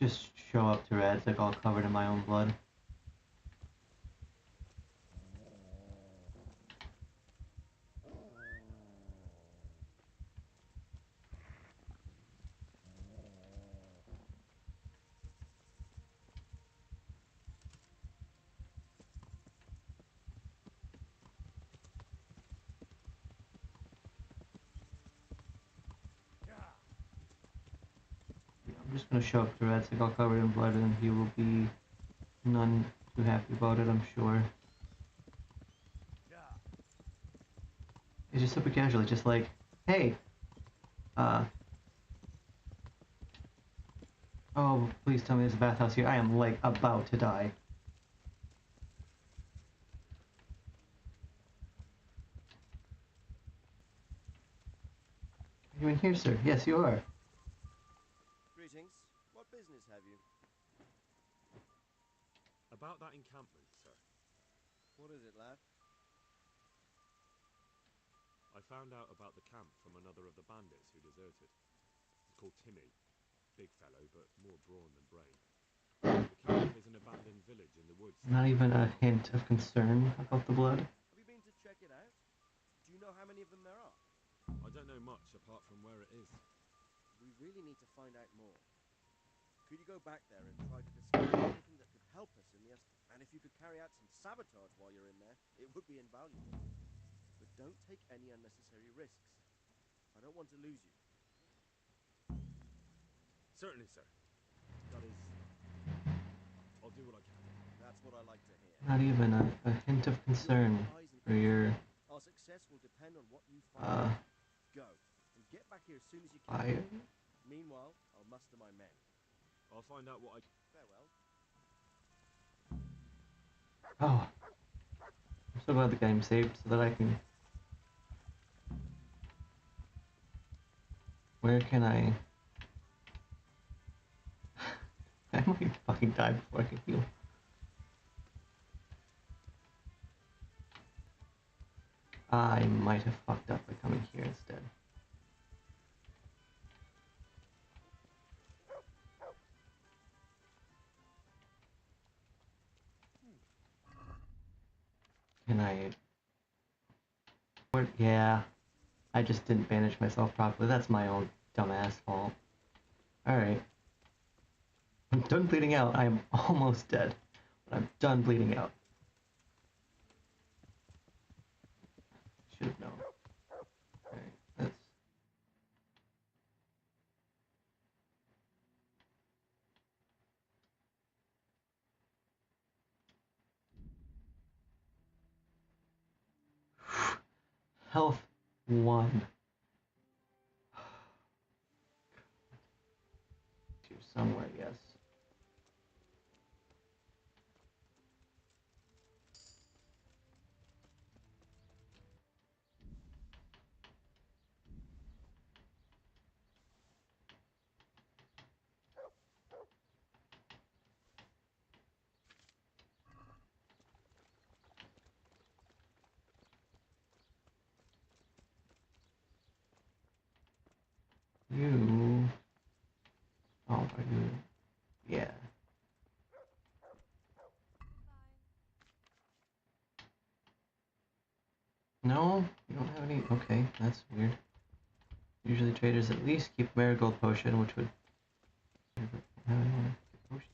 Just show up to Rad's like all covered in my own blood. I'm just gonna show up to Rad's like all covered in blood, and he will be none too happy about it, I'm sure. It's just super casually, just like, hey, oh, please tell me there's a bathhouse here. I am like about to die. Are you in here, sir? Yes, you are. Greetings. What business have you? About that encampment, sir. What is it, lad? I found out about the camp from another of the bandits who deserted. He's called Timmy. Big fellow, but more brawn than brain. The camp is an abandoned village in the woods. Not even a hint of concern about the blood. Have you been to check it out? Do you know how many of them there are? I don't know much apart from where it is. We really need to find out more. Could you go back there and try to discover anything that could help us in the and if you could carry out some sabotage while you're in there, it would be invaluable. But don't take any unnecessary risks. I don't want to lose you. Certainly, sir. That is... I'll do what I can. That's what I like to hear. Not even a hint of concern for your... Our success will depend on what you find. Go, and get back here as soon as you can. Meanwhile, I'll muster my men. I'll find out what I... Farewell. Oh. I'm so glad the game saved so that I can... Where can I... I might fucking die before I can heal. I might have fucked up by coming here instead. Can I... Yeah. I just didn't bandage myself properly. That's my own dumbass fault. Alright. I'm done bleeding out. I'm almost dead. But I'm done bleeding out. Should have known. Alright, let's... Health 1. Here somewhere, yes. You... Oh, are you... Yeah. No? You don't have any... Okay, that's weird. Usually traders at least keep marigold potion, which would... Have anyone get potion?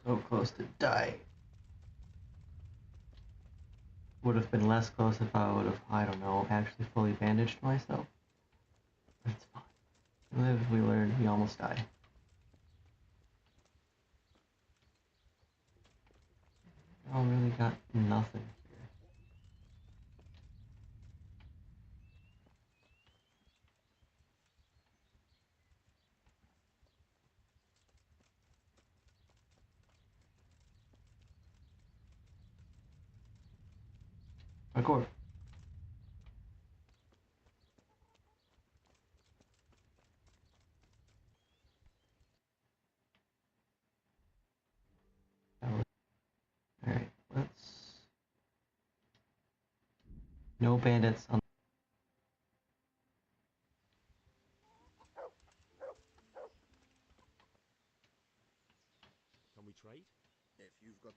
So close to die. Would have been less close if I would have, I don't know, actually fully bandaged myself. But it's fine. We live, we learn, we almost die. I really got nothing here. Parkour. Alright, let's... No bandits on... Can we trade? If you've got...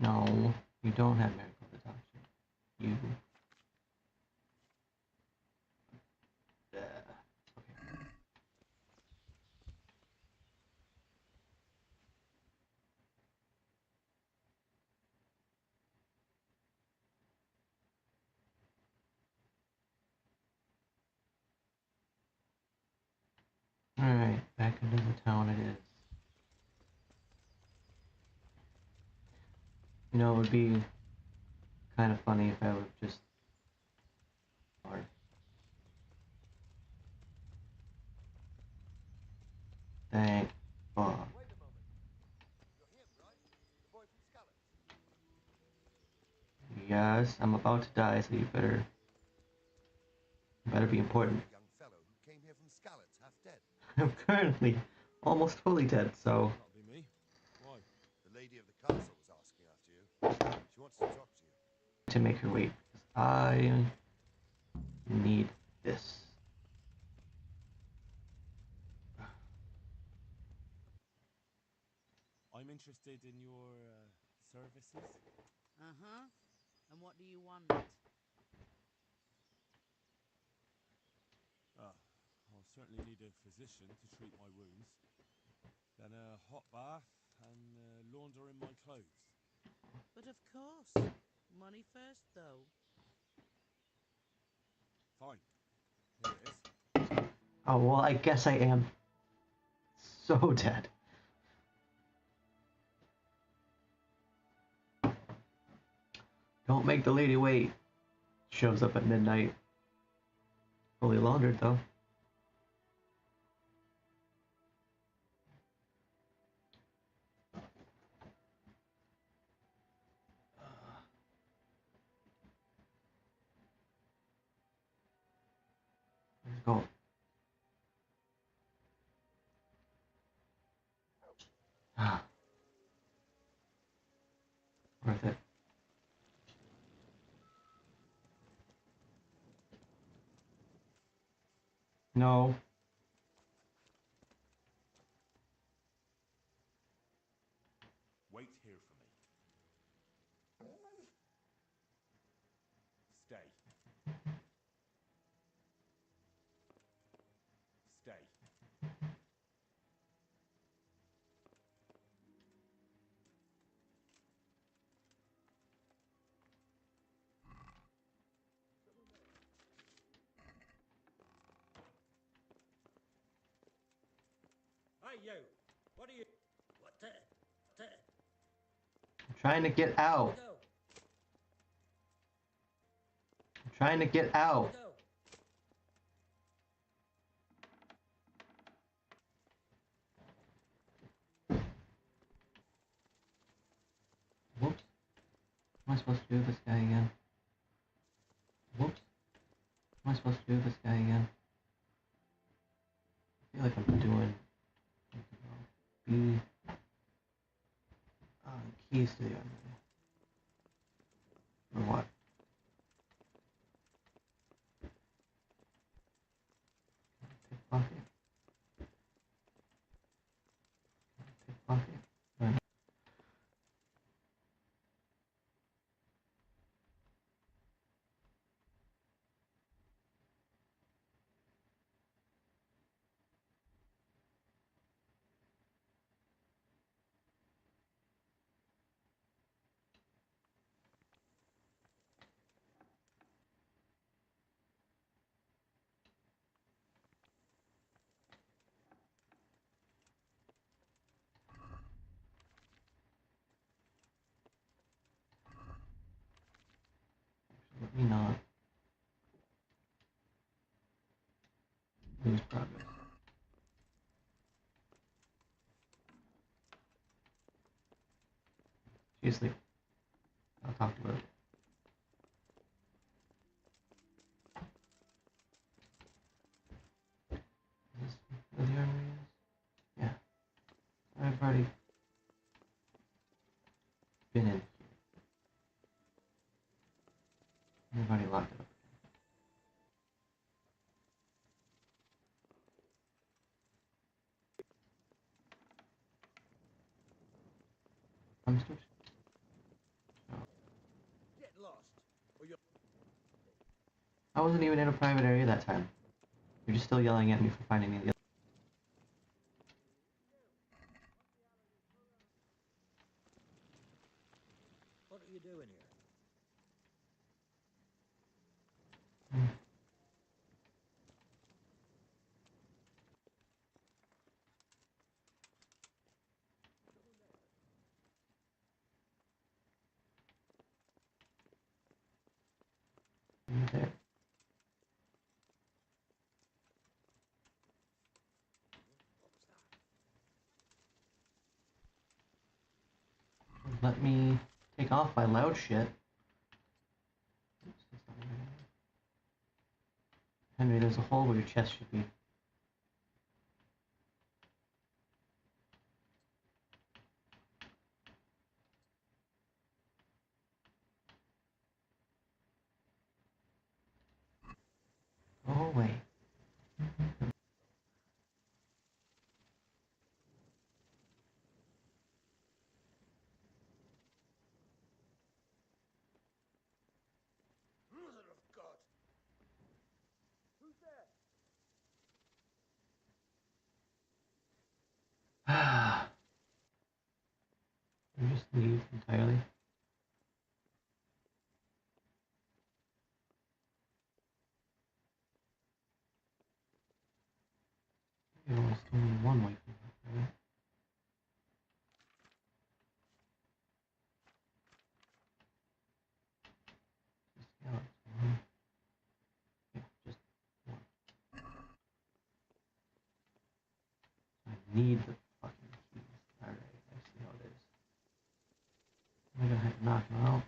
No, you don't have marigold adoption. You... Okay. Alright, back into the town it is. You know, it would be kind of funny if I would just... Thank fuck. Wait a moment. You're him, right? The boy from Scallops? Yes, I'm about to die, so you better be important. A young fellow who came here from Scallops, half dead. I'm currently almost fully dead, so... That'll be me. Why? The lady of the castle was asking after you. She wants to talk to you. To make her wait, because I need this. I'm interested in your services. Uh-huh. And what do you want? I'll certainly need a physician to treat my wounds. Then a hot bath and laundering my clothes. But of course. Money first, though. Fine. Here it is. Oh, well, I guess I am so dead. Don't make the lady wait. Shows up at midnight. Fully laundered, though. Let's go. Worth it. No. Wait here for me. Stay. Stay. Hey, you! What are you... What the... I'm trying to get out. Go! I'm trying to get out. Go! Whoops. What am I supposed to do with this guy again? Whoops. What am I supposed to do with this guy again? I feel like I'm doing... B... keys to the armory. Or what? Pickpocket. Pickpocket. Right. Let me not lose progress. She's asleep. I'll talk to her. Is this where the armory is? Yeah. I've already been in. I've already locked it up. I'm still... Get lost, or you're... I wasn't even in a private area that time. You're just still yelling at me for finding me the other... What are you doing here? There. Let me take off my loud shit. Oops, that's not right. Henry, there's a hole where your chest should be. Go away. Mother of God! Who's there? You just leave entirely. You're almost only one way from that, right? Skeleton. Yeah, just one. I need the fucking keys. Alright, I see how it is. Am I gonna have to knock him out?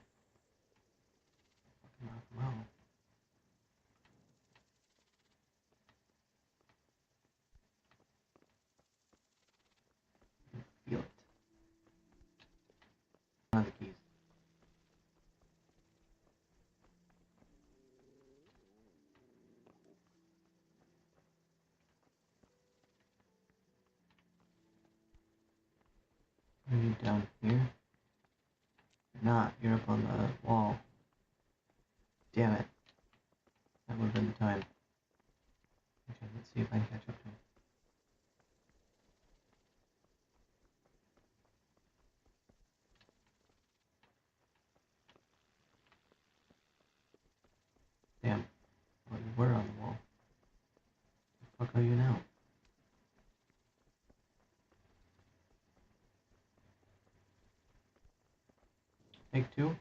Fucking knock him out. Feel it. Not the keys. Are you down here? You're not. You're up on the wall. Damn it. That would have been the time. Okay, let's see if I can catch up to him. Damn. Well, you were on the wall. What the fuck are you now? Take two?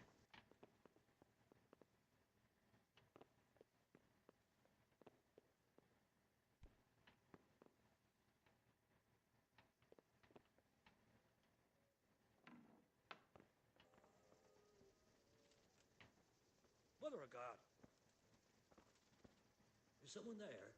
Mother of God. Is someone there?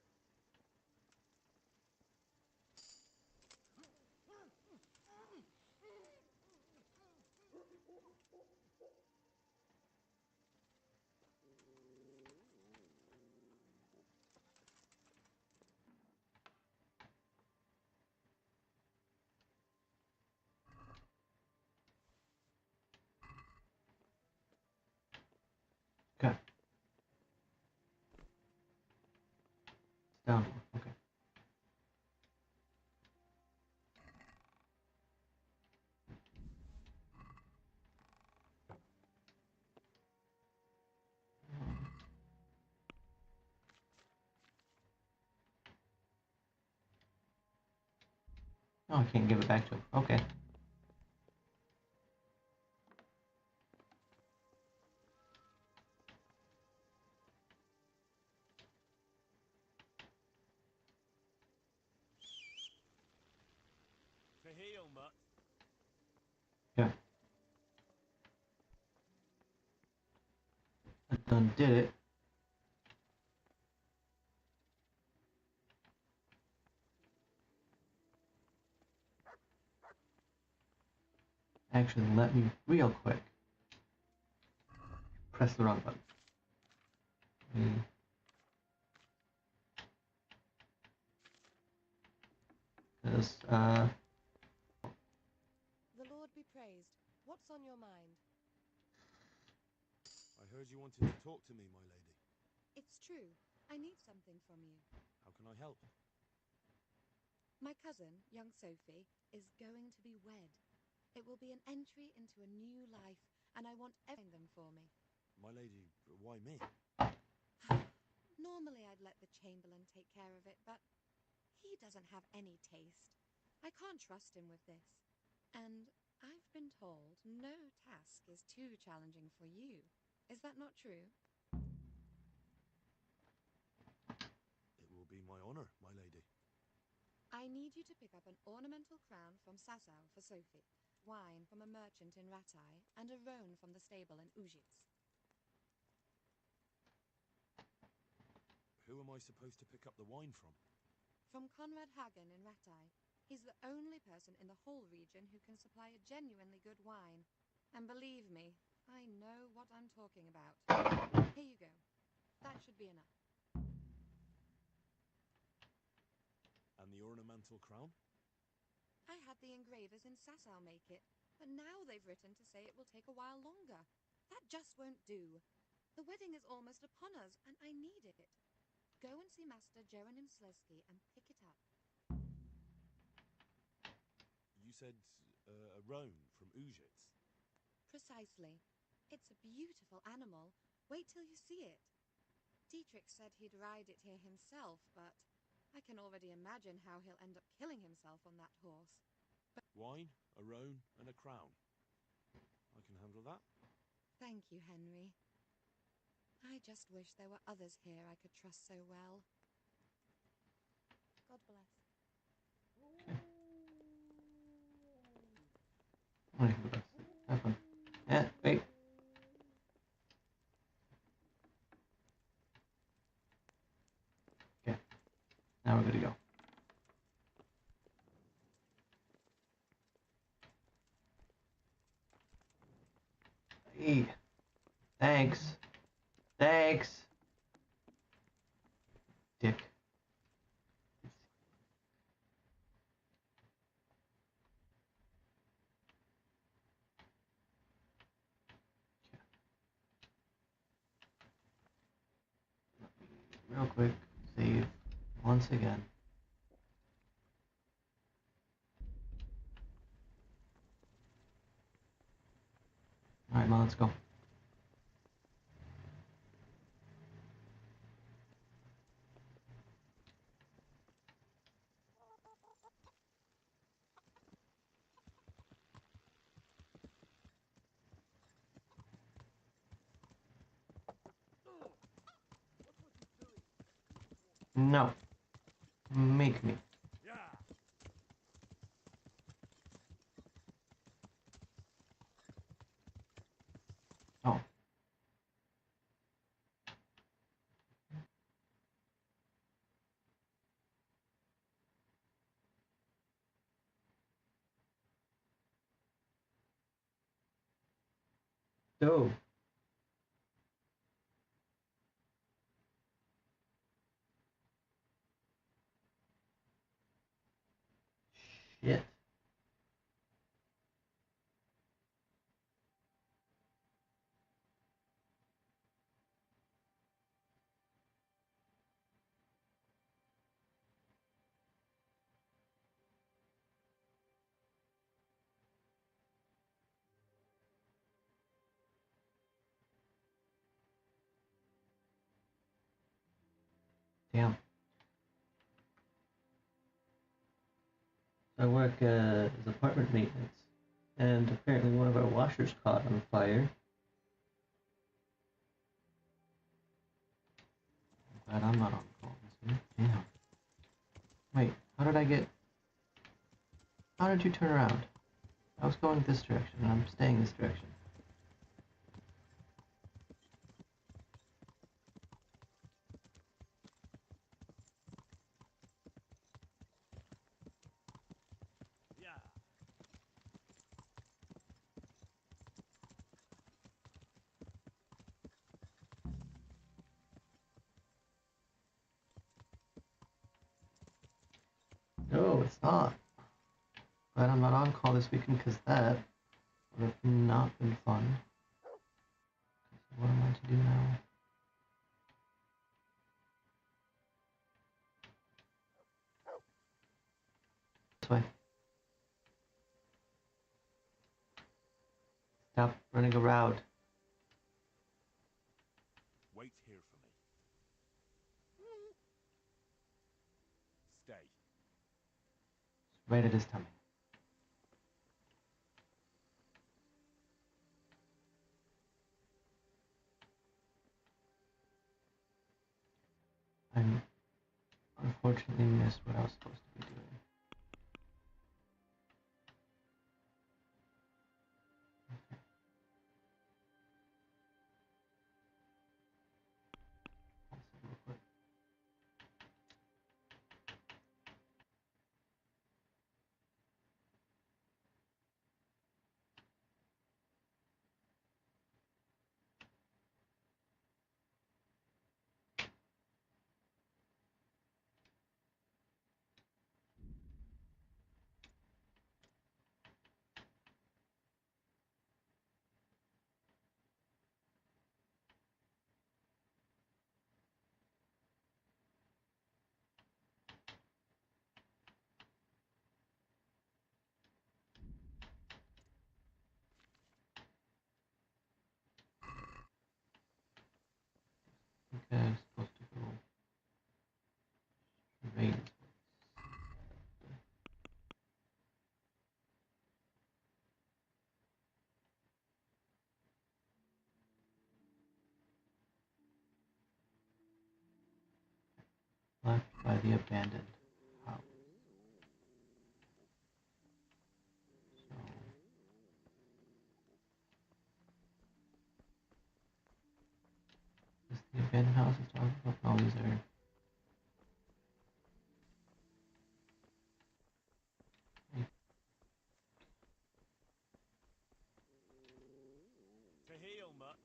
Okay. It's down. Okay. Oh, I can't give it back to him. Okay. To heal, Mutt. Yeah. That done did it. Actually, let me real quick. Press the wrong button. Because, The Lord be praised. What's on your mind? I heard you wanted to talk to me, my lady. It's true. I need something from you. How can I help? My cousin, young Sophie, is going to be wed. It will be an entry into a new life, and I want everything them for me. My lady, why me? Normally I'd let the Chamberlain take care of it, but he doesn't have any taste. I can't trust him with this. And I've been told no task is too challenging for you. Is that not true? It will be my honor, my lady. I need you to pick up an ornamental crown from Sasau for Sophie, wine from a merchant in Ratai, and a roan from the stable in Ujits. Who am I supposed to pick up the wine from? From Conrad Hagen in Ratai. He's the only person in the whole region who can supply a genuinely good wine. And believe me, I know what I'm talking about. Here you go. That should be enough. And the ornamental crown? I had the engravers in Sasau make it, but now they've written to say it will take a while longer. That just won't do. The wedding is almost upon us, and I need it. Go and see Master Jeronim Slesky and pick it up. You said a roan from Uzhitz. Precisely. It's a beautiful animal. Wait till you see it. Dietrich said he'd ride it here himself, but I can already imagine how he'll end up killing himself on that horse. Wine, a roan, and a crown. I can handle that. Thank you, Henry. I just wish there were others here I could trust so well. God bless. Have fun. Yeah, wait. Okay. Now we're good to go. Hey. Thanks. Thanks. Dick. Real quick, save once again. Alright, Mom, let's go. No. Make me. Oh. Go. Shit. Damn. I work as apartment maintenance, and apparently one of our washers caught on fire. I'm glad I'm not on call this week. Damn. Wait, how did you turn around? I was going this direction, and I'm staying this direction. No, it's not. Glad I'm not on call this weekend because that would have not been fun. What am I to do now? This way. Stop running around. Wait here for me. Stay. Right at his tummy. I unfortunately missed what I was supposed to be doing. Okay, I'm supposed to go straight. Left by the abandoned house. So, is the abandoned house is talking about? No, these are. To heal, Mutt.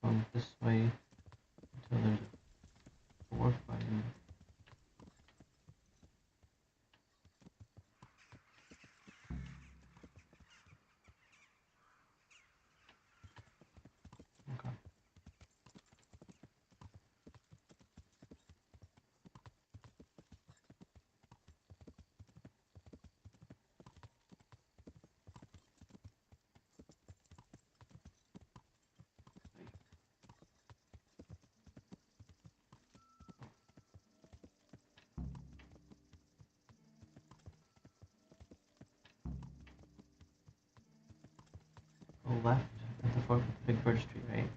Going this way until there's a dwarf fighting. Okay. Go left at the fork with the big birch tree, right?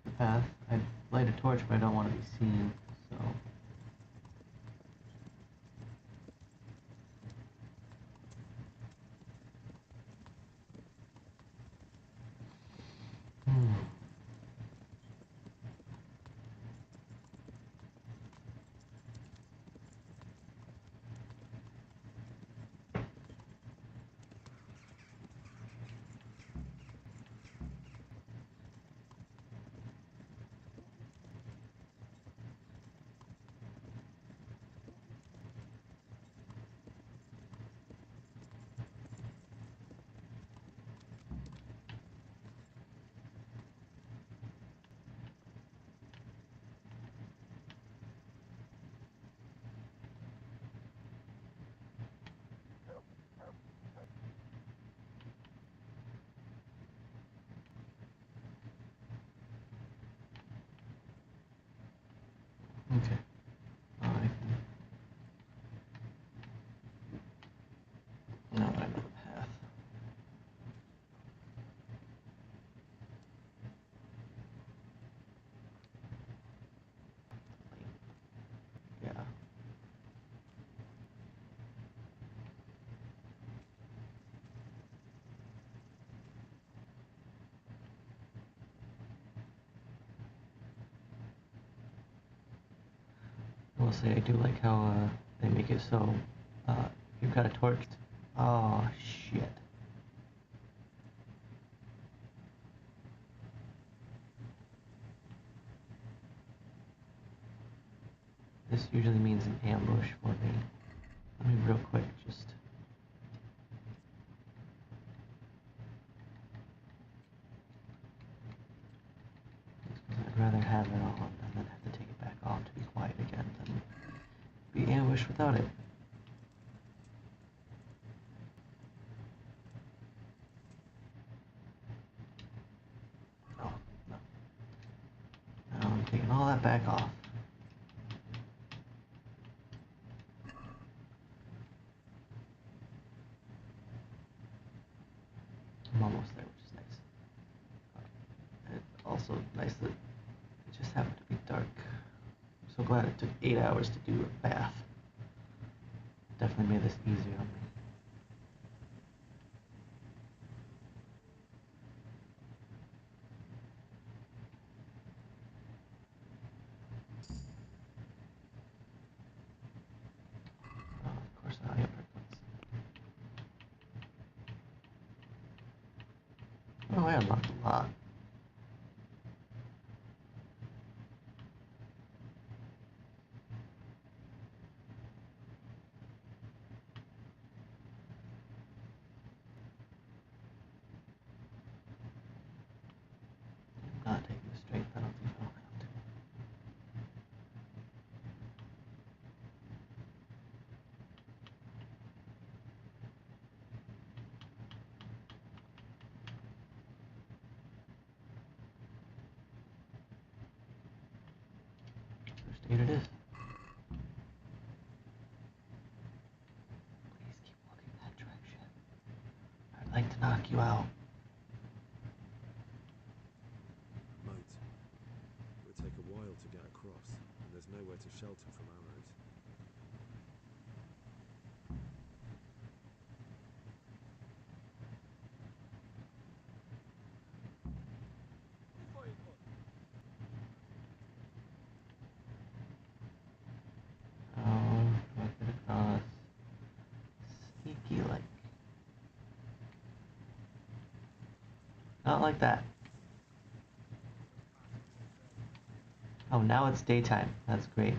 The path. I light a torch, but I don't want to be seen, so. Okay. Now I can. Now that I know the path. Yeah. I will say I do like how they make it so you've got a torch. Oh shit. This usually means an ambush for me. Let me real quick just. I'd rather have it on and then have to take it back off to be quiet again than be ambushed without it. Oh, no. Now I'm taking all that back off. I'm almost there, which is nice. And also nice that it just happened to be dark. I'm so glad it took 8 hours to do a bath. Definitely made this easier on me. Oh, of course I have prickles. Oh, I unlocked a lot. I'm not taking the strength penalty if I don't have to. Here it is. Please keep looking that direction. I'd like to knock you out. Mate, it would take a while to get across, and there's nowhere to shelter from arrows. Make it across. Sneaky like. Not like that. Oh, now it's daytime. That's great.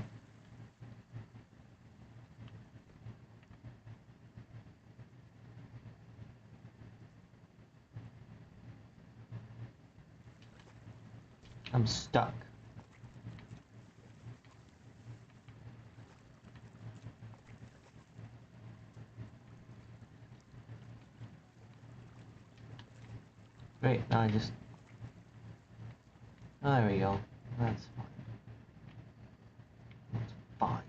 I'm stuck. Great, now I just... Oh, there we go. That's fine. That's fine.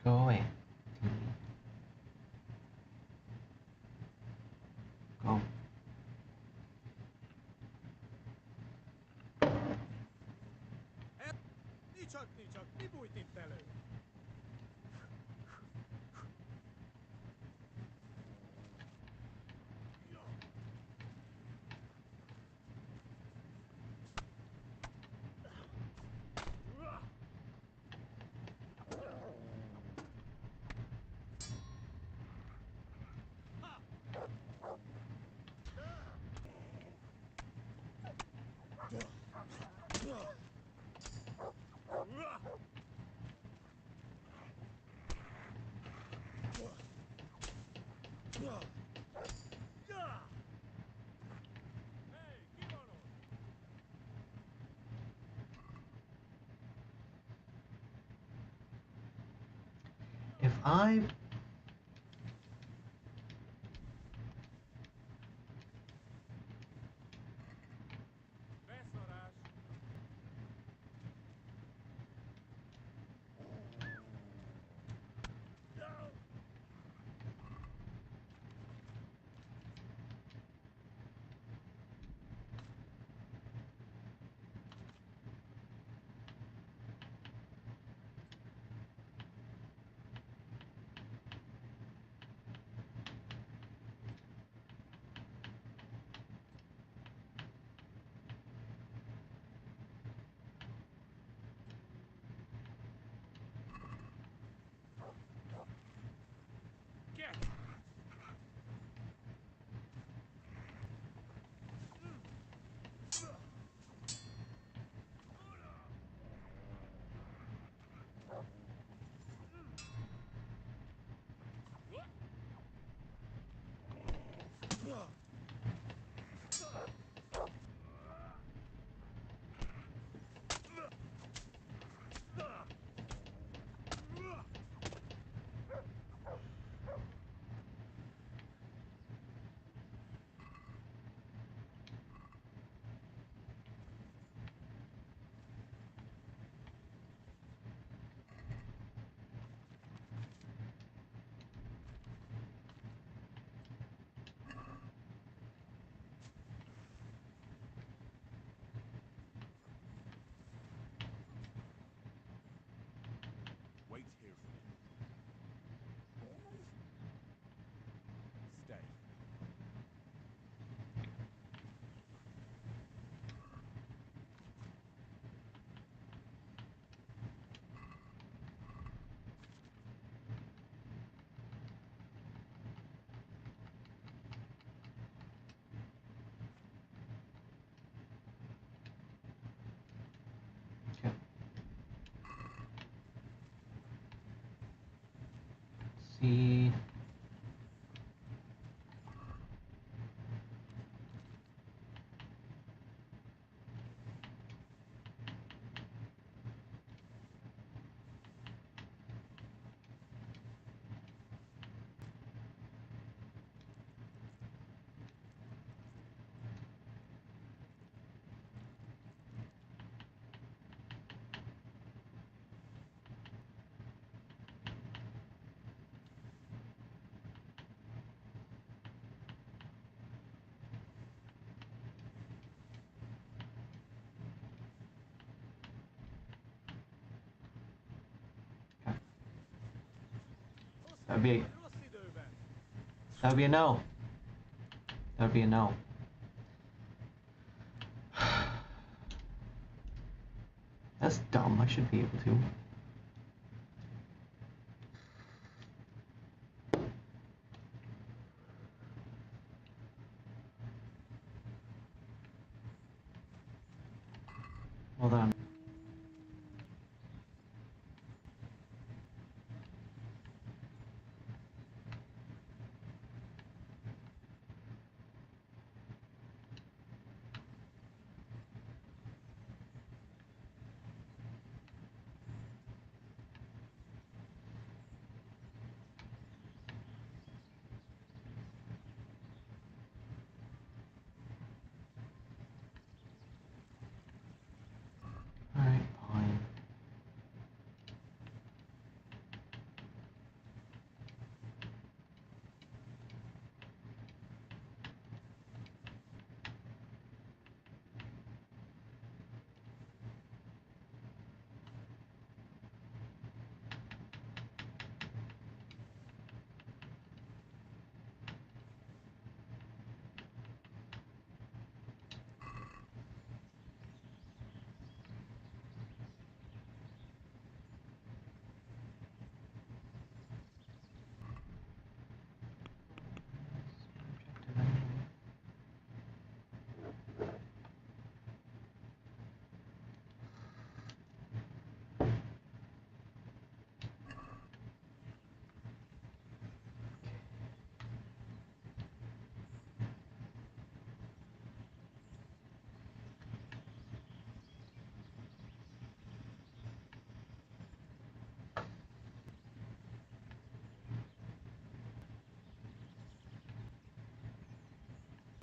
Go away. Go. Niczak, nie bój tym tele. If I... Wait here for me. Stay. Okay. See... That would be... That would be a no. That would be a no. That's dumb. I should be able to. Hold on. Alright, fine.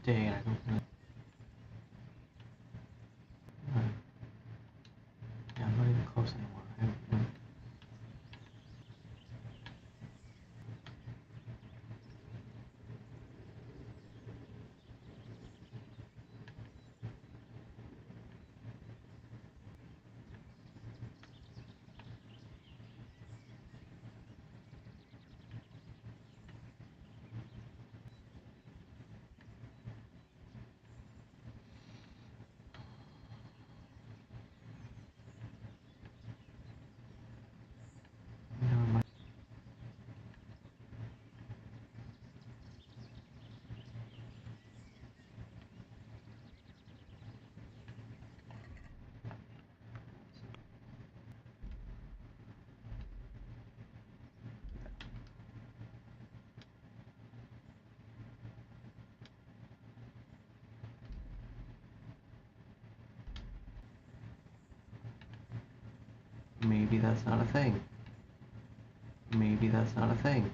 Dang, I don't know. Yeah, I'm not even close anymore. I haven't... Maybe that's not a thing. Maybe that's not a thing.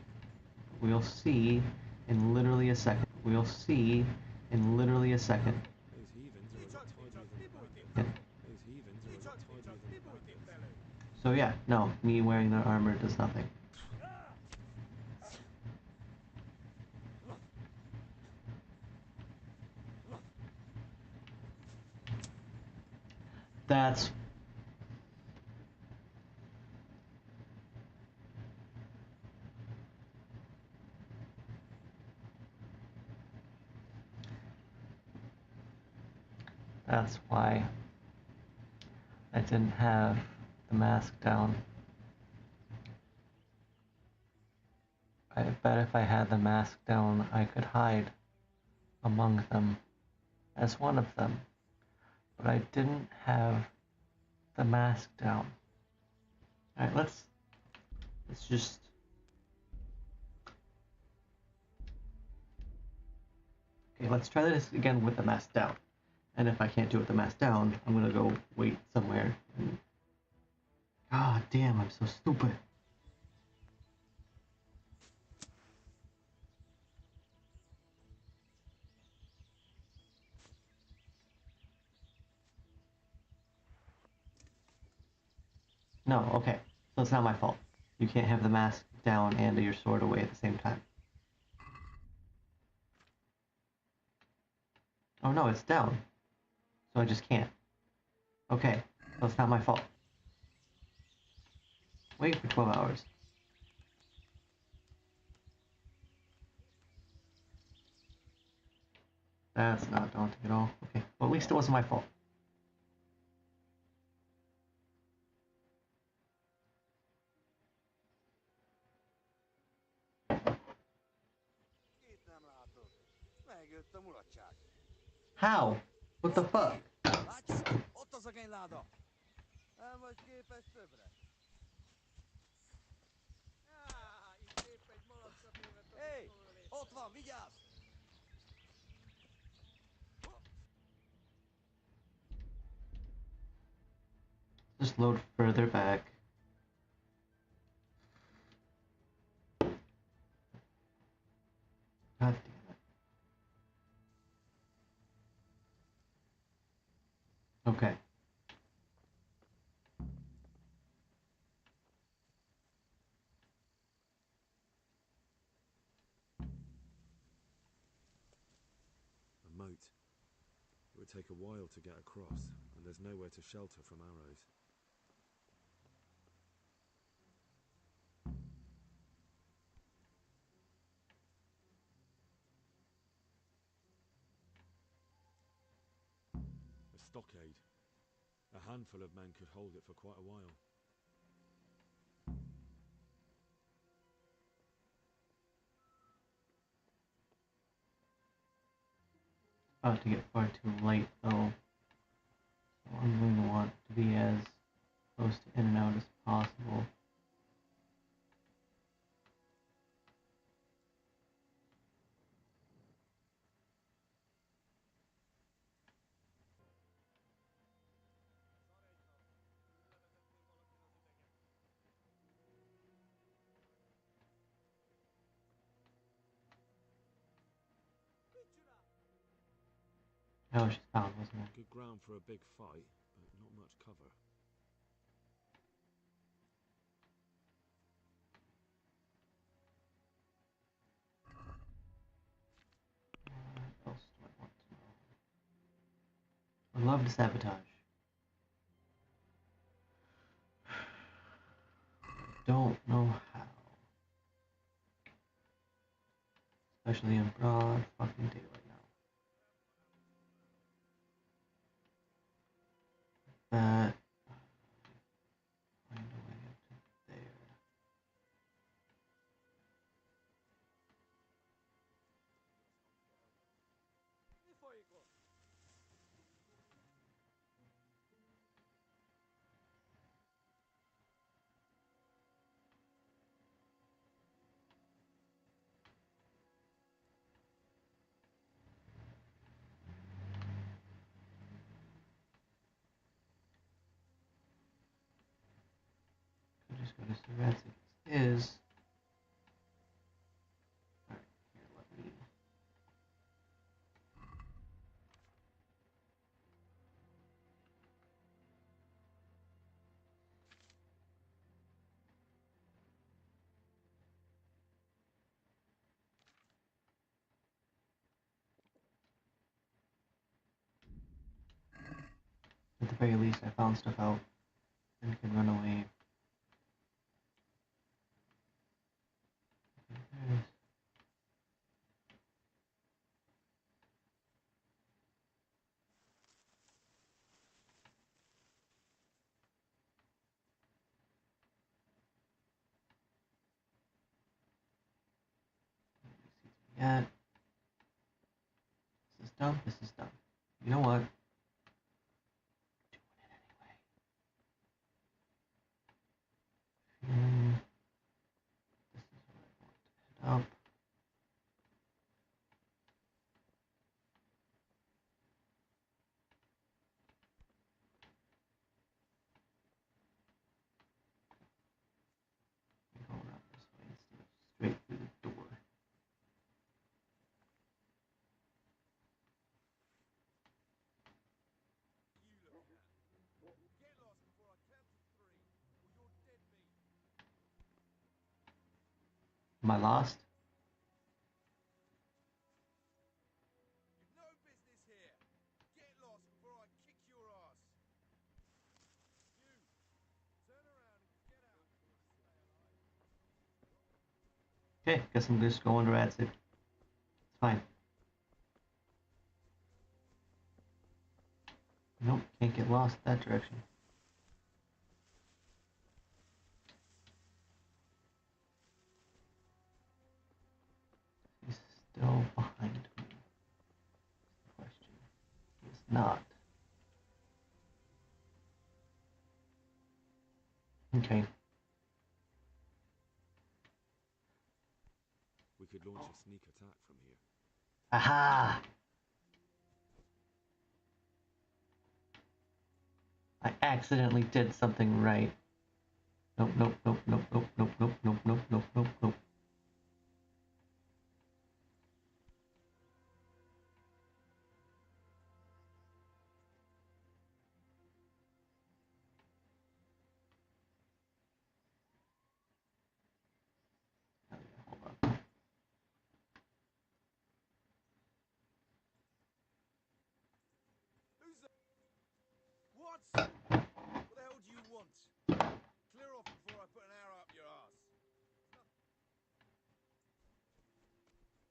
We'll see in literally a second. We'll see in literally a second. Those heathens are a lot tidier than the bandits. Those heathens are a lot tidier than the bandits. So yeah, no, me wearing the armor does nothing. That's... That's why I didn't have the mask down. I bet if I had the mask down, I could hide among them as one of them. But I didn't have the mask down. Alright, let's just... Okay, let's try this again with the mask down. And if I can't do it with the mask down, I'm gonna go wait somewhere. And... God damn, I'm so stupid. No, okay. So it's not my fault. You can't have the mask down and your sword away at the same time. Oh no, it's down. So I just can't. Okay, so it's not my fault. Wait for 12 hours. That's not daunting at all. Okay, well, at least it wasn't my fault. How? What the fuck? Ott az a gényláda! Nem vagy képes többre? Itt épp egy malacra tévedt a disznóölésre. Ott van, vigyázz! Just load further back. God damn it. Okay. A moat. It would take a while to get across, and there's nowhere to shelter from arrows. A stockade. A handful of men could hold it for quite a while. About to get far too late though. So I'm going to want to be as close to in and out as possible. That was just found, wasn't it? Good ground for a big fight, but not much cover. What else do I want to know? I'd love to sabotage. Don't know how. Especially in broad fucking daylight now. That. Find a way up to there. Could just go to Serenity. Is. Alright, here, let me. At the very least, I found stuff out and can run away. There's yet. This is dumb. This is dumb. You know what? Doing it anyway. This is where I want to head up. Go around this way instead of straight through the door. Am I lost? You've no business here. Get lost before I kick your ass. You, turn around and get out. Okay, guess I'm just going to Radzig. It's fine. Nope, can't get lost that direction. He's still behind me. Question. He's not. Okay. We could launch a sneak attack from here. Aha! I accidentally did something right. Nope, nope, nope, nope, nope, nope, nope, nope, nope, nope, nope, nope. Who's that? What? What the hell do you want? Clear off before I put an arrow up your ass.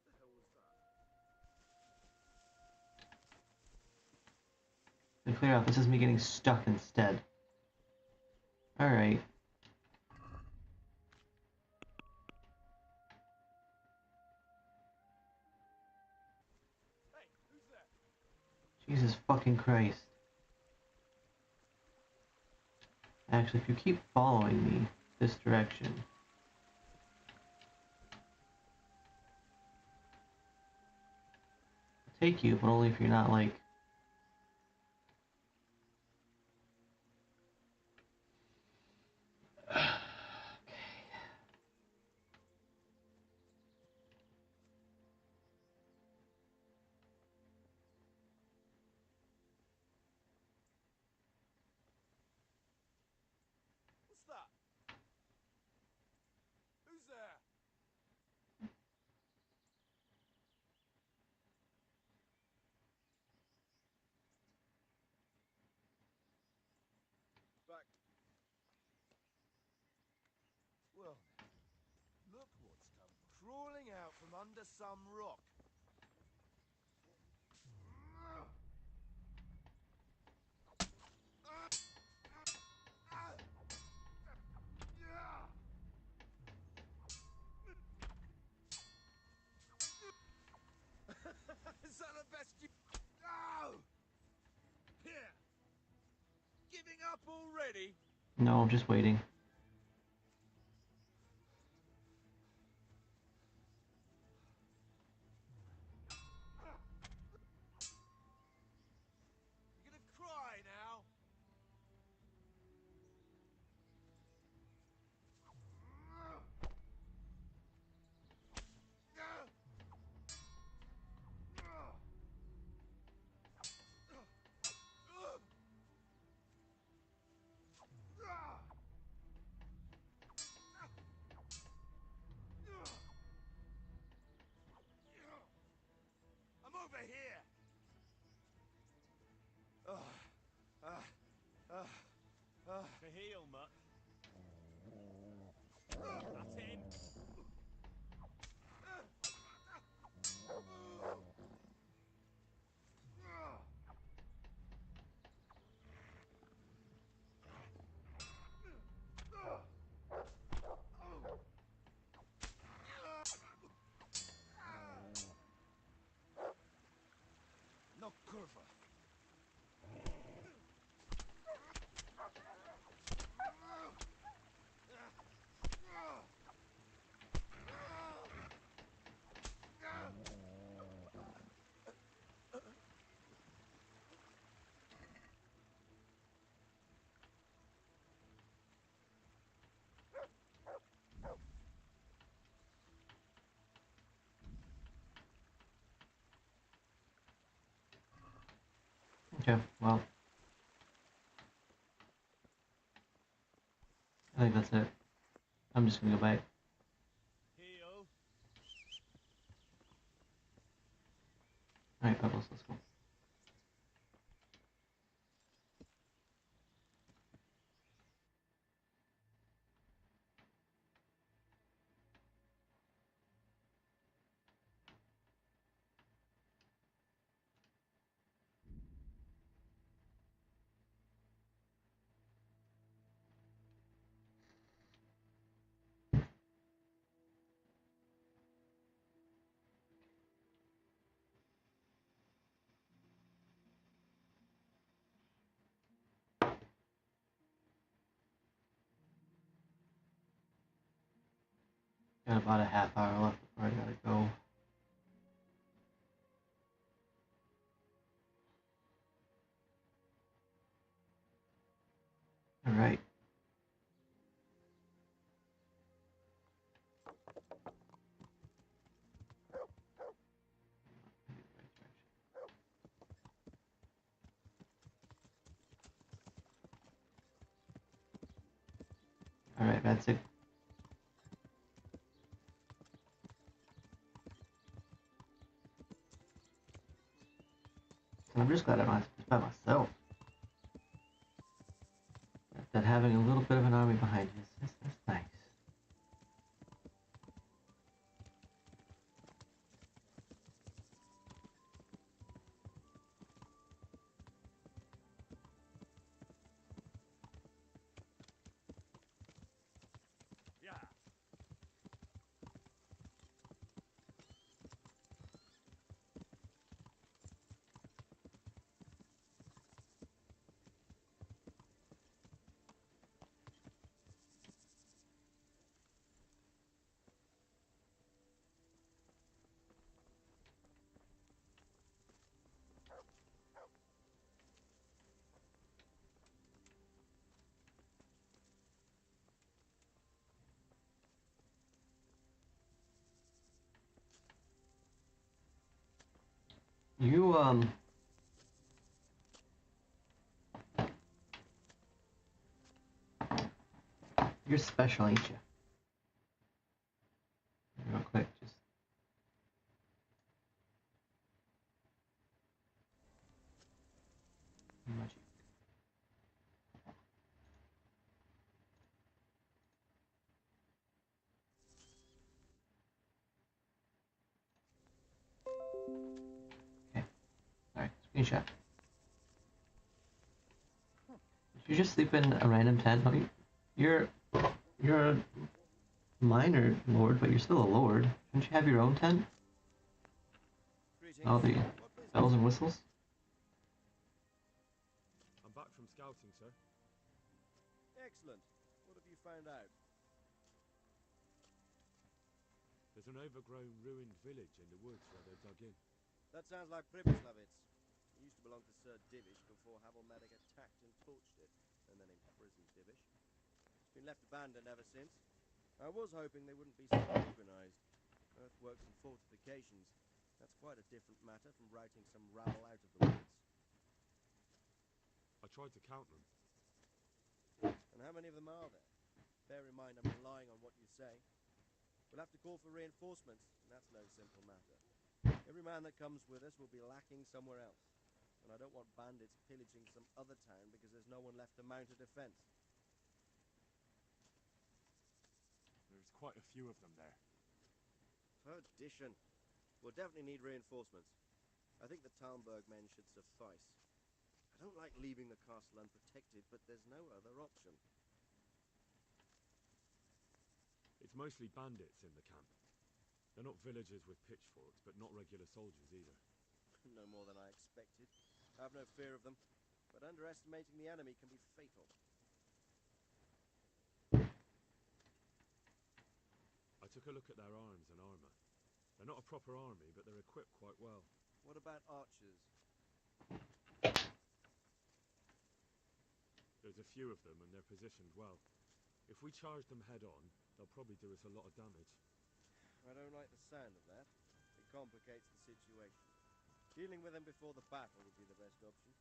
What the hell was that? To clear out, this is me getting stuck instead. Alright. Hey, who's there? Jesus fucking Christ. Actually, if you keep following me this direction, I'll take you, but only if you're not like... What's that? Who's there? Back. Well, look what's come crawling out from under some rock. Is that the best you... No! Here! Giving up already? No, I'm just waiting. You're gonna cry now? I'm over here! To heal, mutt. That's him! No curva. Okay, well. I think that's it. I'm just gonna go back. Heal. Alright, Pebbles, let's go. Got about a half hour left before I gotta go. Alright. Alright, that's it. I'm just glad I'm not by myself. That having a little bit of an army behind you is that's nice. Yeah. You you're special, ain't you? Real quick, just magic. Okay. Alright, screenshot. Did you just sleep in a random tent? No, you're a minor lord, but you're still a lord. Shouldn't you have your own tent? Oh, the bells and whistles? I'm back from scouting, sir. Excellent. What have you found out? There's an overgrown, ruined village in the woods where they dug in. That sounds like Pribyslavitz. It used to belong to Sir Divish before Havelmedic attacked and torched it, and then imprisoned Divish. It's been left abandoned ever since. I was hoping they wouldn't be so organized. Earthworks and fortifications. That's quite a different matter from routing some rabble out of the woods. I tried to count them. And how many of them are there? Bear in mind I'm relying on what you say. We'll have to call for reinforcements, and that's no simple matter. Every man that comes with us will be lacking somewhere else. And I don't want bandits pillaging some other town because there's no one left to mount a defense. There's quite a few of them there. Perdition. We'll definitely need reinforcements. I think the Talmberg men should suffice. I don't like leaving the castle unprotected, but there's no other option. It's mostly bandits in the camp. They're not villagers with pitchforks, but not regular soldiers either. No more than I expected. I have no fear of them, but underestimating the enemy can be fatal. I took a look at their arms and armor. They're not a proper army, but they're equipped quite well. What about archers? There's a few of them, and they're positioned well. If we charge them head on, they'll probably do us a lot of damage. I don't like the sound of that. It complicates the situation. Dealing with them before the battle would be the best option.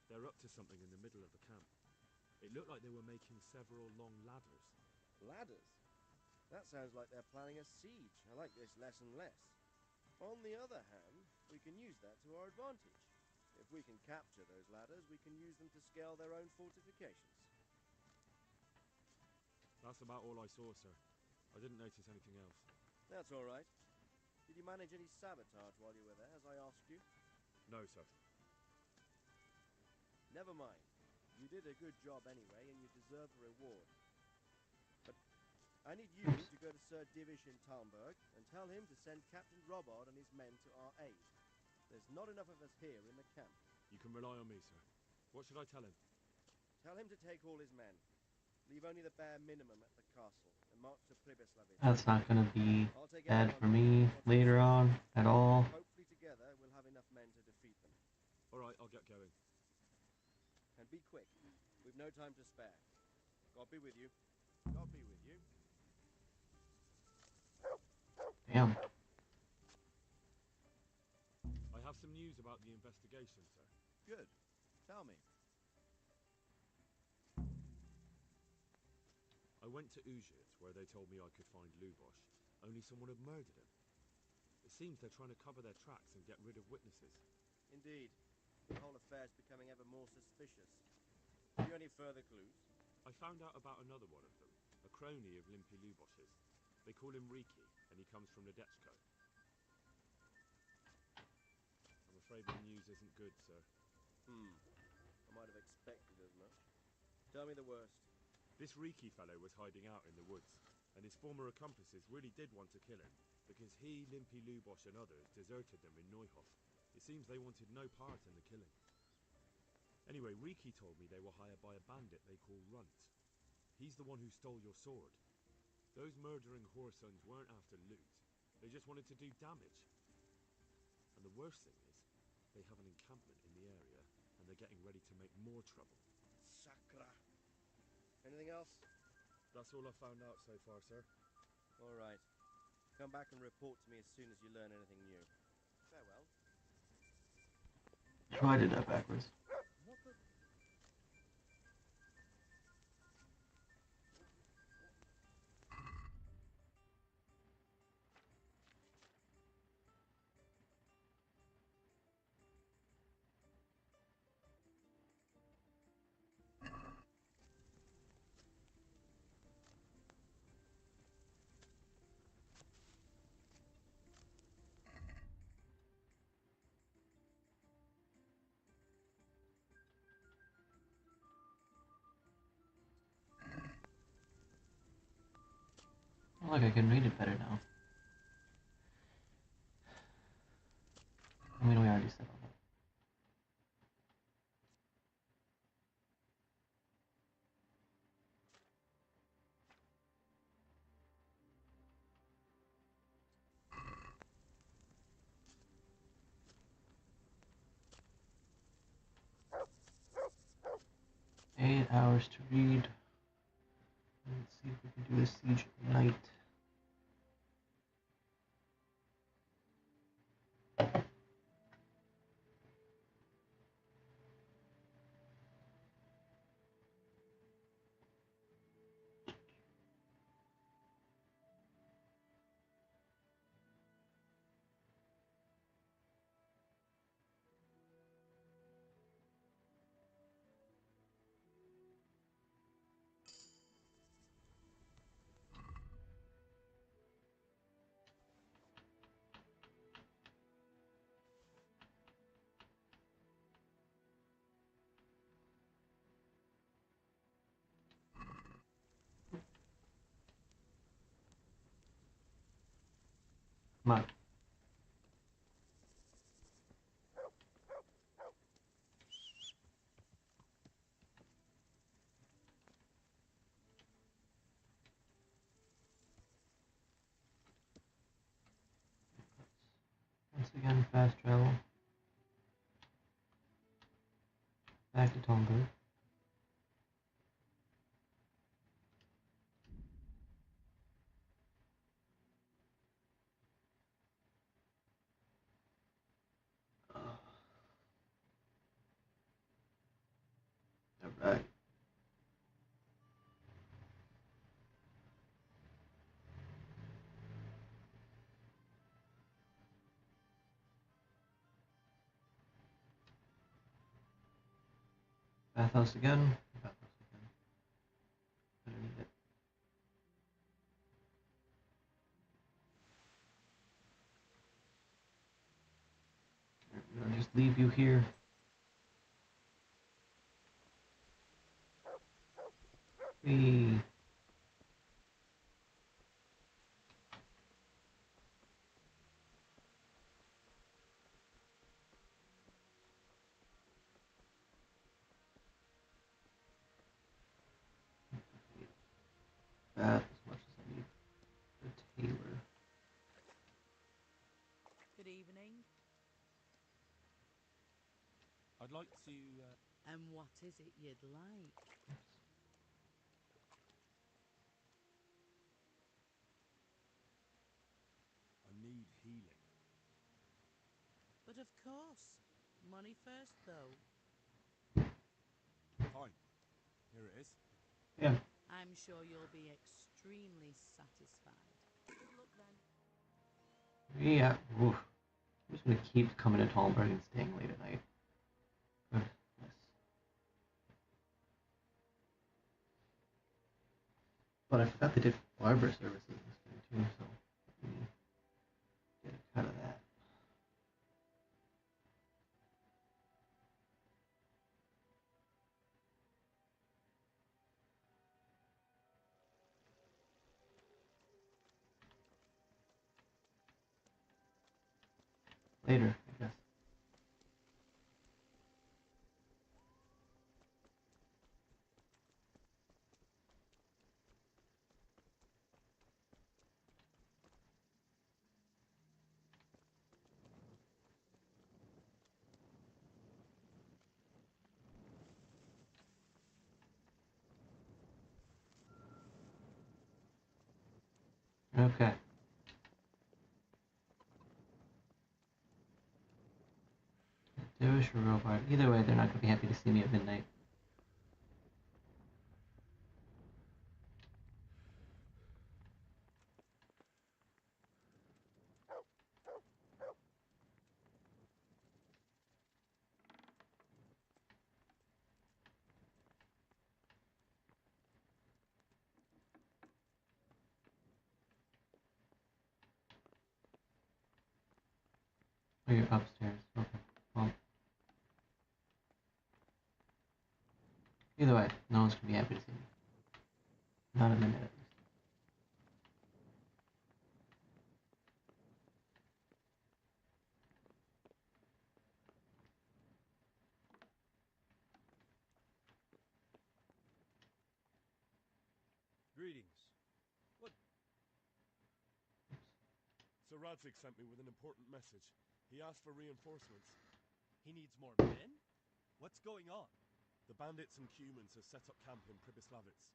They're up to something in the middle of the camp. It looked like they were making several long ladders. Ladders? That sounds like they're planning a siege. I like this less and less. On the other hand, we can use that to our advantage. If we can capture those ladders, we can use them to scale their own fortifications. That's about all I saw, sir. I didn't notice anything else. That's all right. Did you manage any sabotage while you were there, as I asked you? No, sir. Never mind. You did a good job anyway, and you deserve a reward. But I need you to go to Sir Divish in Talmberg and tell him to send Captain Robard and his men to our aid. There's not enough of us here in the camp. You can rely on me, sir. What should I tell him? Tell him to take all his men. Leave only the bare minimum at the castle and march to Pribyslavitz. That's not gonna be I'll take bad for everyone me later on at all. Hopefully together we'll have enough men to defeat them. Alright, I'll get going. And be quick. We've no time to spare. God be with you. God be with you. Damn. I have some news about the investigation, sir. Good. Tell me. I went to Uzhitz, where they told me I could find Lubosh, only someone had murdered him. It seems they're trying to cover their tracks and get rid of witnesses. Indeed. The whole affair's becoming ever more suspicious. Have you any further clues? I found out about another one of them, a crony of Limpy Lubosh's. They call him Riki, and he comes from Nadechko. I'm afraid the news isn't good, sir. I might have expected as much. Tell me the worst. This Riki fellow was hiding out in the woods, and his former accomplices really did want to kill him, because he, Limpy Lubosh and others deserted them in Neuhof. It seems they wanted no part in the killing. Anyway, Riki told me they were hired by a bandit they call Runt. He's the one who stole your sword. Those murdering whoresons weren't after loot. They just wanted to do damage. And the worst thing is, they have an encampment in the area, and they're getting ready to make more trouble. Sakra. Anything else? That's all I found out so far, sir. All right. Come back and report to me as soon as you learn anything new. Farewell. Oh, I did that backwards. What the... Look, I can read it better now. I mean, we already said all that. Eight hours to read. Let's see if we can do this siege at night. Come on. Once again, fast travel. Back to Tonga. Alright. Bathhouse again. Bathhouse again. I don't need it. I'll just leave you here. Whee. I'd like to, And what is it you'd like? I need healing. But of course. Money first, though. Fine. Here it is. Yeah. I'm sure you'll be extremely satisfied. Good luck then. Yeah. Oof. I'm just gonna keep coming to Talmberg and staying late at night. Ugh, yes. But I forgot they did barber services this time too, so let me get a cut of that. Later, I guess. Okay. Jewish or robot. Either way, they're not going to be happy to see me at midnight. Oh, you're upstairs. Okay. Well. Either way, no one's going to be happy to see me. Not at midnight, at least. Greetings. What? Sir Radzig sent me with an important message. He asked for reinforcements. He needs more men? What's going on? The bandits and humans have set up camp in Pribyslavitz.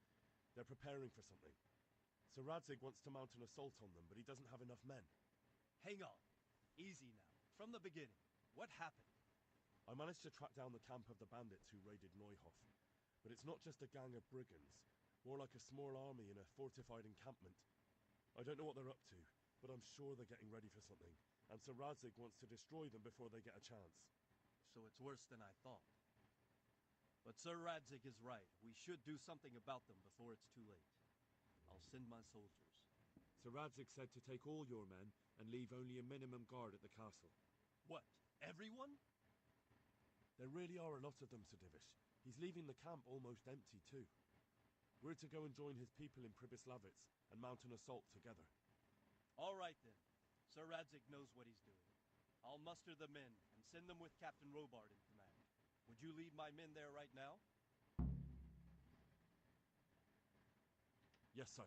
They're preparing for something. Sir Radzig wants to mount an assault on them, but he doesn't have enough men. Hang on. Easy now. From the beginning. What happened? I managed to track down the camp of the bandits who raided Neuhof. But it's not just a gang of brigands. More like a small army in a fortified encampment. I don't know what they're up to, but I'm sure they're getting ready for something. And Sir Radzig wants to destroy them before they get a chance. So it's worse than I thought. But Sir Radzig is right. We should do something about them before it's too late. I'll send my soldiers. Sir Radzig said to take all your men and leave only a minimum guard at the castle. What? Everyone? There really are a lot of them, Sir Divish. He's leaving the camp almost empty too. We're to go and join his people in Pribyslavitz and mount an assault together. All right then. Sir Radzig knows what he's doing. I'll muster the men and send them with Captain Robard in command. Would you lead my men there right now? Yes, sir.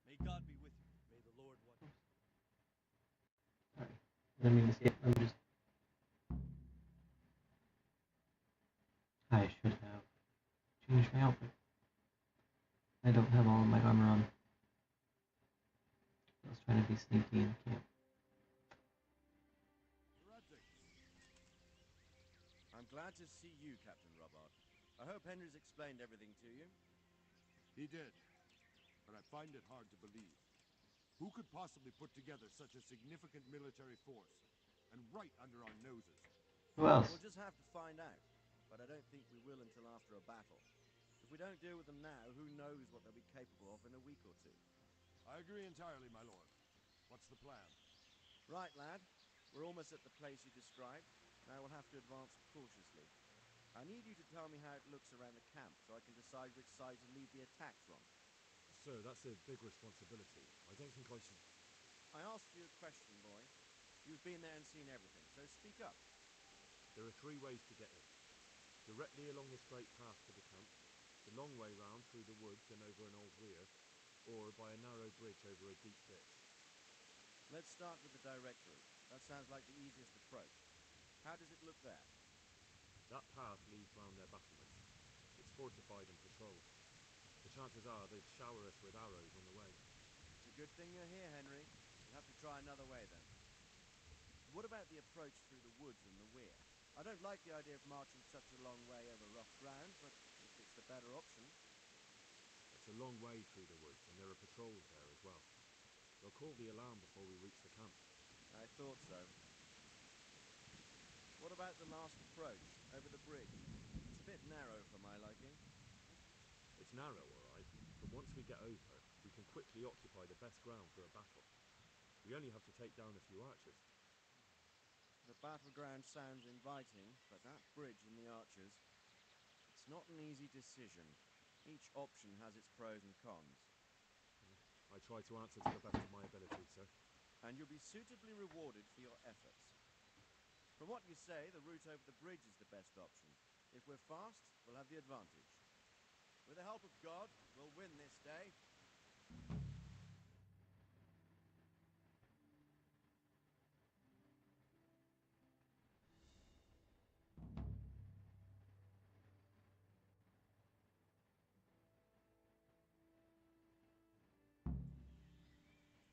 May God be with you. May the Lord watch you. Sorry. I didn't mean to skip. Let me just... I should have changed my outfit. I don't have all of my armor on. I was trying to be sneaky in camp. I'm glad to see you, Captain Robard. I hope Henry's explained everything to you. He did, but I find it hard to believe. Who could possibly put together such a significant military force, and right under our noses? Who else? We'll just have to find out, but I don't think we will until after a battle. If we don't deal with them now, who knows what they'll be capable of in a week or two. I agree entirely, my lord. What's the plan? Right, lad. We're almost at the place you described. Now we'll have to advance cautiously. I need you to tell me how it looks around the camp so I can decide which side to lead the attack from. Sir, that's a big responsibility. I don't think I should... I asked you a question, boy. You've been there and seen everything, so speak up. There are 3 ways to get in. Directly along the straight path to the camp, the long way round through the woods and over an old weir, or by a narrow bridge over a deep ditch. Let's start with the direct route. That sounds like the easiest approach. How does it look there? That path leads round their battlements. It's fortified and patrolled. The chances are they'd shower us with arrows on the way. It's a good thing you're here, Henry. We'll have to try another way then. What about the approach through the woods and the weir? I don't like the idea of marching such a long way over rough ground, but if it's the better option... It's a long way through the woods, and there are patrols there as well. They'll call the alarm before we reach the camp. I thought so. What about the last approach, over the bridge? It's a bit narrow for my liking. It's narrow, all right, but once we get over, we can quickly occupy the best ground for a battle. We only have to take down a few archers. The battleground sounds inviting, but that bridge and the archers... It's not an easy decision. Each option has its pros and cons. I try to answer to the best of my ability, sir. And you'll be suitably rewarded for your efforts. From what you say, the route over the bridge is the best option. If we're fast, we'll have the advantage. With the help of God, we'll win this day.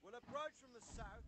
We'll approach from the south.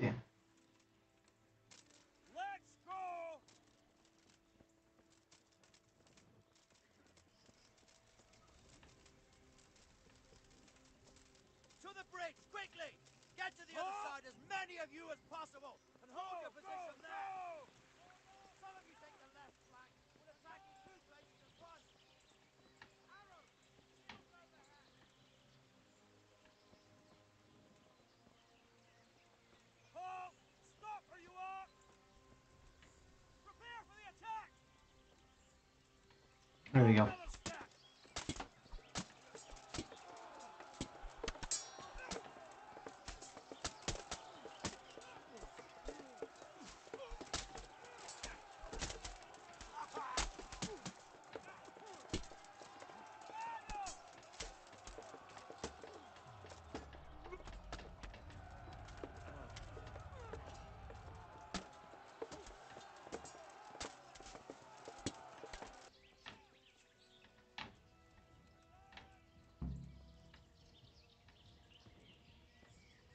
Damn. Let's go! To the bridge, quickly! Get to the other side, as many of you as possible, and hold your position there! Some of you take the left flank. We'll attack in two places at once! Arrows! Look overhead! Halt! Stop where you are! Prepare for the attack! There we go. Another step!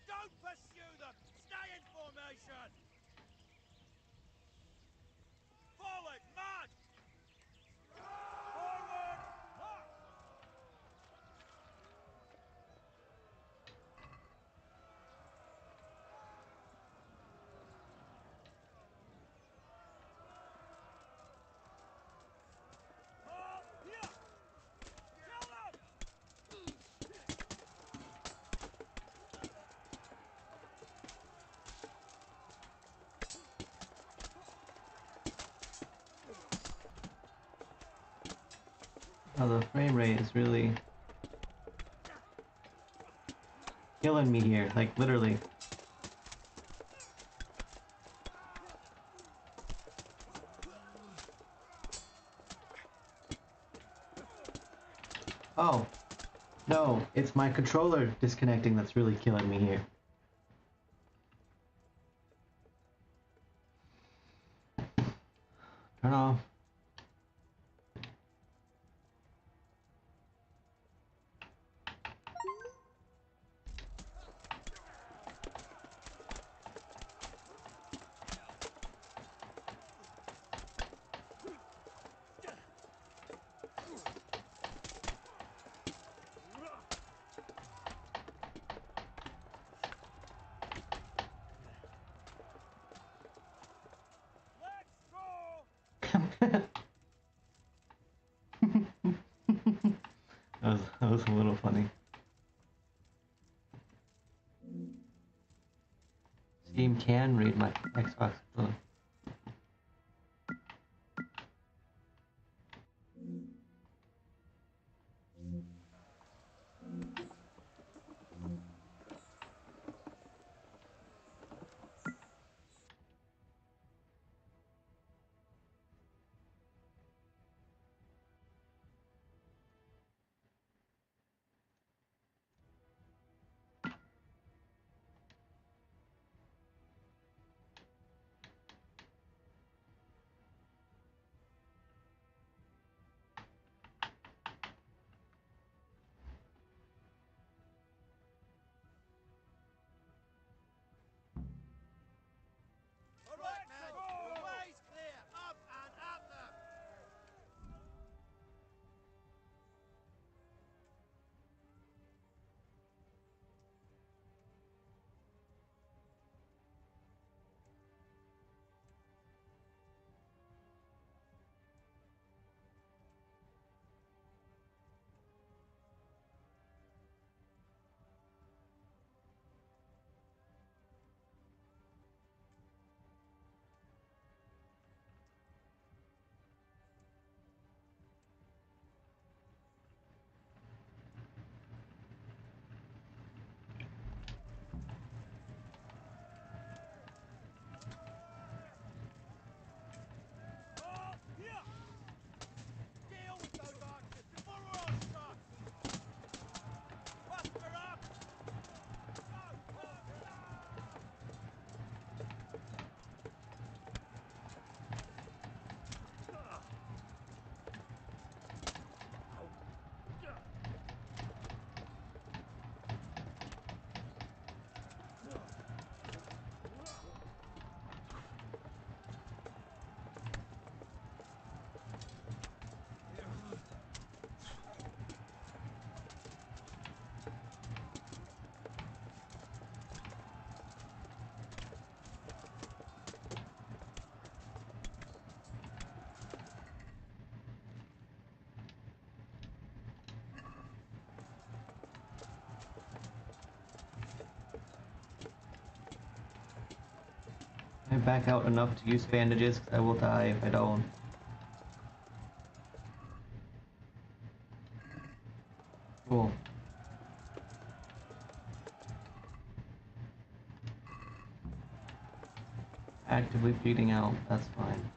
Don't pursue them! Stay in formation! Forward, march! Forward, march! Halt! Here! Kill Oh, the frame rate is really killing me here, like literally. Oh, no, it's my controller disconnecting that's really killing me here. Turn off. That was a little funny. Steam can read my Xbox. All right, man. The way's clear. Up and at them. Deal with those archers before we're all shot! Muster up! I back out enough to use bandages, because I will die if I don't. Cool. Actively bleeding out, that's fine.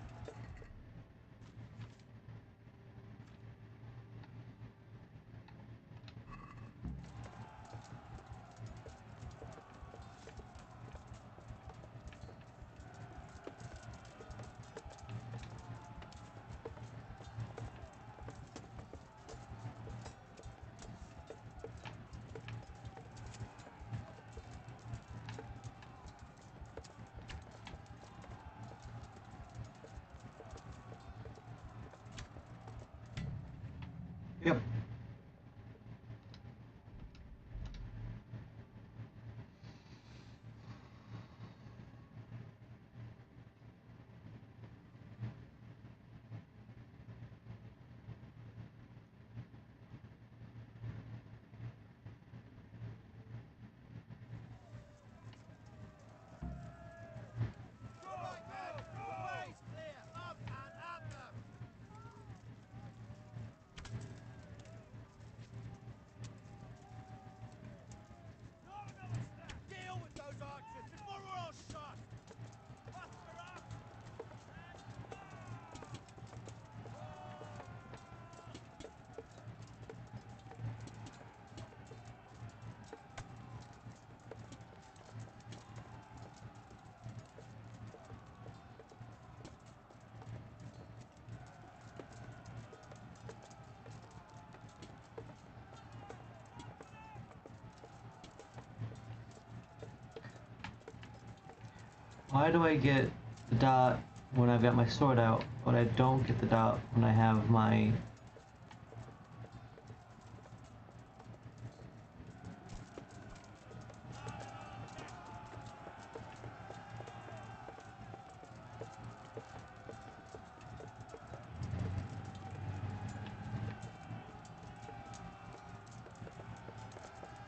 Why do I get the dot when I've got my sword out, but I don't get the dot when I have my...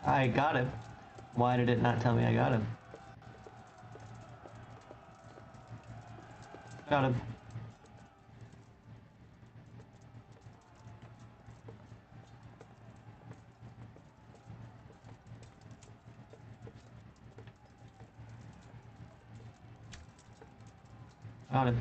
I got him. Why did it not tell me I got him? Got him. Got him.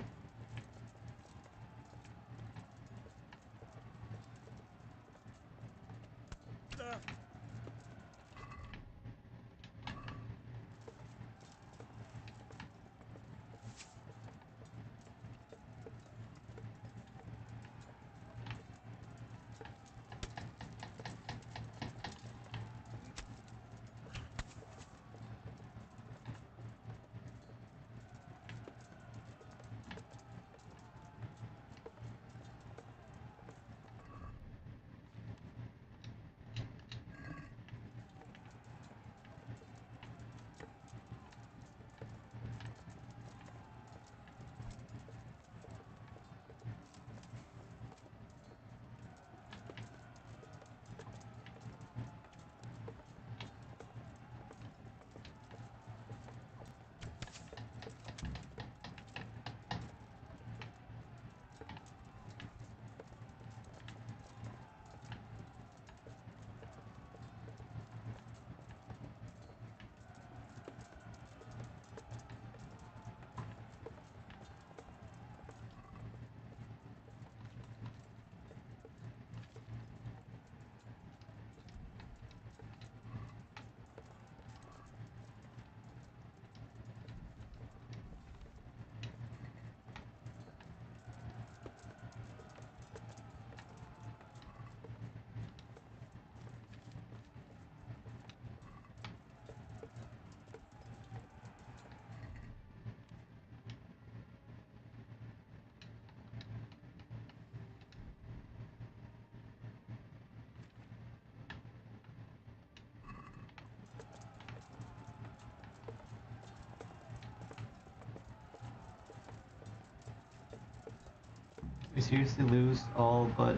We seriously lose all but...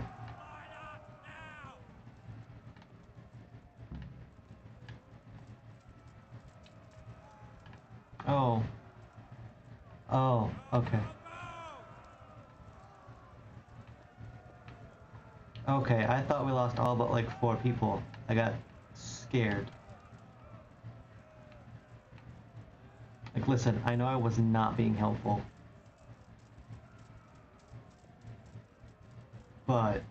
Oh. Oh, okay. Okay, I thought we lost all but like 4 people. I got scared. Like, listen, I know I was not being helpful. But...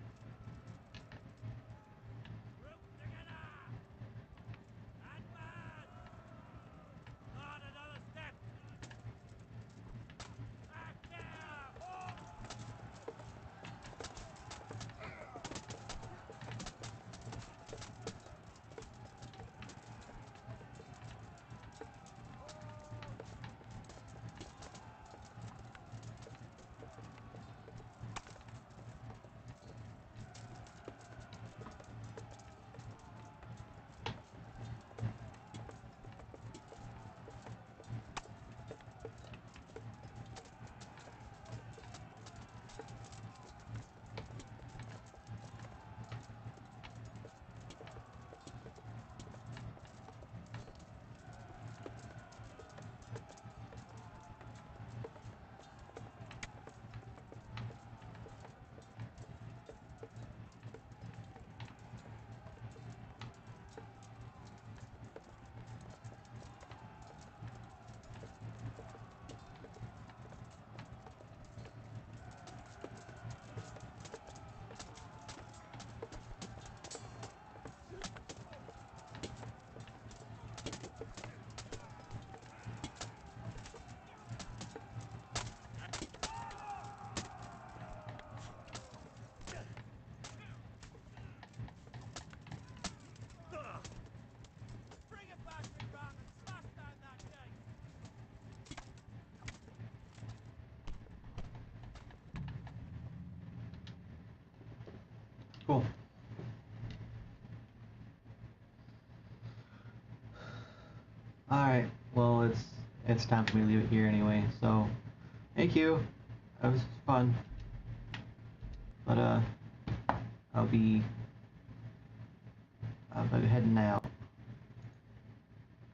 Alright, well it's time for me to leave it here anyway, so thank you. That was fun. But I'll be heading out.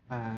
Bye.